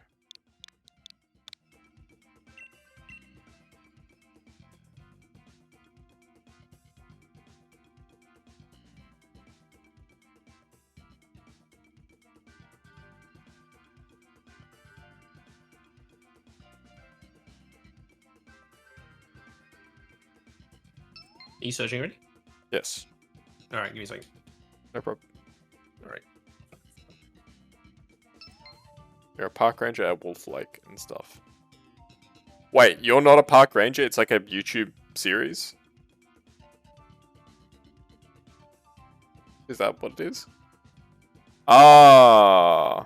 Are you searching already? Yes. Alright, give me a second. No problem. Alright. You're a park ranger at Wolf Lake and stuff. Wait, you're not a park ranger? It's like a YouTube series? Is that what it is? Ah.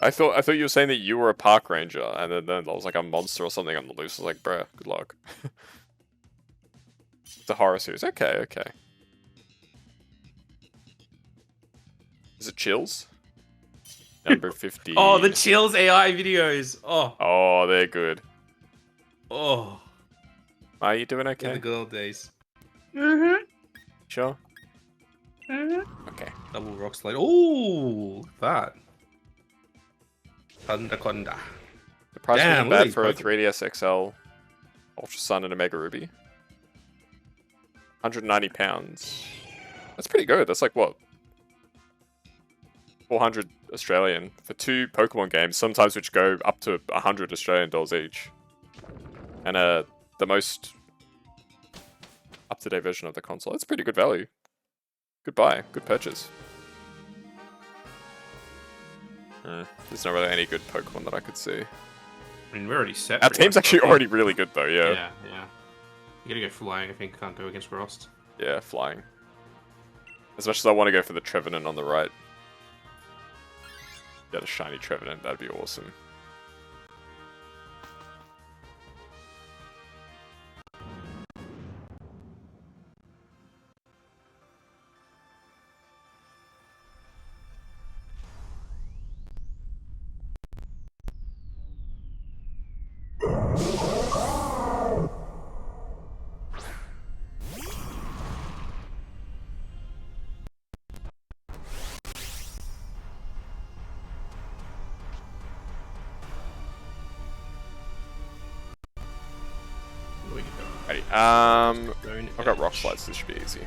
I thought you were saying that you were a park ranger, and then there was like a monster or something on the loose. I was like, bruh, good luck. It's a horror series. Okay, okay. Is it Chills? Number 50. Oh, the Chills AI videos. Oh. Oh, they're good. Oh. Are you doing In okay? the good old days. Mm-hmm. Sure. Mm-hmm. Okay. Double rock slide. Oh, look at that. Conda. The price Damn, wasn't look at bad for a these 3DS XL, Ultra Sun, and a Mega Ruby. £190. That's pretty good. That's like what? 400 Australian for 2 Pokemon games, sometimes which go up to 100 Australian dollars each. And the most up-to-date version of the console. That's pretty good value. Good buy. Good purchase. There's not really any good Pokemon that I could see. I mean, we're already set. Our pretty team's much, actually though. already really good though, yeah. Yeah, yeah. You gotta go flying, I think. Can't go against Frost. Yeah, flying. As much as I want to go for the Trevenant on the right. Get a shiny Trevenant, that'd be awesome. Where we can go. Alrighty, Zone I've got Rock Edge. Slides, this should be easy.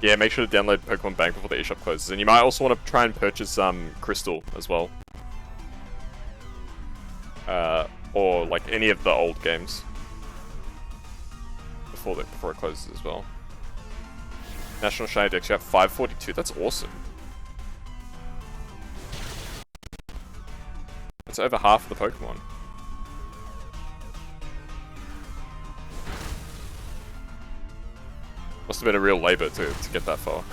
Yeah, make sure to download Pokemon Bank before the eShop closes. And you might also want to try and purchase Crystal as well. Or like any of the old games. Before it closes as well. National Shiny Dex, you have 542. That's awesome. That's over half of the Pokemon. Must have been a real labor to get that far.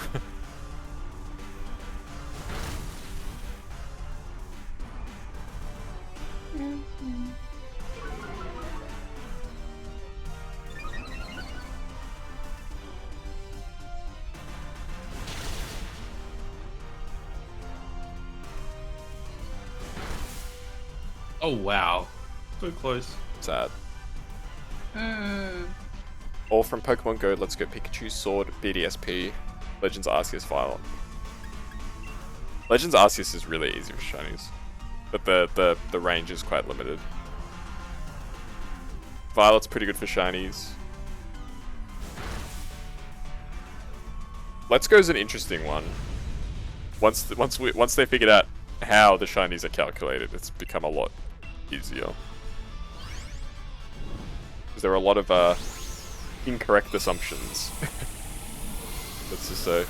Oh, wow. So close. Sad. Mm. All from Pokemon Go, Let's Go Pikachu, Sword, BDSP, Legends Arceus, Violet. Legends Arceus is really easy for shinies, but the range is quite limited. Violet's pretty good for shinies. Let's Go is an interesting one. Once they figured out how the shinies are calculated, it's become a lot easier. Because there are a lot of incorrect assumptions. Let's just say.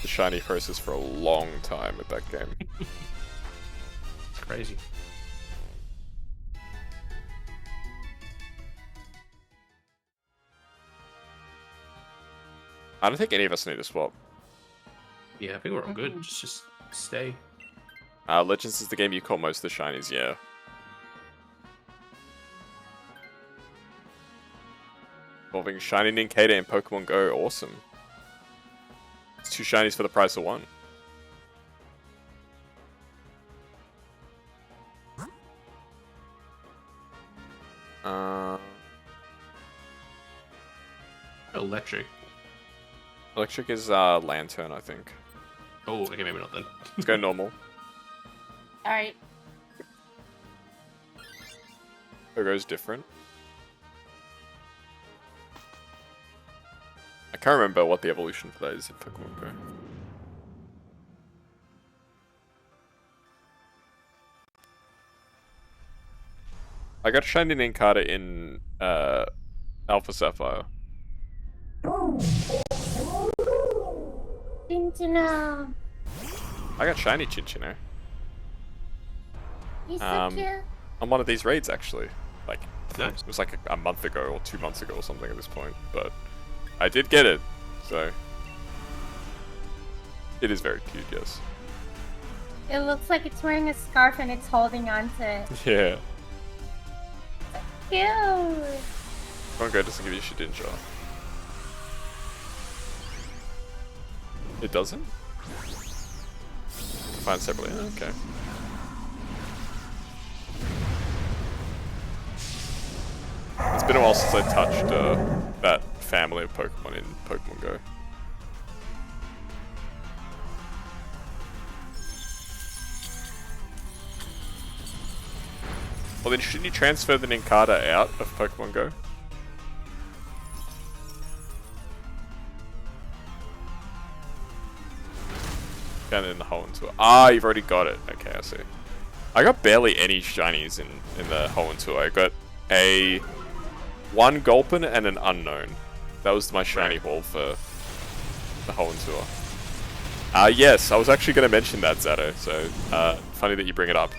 The shiny process for a long time with that game. It's crazy. I don't think any of us need to swap. Yeah, I think we're all good. Just stay. Legends is the game you caught most of the shinies, yeah. Involving Shiny Nincada and Pokemon Go, awesome. It's 2 shinies for the price of 1. Electric. Electric is Lantern, I think. Oh, okay, maybe not then. Let's go normal. Alright. Pogo's different. I can't remember what the evolution for that is in Pokemon Go. I got Shiny Nincada in Alpha Sapphire. Tintina. I got Shiny Chinchino. He's so Um, cute. on one of these raids actually. Like Nice. it was like a month ago or 2 months ago or something at this point, but I did get it, so it is very cute. Yes. It looks like it's wearing a scarf and it's holding on to it. Yeah. Cute. Kuroneko doesn't give you Shedinja. It doesn't? Find separately. Okay. It's been a while since I touched that family of Pokemon in Pokemon Go. Well then, shouldn't you transfer the Nincada out of Pokemon Go? Down in the hole into it. Ah, you've already got it. Okay, I see. I got barely any shinies in the hole into it. I got a 1 Gulpin and an Unknown. That was my shiny haul for the hole into it. Yes, I was actually going to mention that, Zato, so funny that you bring it up.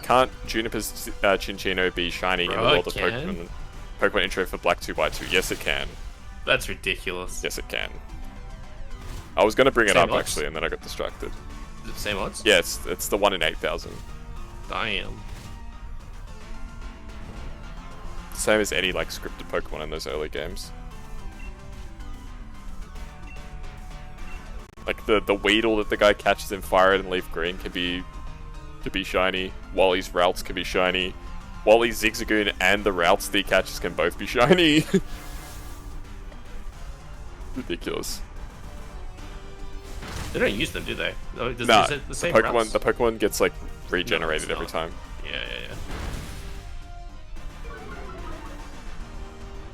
Can't Juniper's Chinchino be shiny in the world of Pokemon intro for Black 2x2? Yes, it can. That's ridiculous. Yes, it can. I was going to bring it up, odds? actually, and then I got distracted. Is it the same odds? Yeah, it's the 1 in 8,000. Damn. Same as any, like, scripted Pokemon in those early games. Like, the Weedle that the guy catches in Fire Red and Leaf Green can be shiny. Wally's Routes can be shiny. Wally's Zigzagoon and the Routes that he catches can both be shiny. Ridiculous. They don't use them, do they? Does Nah, the same the Pokemon gets, like, regenerated every time. Yeah.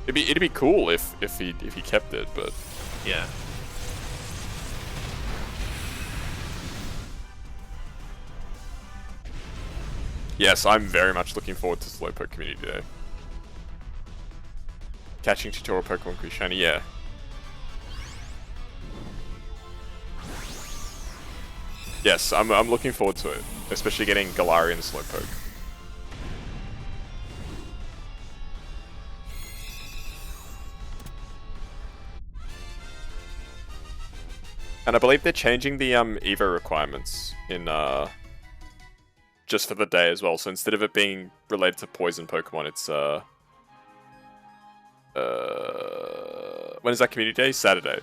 It'd be cool if he kept it, but Yeah. yes, I'm very much looking forward to Slowpoke Community Day. Catching tutorial Pokemon can be shiny, yeah. Yes, I'm looking forward to it, especially getting Galarian Slowpoke. And I believe they're changing the Evo requirements in just for the day as well. So instead of it being related to poison Pokemon, it's when is that community day? Saturday.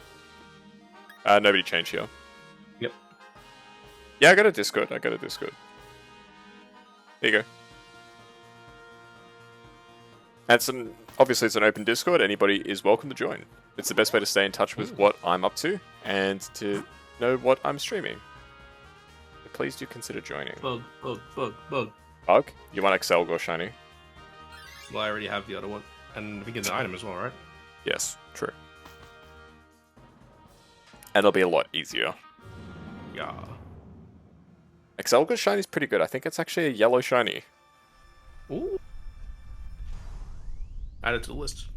Nobody changed here. Yep. Yeah, I got a Discord. There you go. And obviously it's an open Discord. Anybody is welcome to join. It's the best way to stay in touch with what I'm up to and to know what I'm streaming. Please do consider joining. Bug. Bug? You want Excel Go Shiny? Well, I already have the other one. And we get the item as well, right? Yes, true. And it'll be a lot easier. Yeah. Excel Go Shiny is pretty good. I think it's actually a yellow shiny. Ooh. Add it to the list.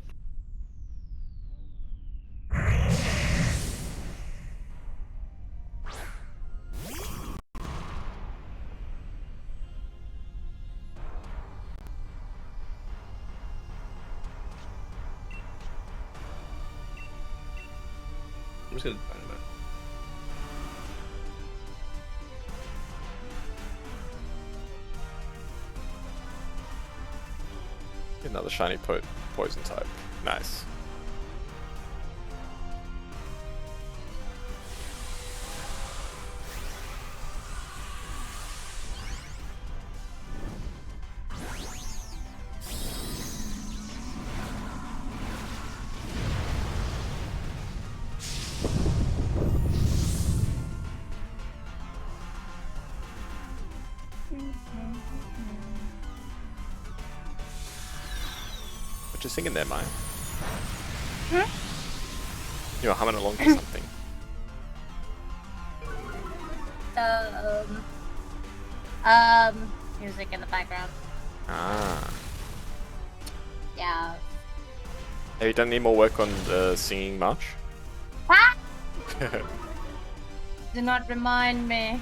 I'm just gonna find him out. Another shiny poison type. Nice. What you singing there, Maya? You're humming along to something. Music in the background. Ah. Yeah. Have you done any more work on the singing march? Ah! Do not remind me.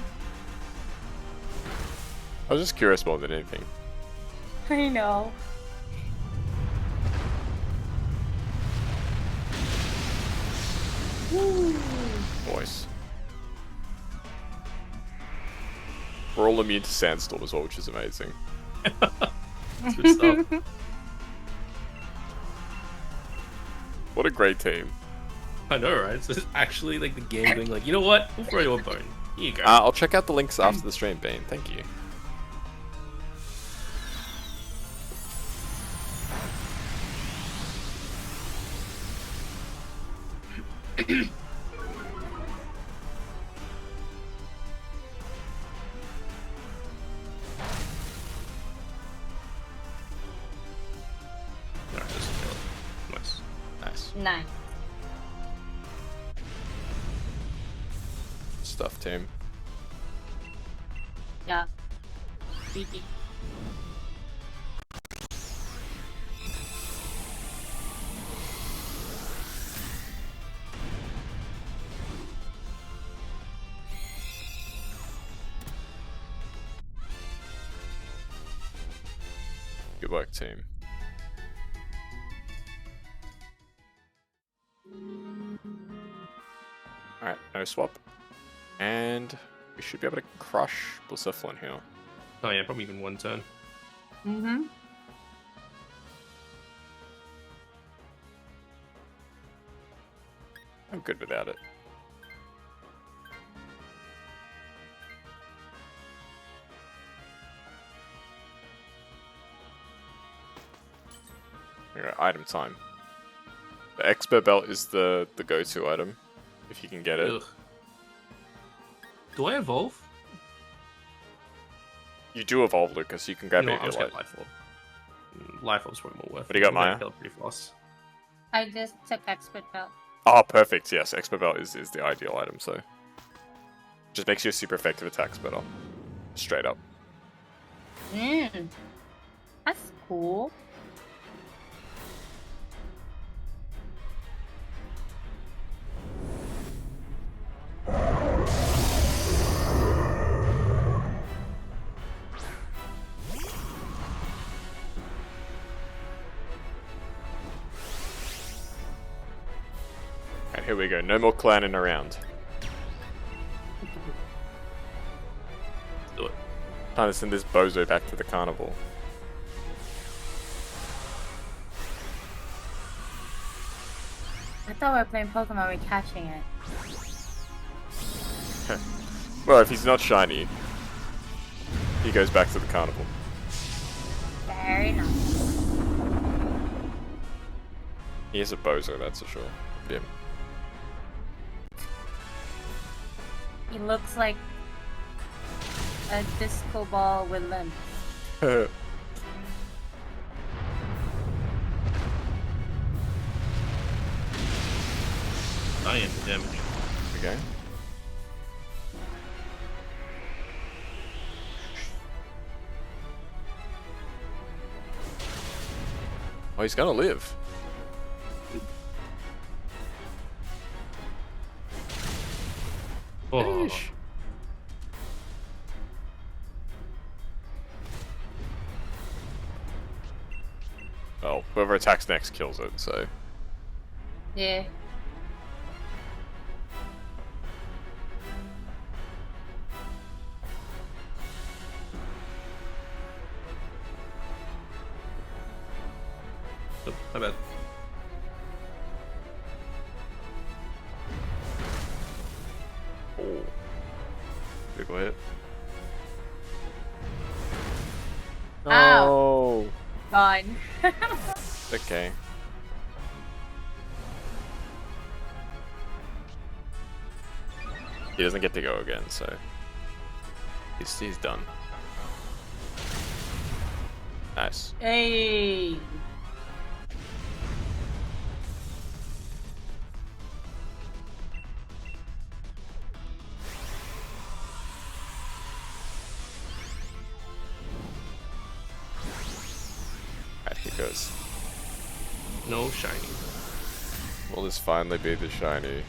I was just curious more than anything. I know. Woo. Voice. We're all immune to Sandstorm as well, which is amazing. That's good stuff. What a great team. I know, right? So it's actually like the game being like, you know what? We'll throw you a bone. Here you go. I'll check out the links after the stream, Bean. Thank you. Alright, just kill it. Nice. Nice Nice. stuff, team. Yeah. GG. Good work, team. Alright, no swap. And we should be able to crush Blacephalon here. Oh yeah, probably even one turn. Mm-hmm. I'm good without it. Alright, item time. The expert belt is the go-to item, if you can get it. Ugh. Do I evolve? You do evolve, Lucas. You can grab You know it what, if I'll you just like. get Life Orb. Life Orb's probably more worth it. What do you got, I'm gonna Maya? kill it pretty fast. I just took expert belt. Oh, perfect. Yes, expert belt is the ideal item, so. Just makes your super effective attacks better. Straight up. That's cool. Alright, here we go. No more clanning around. Let's do it. Time to send this bozo back to the carnival. I thought we were playing Pokemon, we're catching it. Well, if he's not shiny, he goes back to the carnival. Very nice. He is a bozo, that's for sure. Yeah. He looks like a disco ball with limbs. I am the damage. Okay. Oh, he's gonna live. Oh, Yeesh. Well, whoever attacks next kills it, so. Yeah. oh, my bad. Oh. Critical hit. Ow. Oh. Gone. Okay. He doesn't get to go again, so he's done. Nice. Hey. Alright, here goes. No shiny. Will this finally be the shiny?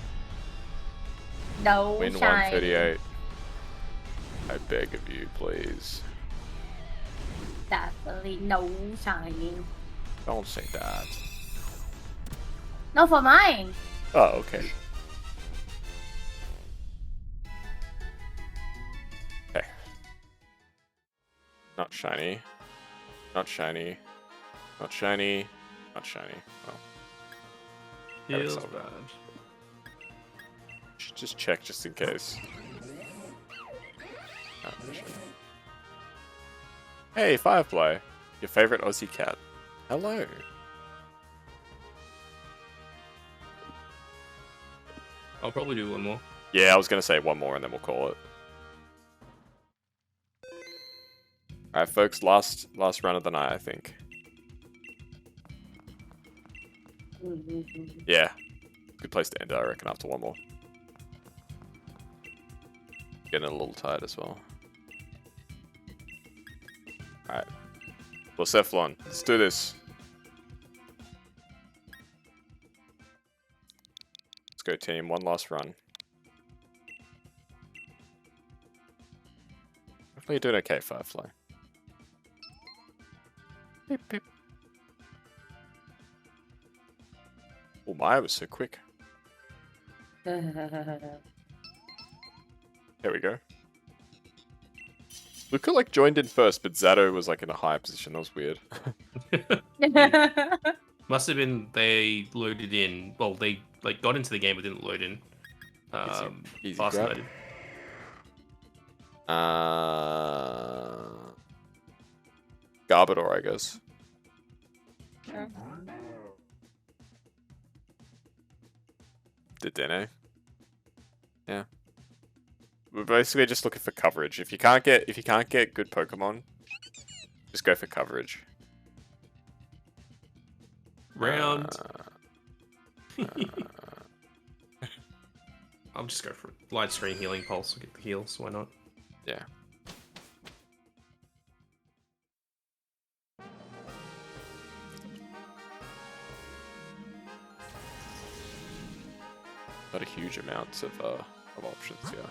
No Win shine. 138. I beg of you, please. Unfortunately, no shiny. Don't say that. No, for mine. Oh, okay. Okay. Not shiny. Not shiny. Not shiny. Not shiny. Well. Feels solve it. bad. Should just check just in case. Oh, hey, Firefly. Your favorite Aussie cat. Hello. I'll probably do one more. Yeah, I was gonna say one more and then we'll call it. Alright, folks, last run of the night, I think. Yeah. Good place to end it, I reckon, after one more. Getting a little tired as well. Alright. Blacephalon, let's do this. Let's go, team. One last run. Hopefully you're doing okay, Firefly. Beep, beep. Oh, Maya was so quick. There we go. Luca like joined in first, but Zato was like in a higher position. That was weird. Must have been they loaded in. Well, they like got into the game but didn't load in. Easy Fast grab. loaded. Garbodor, I guess. Dedenne. Yeah. We're basically just looking for coverage. If you can't get good Pokemon, just go for coverage. Round. I'll just go for light stream healing pulse. I'll get the heals. Why not? Yeah. Not a huge amount of options, yeah.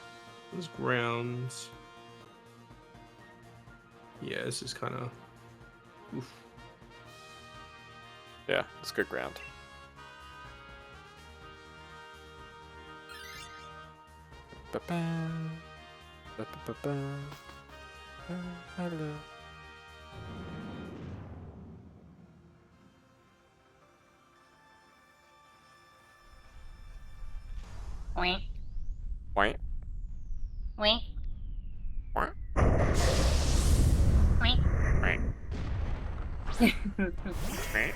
Those grounds. Yeah, this is kind of. Yeah, it's good ground. Hello. Wait. Wait. Wait. Wait. Wait. Wait. Wait.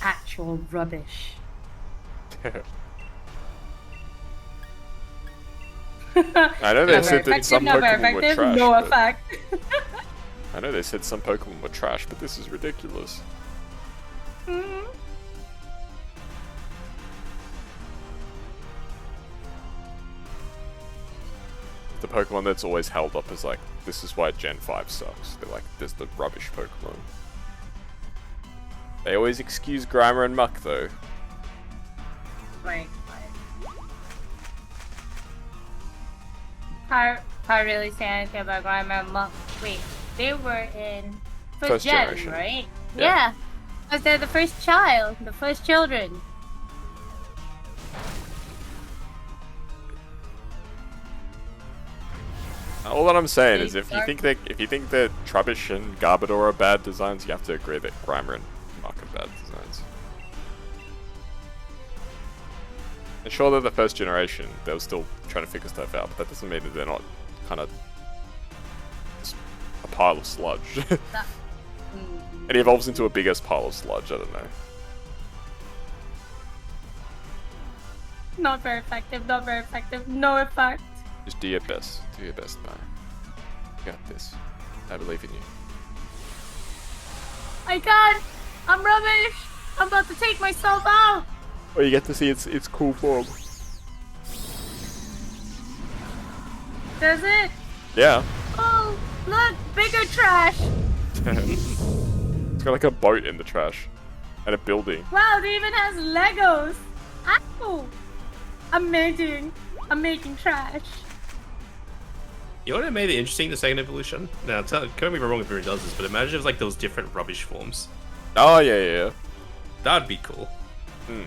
Actual rubbish. I know they said that some Pokemon were trash. No but- effect. I know they said some Pokemon were trash, but this is ridiculous. The Pokemon that's always held up as like, this is why Gen 5 sucks. They're like, there's the rubbish Pokemon. They always excuse Grimer and Muck though. Right. Can't really say anything about Grimer and Muck. Wait, they were in first gen, generation. right? Yeah. Because they're the first child, the first children. All that I'm saying is, if you think that Trubbish and Garbodor are bad designs, you have to agree that Grimer and Muck are bad designs. And sure, they're the first generation. They were still trying to figure stuff out, but that doesn't mean that they're not kind of just a pile of sludge. And he evolves into a biggest pile of sludge. I don't know. Not very effective, not very effective, no effect. Just do your best. Do your best, man. You got this. I believe in you. I can't! I'm rubbish! I'm about to take myself out! Oh, you get to see its cool form. Does it? Yeah. Oh, look! Bigger trash! It's got like a boat in the trash. And a building. Wow, it even has Legos! Ow! I'm making trash. You know what made it interesting, the second evolution? Now, correct me if I'm wrong if everyone does this, but imagine if like those different rubbish forms. Oh, yeah. That'd be cool. Hmm.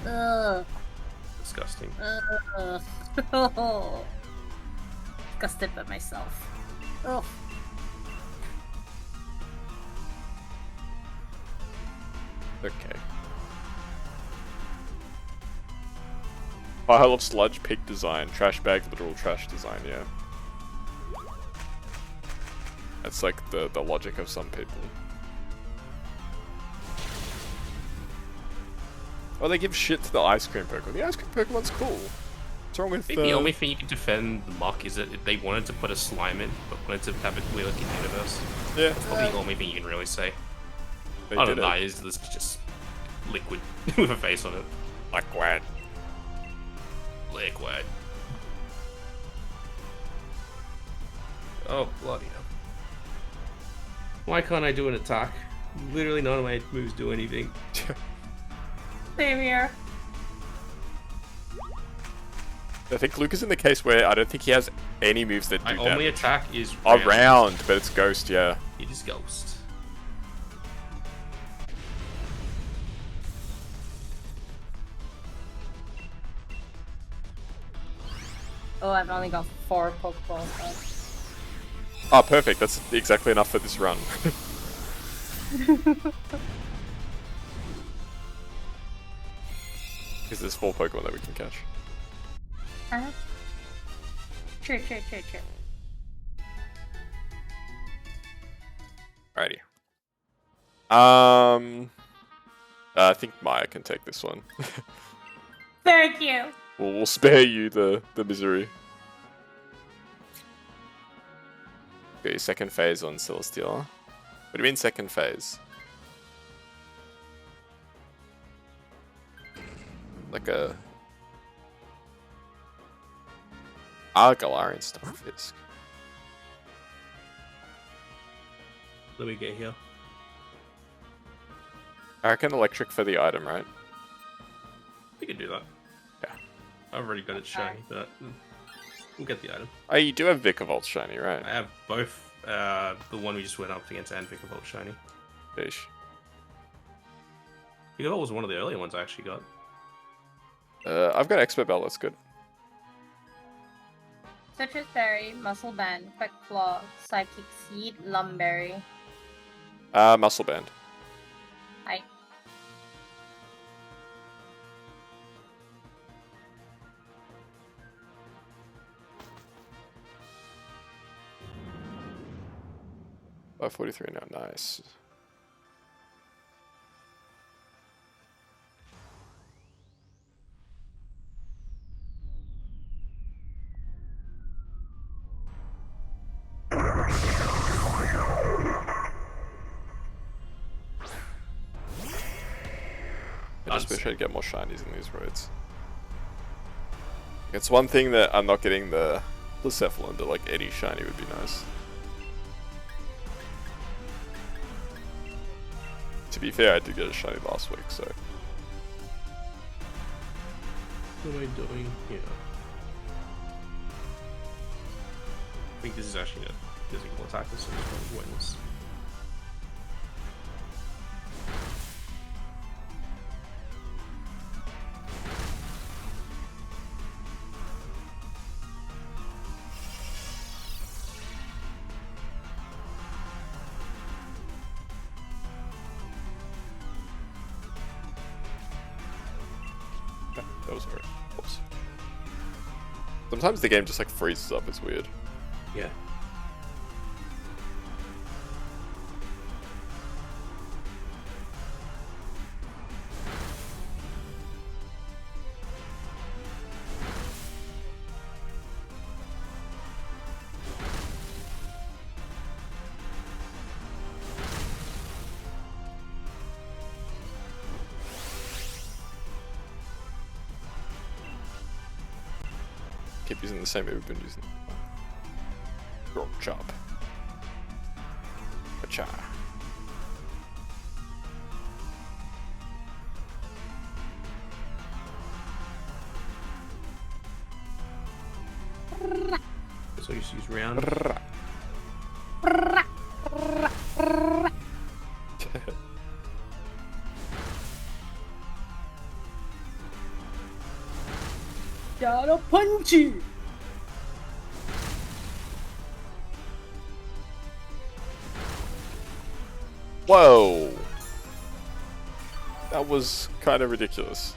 Ugh. Disgusting. Disgusted by myself. Oh. Okay. Pile of sludge, pig design. Trash bag, literal trash design, yeah. That's like the logic of some people. Oh, they give shit to the ice cream Pokemon. The ice cream Pokemon's cool. What's wrong with I think the only thing you can defend the Muck is that they wanted to put a slime in, but wanted to have it live in the universe. Yeah. That's probably the only thing you can really say. They I don't did know, it. it's just liquid with a face on it. Liquid. Liquid. Oh, bloody hell. Why can't I do an attack? Literally none of my moves do anything. Same here. I think Luke is in the case where I don't think he has any moves that do My only damage. attack is Round, but it's Ghost, yeah. It is Ghost. Oh, I've only got 4 Pokeballs left. Oh, perfect. That's exactly enough for this run. Because there's 4 Pokemon that we can catch. Uh-huh. Sure. Alrighty. I think Maya can take this one. Thank you. We'll spare you the misery. Okay, second phase on Celesteela. What do you mean second phase? Like a... Galarian Starfisk. Let me get here. I reckon electric for the item, right? We can do that. Yeah. I've already got it shiny, but we'll get the item. Oh, you do have Vikavolt shiny, right? I have both the one we just went up against and Vikavolt shiny. Fish. Vikavolt was one of the earlier ones I actually got. I've got Expert Bell, that's good. Citrus Berry, Muscle Band, Quick Claw, Psychic Seed, Lumberry. Muscle Band. Hi. Oh, 43 now, nice. I just wish I'd get more shinies in these roads. It's one thing that I'm not getting the Blacephalon, but like any shiny would be nice. To be fair, I did get a shiny last week, so... What am I doing here? I think this is actually a physical attack, this is wins. That was very close. Sometimes the game just like freezes up, it's weird. Yeah. Keep using the same move we've been using. Rock chop. Acha. So you just use round. Gotta punch you. Whoa! That was kind of ridiculous.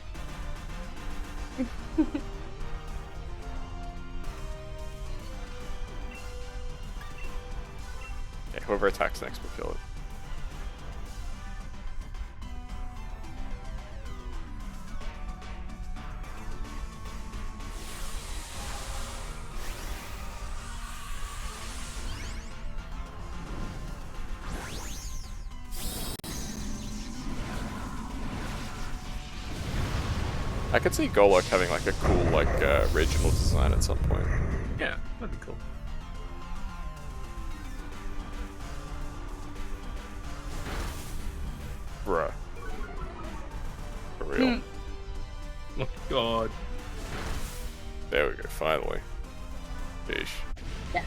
Okay, whoever attacks next will kill it. I could see Golok having like a cool regional design at some point. Yeah, that'd be cool. Bruh. For real. Oh my god. There we go, finally. Yeesh. Yeah.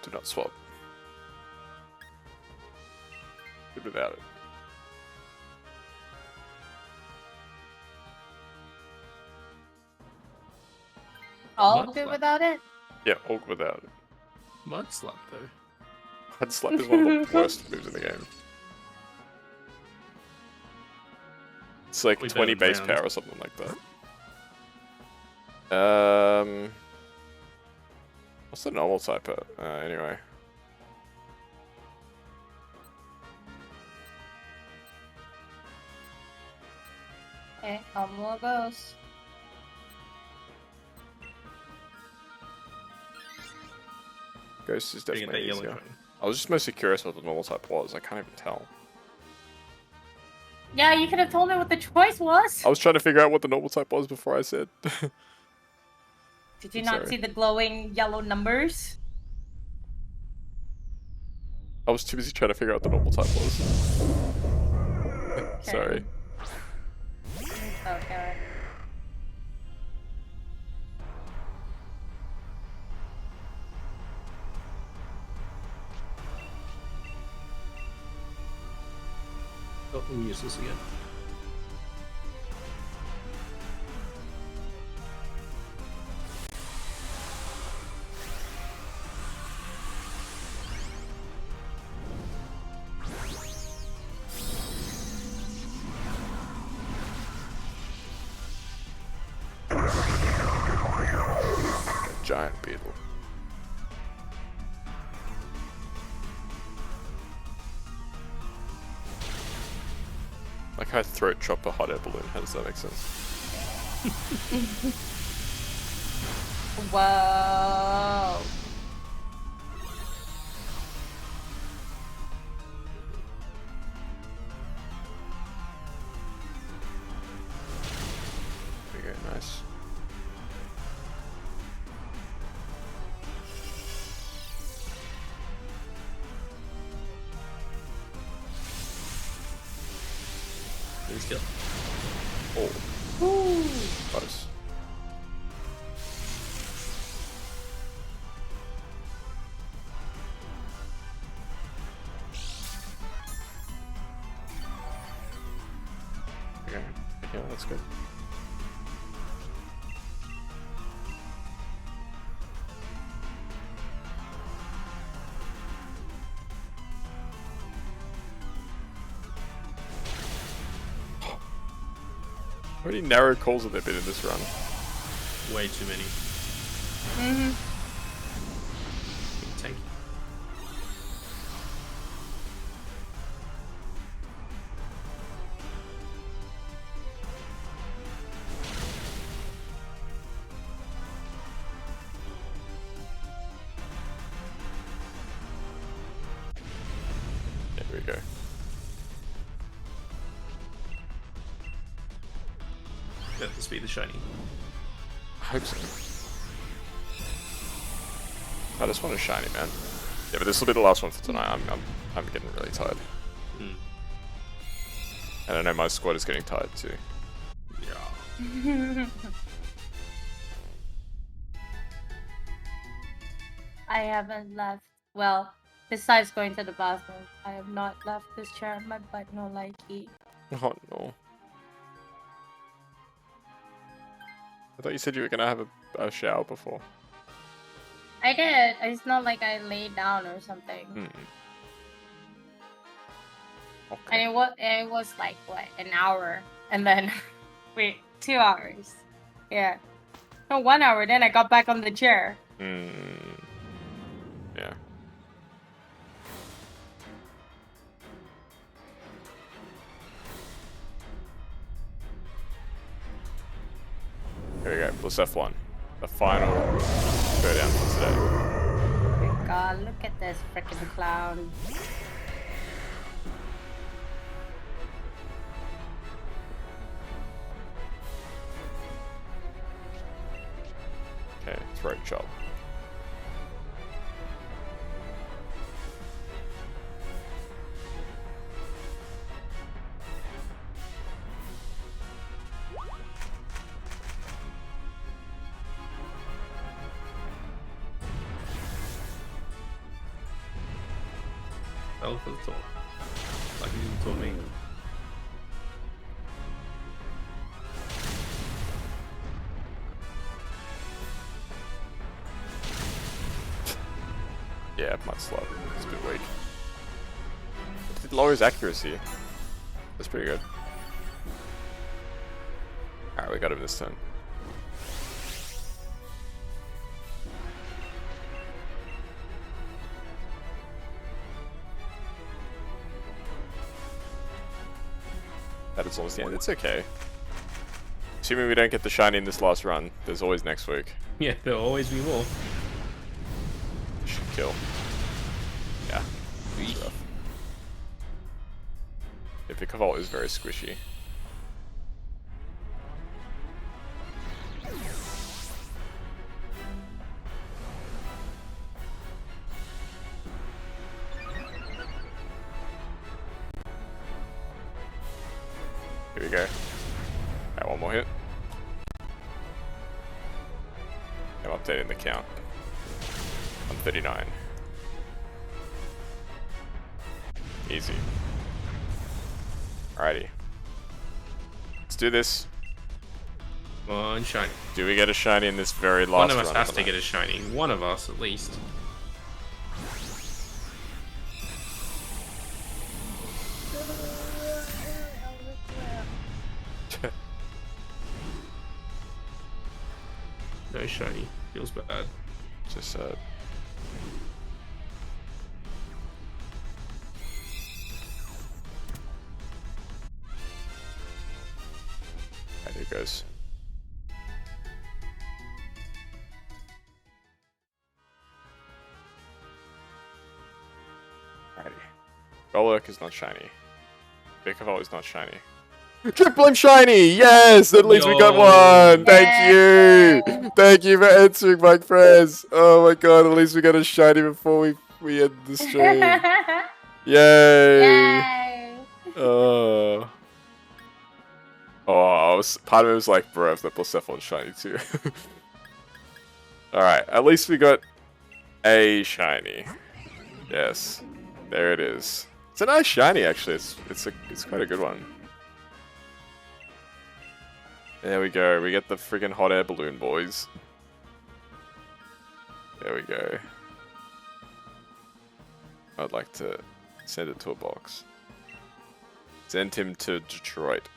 Do not swap. Good without it. All Mud good slap. without it? Yeah, all good without it. Mud slap though. Mud Slap is one of the worst moves in the game. It's like We 20 better base round. power or something like that. What's the normal type? Anyway. Okay, more goes. Ghost is You get that definitely yellow easier. coin. I was just mostly curious what the normal type was. I can't even tell. Yeah, you could have told me what the choice was. I was trying to figure out what the normal type was before I said. Did you I'm not sorry. see the glowing yellow numbers? I was too busy trying to figure out what the normal type was. Sorry. Okay. Oh, I'm useless again. Giant beetle. Like how throat chop a hot air balloon. How does that make sense? Whoa. There you go, nice. Please kill. Oh, Ooh. close. Okay, yeah, that's good. How many narrow calls have there been in this run? Way too many. Mm-hmm. Tank. Let this be the shiny. I hope so. I just want a shiny, man. Yeah, but this will be the last one for tonight. I'm getting really tired. And I know my squad is getting tired too. Yeah. I haven't left. Well, besides going to the bathroom, I have not left this chair on my butt, no likey. Oh no. I thought you said you were gonna have a shower before. I did. It's not like I laid down or something. Okay. And it was like what, an hour, and then wait, 2 hours. Yeah. No, 1 hour. Then I got back on the chair. Yeah. Here we go, Blacephalon. The final showdown for today. Oh my god, look at this freaking clown. Okay, throat chop. Fell for the top. Like you didn't tell me. Yeah, might slow. It's a bit weak. It lowers accuracy. That's pretty good. Alright, we got him this turn. That is almost the end. It's okay. Assuming we don't get the shiny in this last run, there's always next week. Yeah, there'll always be more. Should kill. Yeah. It's rough. Yeah, Vikavolt is very squishy. Here we go. Alright, one more hit. I'm updating the count. 139. Easy. Alrighty. Let's do this. One shiny. Do we get a shiny in this very last One of us run has of to the get a match? shiny. One of us, at least. No shiny. Feels bad. Just sad. There it goes. Alrighty. Golurk is not shiny. Vikavolt is not shiny. Triple M shiny! Yes! At least we got one! Thank you! Thank you for answering, Mike Prez! Oh my god, at least we got a shiny before we end the stream. Yay! Yay! Oh, part of it was like, bro, if that Blacephalon shiny too. Alright, at least we got a shiny. Yes. There it is. It's a nice shiny actually, it's quite a good one. There we go, we get the friggin' hot air balloon, boys. There we go. I'd like to send it to a box. Send him to Detroit.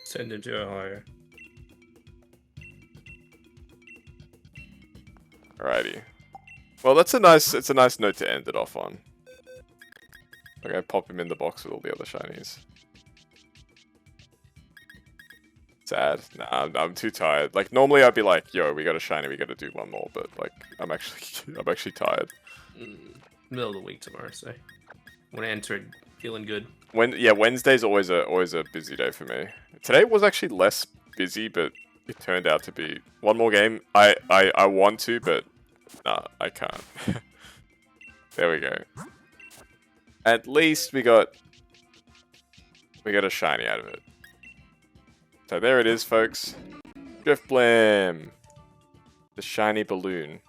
Send him to Ohio. Alrighty. Well, it's a nice note to end it off on. Okay, pop him in the box with all the other shinies. Sad. Nah, I'm too tired. Like normally I'd be like, yo, we got a shiny, we gotta do one more, but like I'm actually tired. Middle of the week tomorrow, so want to enter Feeling good. Wednesday's always a busy day for me. Today was actually less busy, but it turned out to be one more game. I want to, but nah, I can't. There we go. At least we got a shiny out of it. So there it is, folks. Driftblim, the shiny balloon,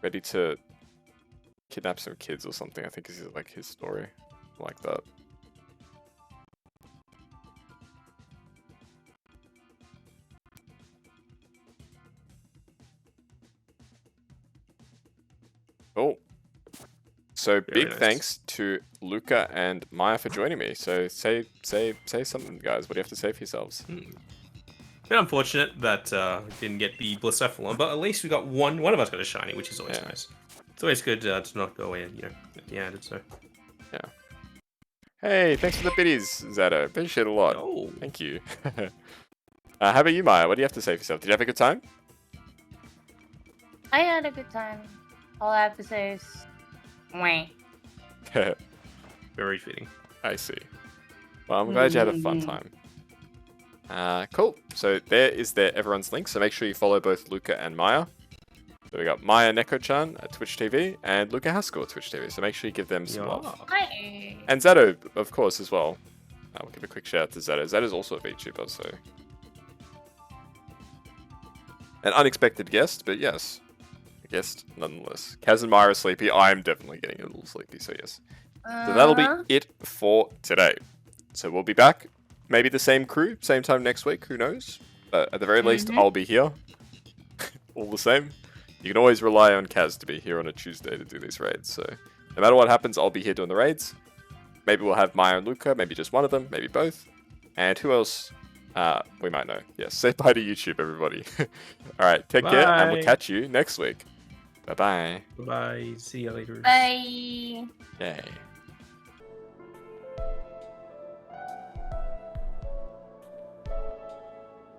ready to kidnap some kids or something. I think is like his story, like that. Oh, so big thanks to Luca and Maya for joining me. So say something, guys. What do you have to say for yourselves? Bit unfortunate that we didn't get the Blacephalon, but at least we got one of us got a shiny, which is always nice. It's always good to not go in, at the end. So yeah. Hey, thanks for the biddies, Zato. Appreciate it a lot. Oh. Thank you. How about you, Maya? What do you have to say for yourself? Did you have a good time? I had a good time. All I have to say is, wait. Very fitting. I see. Well, I'm glad you had a fun time. Cool. So there is everyone's link. So make sure you follow both Luca and Maya. So we got Maya Neko-chan at Twitch TV and Luca Haskell at Twitch TV. So make sure you give them some love. Hi. And Zato, of course, as well. We'll give a quick shout out to Zato. Zato's also a VTuber, so an unexpected guest, but yes, a guest nonetheless. Kaz and Maya are sleepy. I'm definitely getting a little sleepy, so yes. So that'll be it for today. So we'll be back. Maybe the same crew, same time next week. Who knows? But at the very least, I'll be here. All the same. You can always rely on Kaz to be here on a Tuesday to do these raids. So no matter what happens, I'll be here doing the raids. Maybe we'll have Maya and Luca. Maybe just one of them. Maybe both. And who else? We might know. Yes. Say bye to YouTube, everybody. All right. Take care, and we'll catch you next week. Bye-bye. Bye. See you later. Bye. Yay.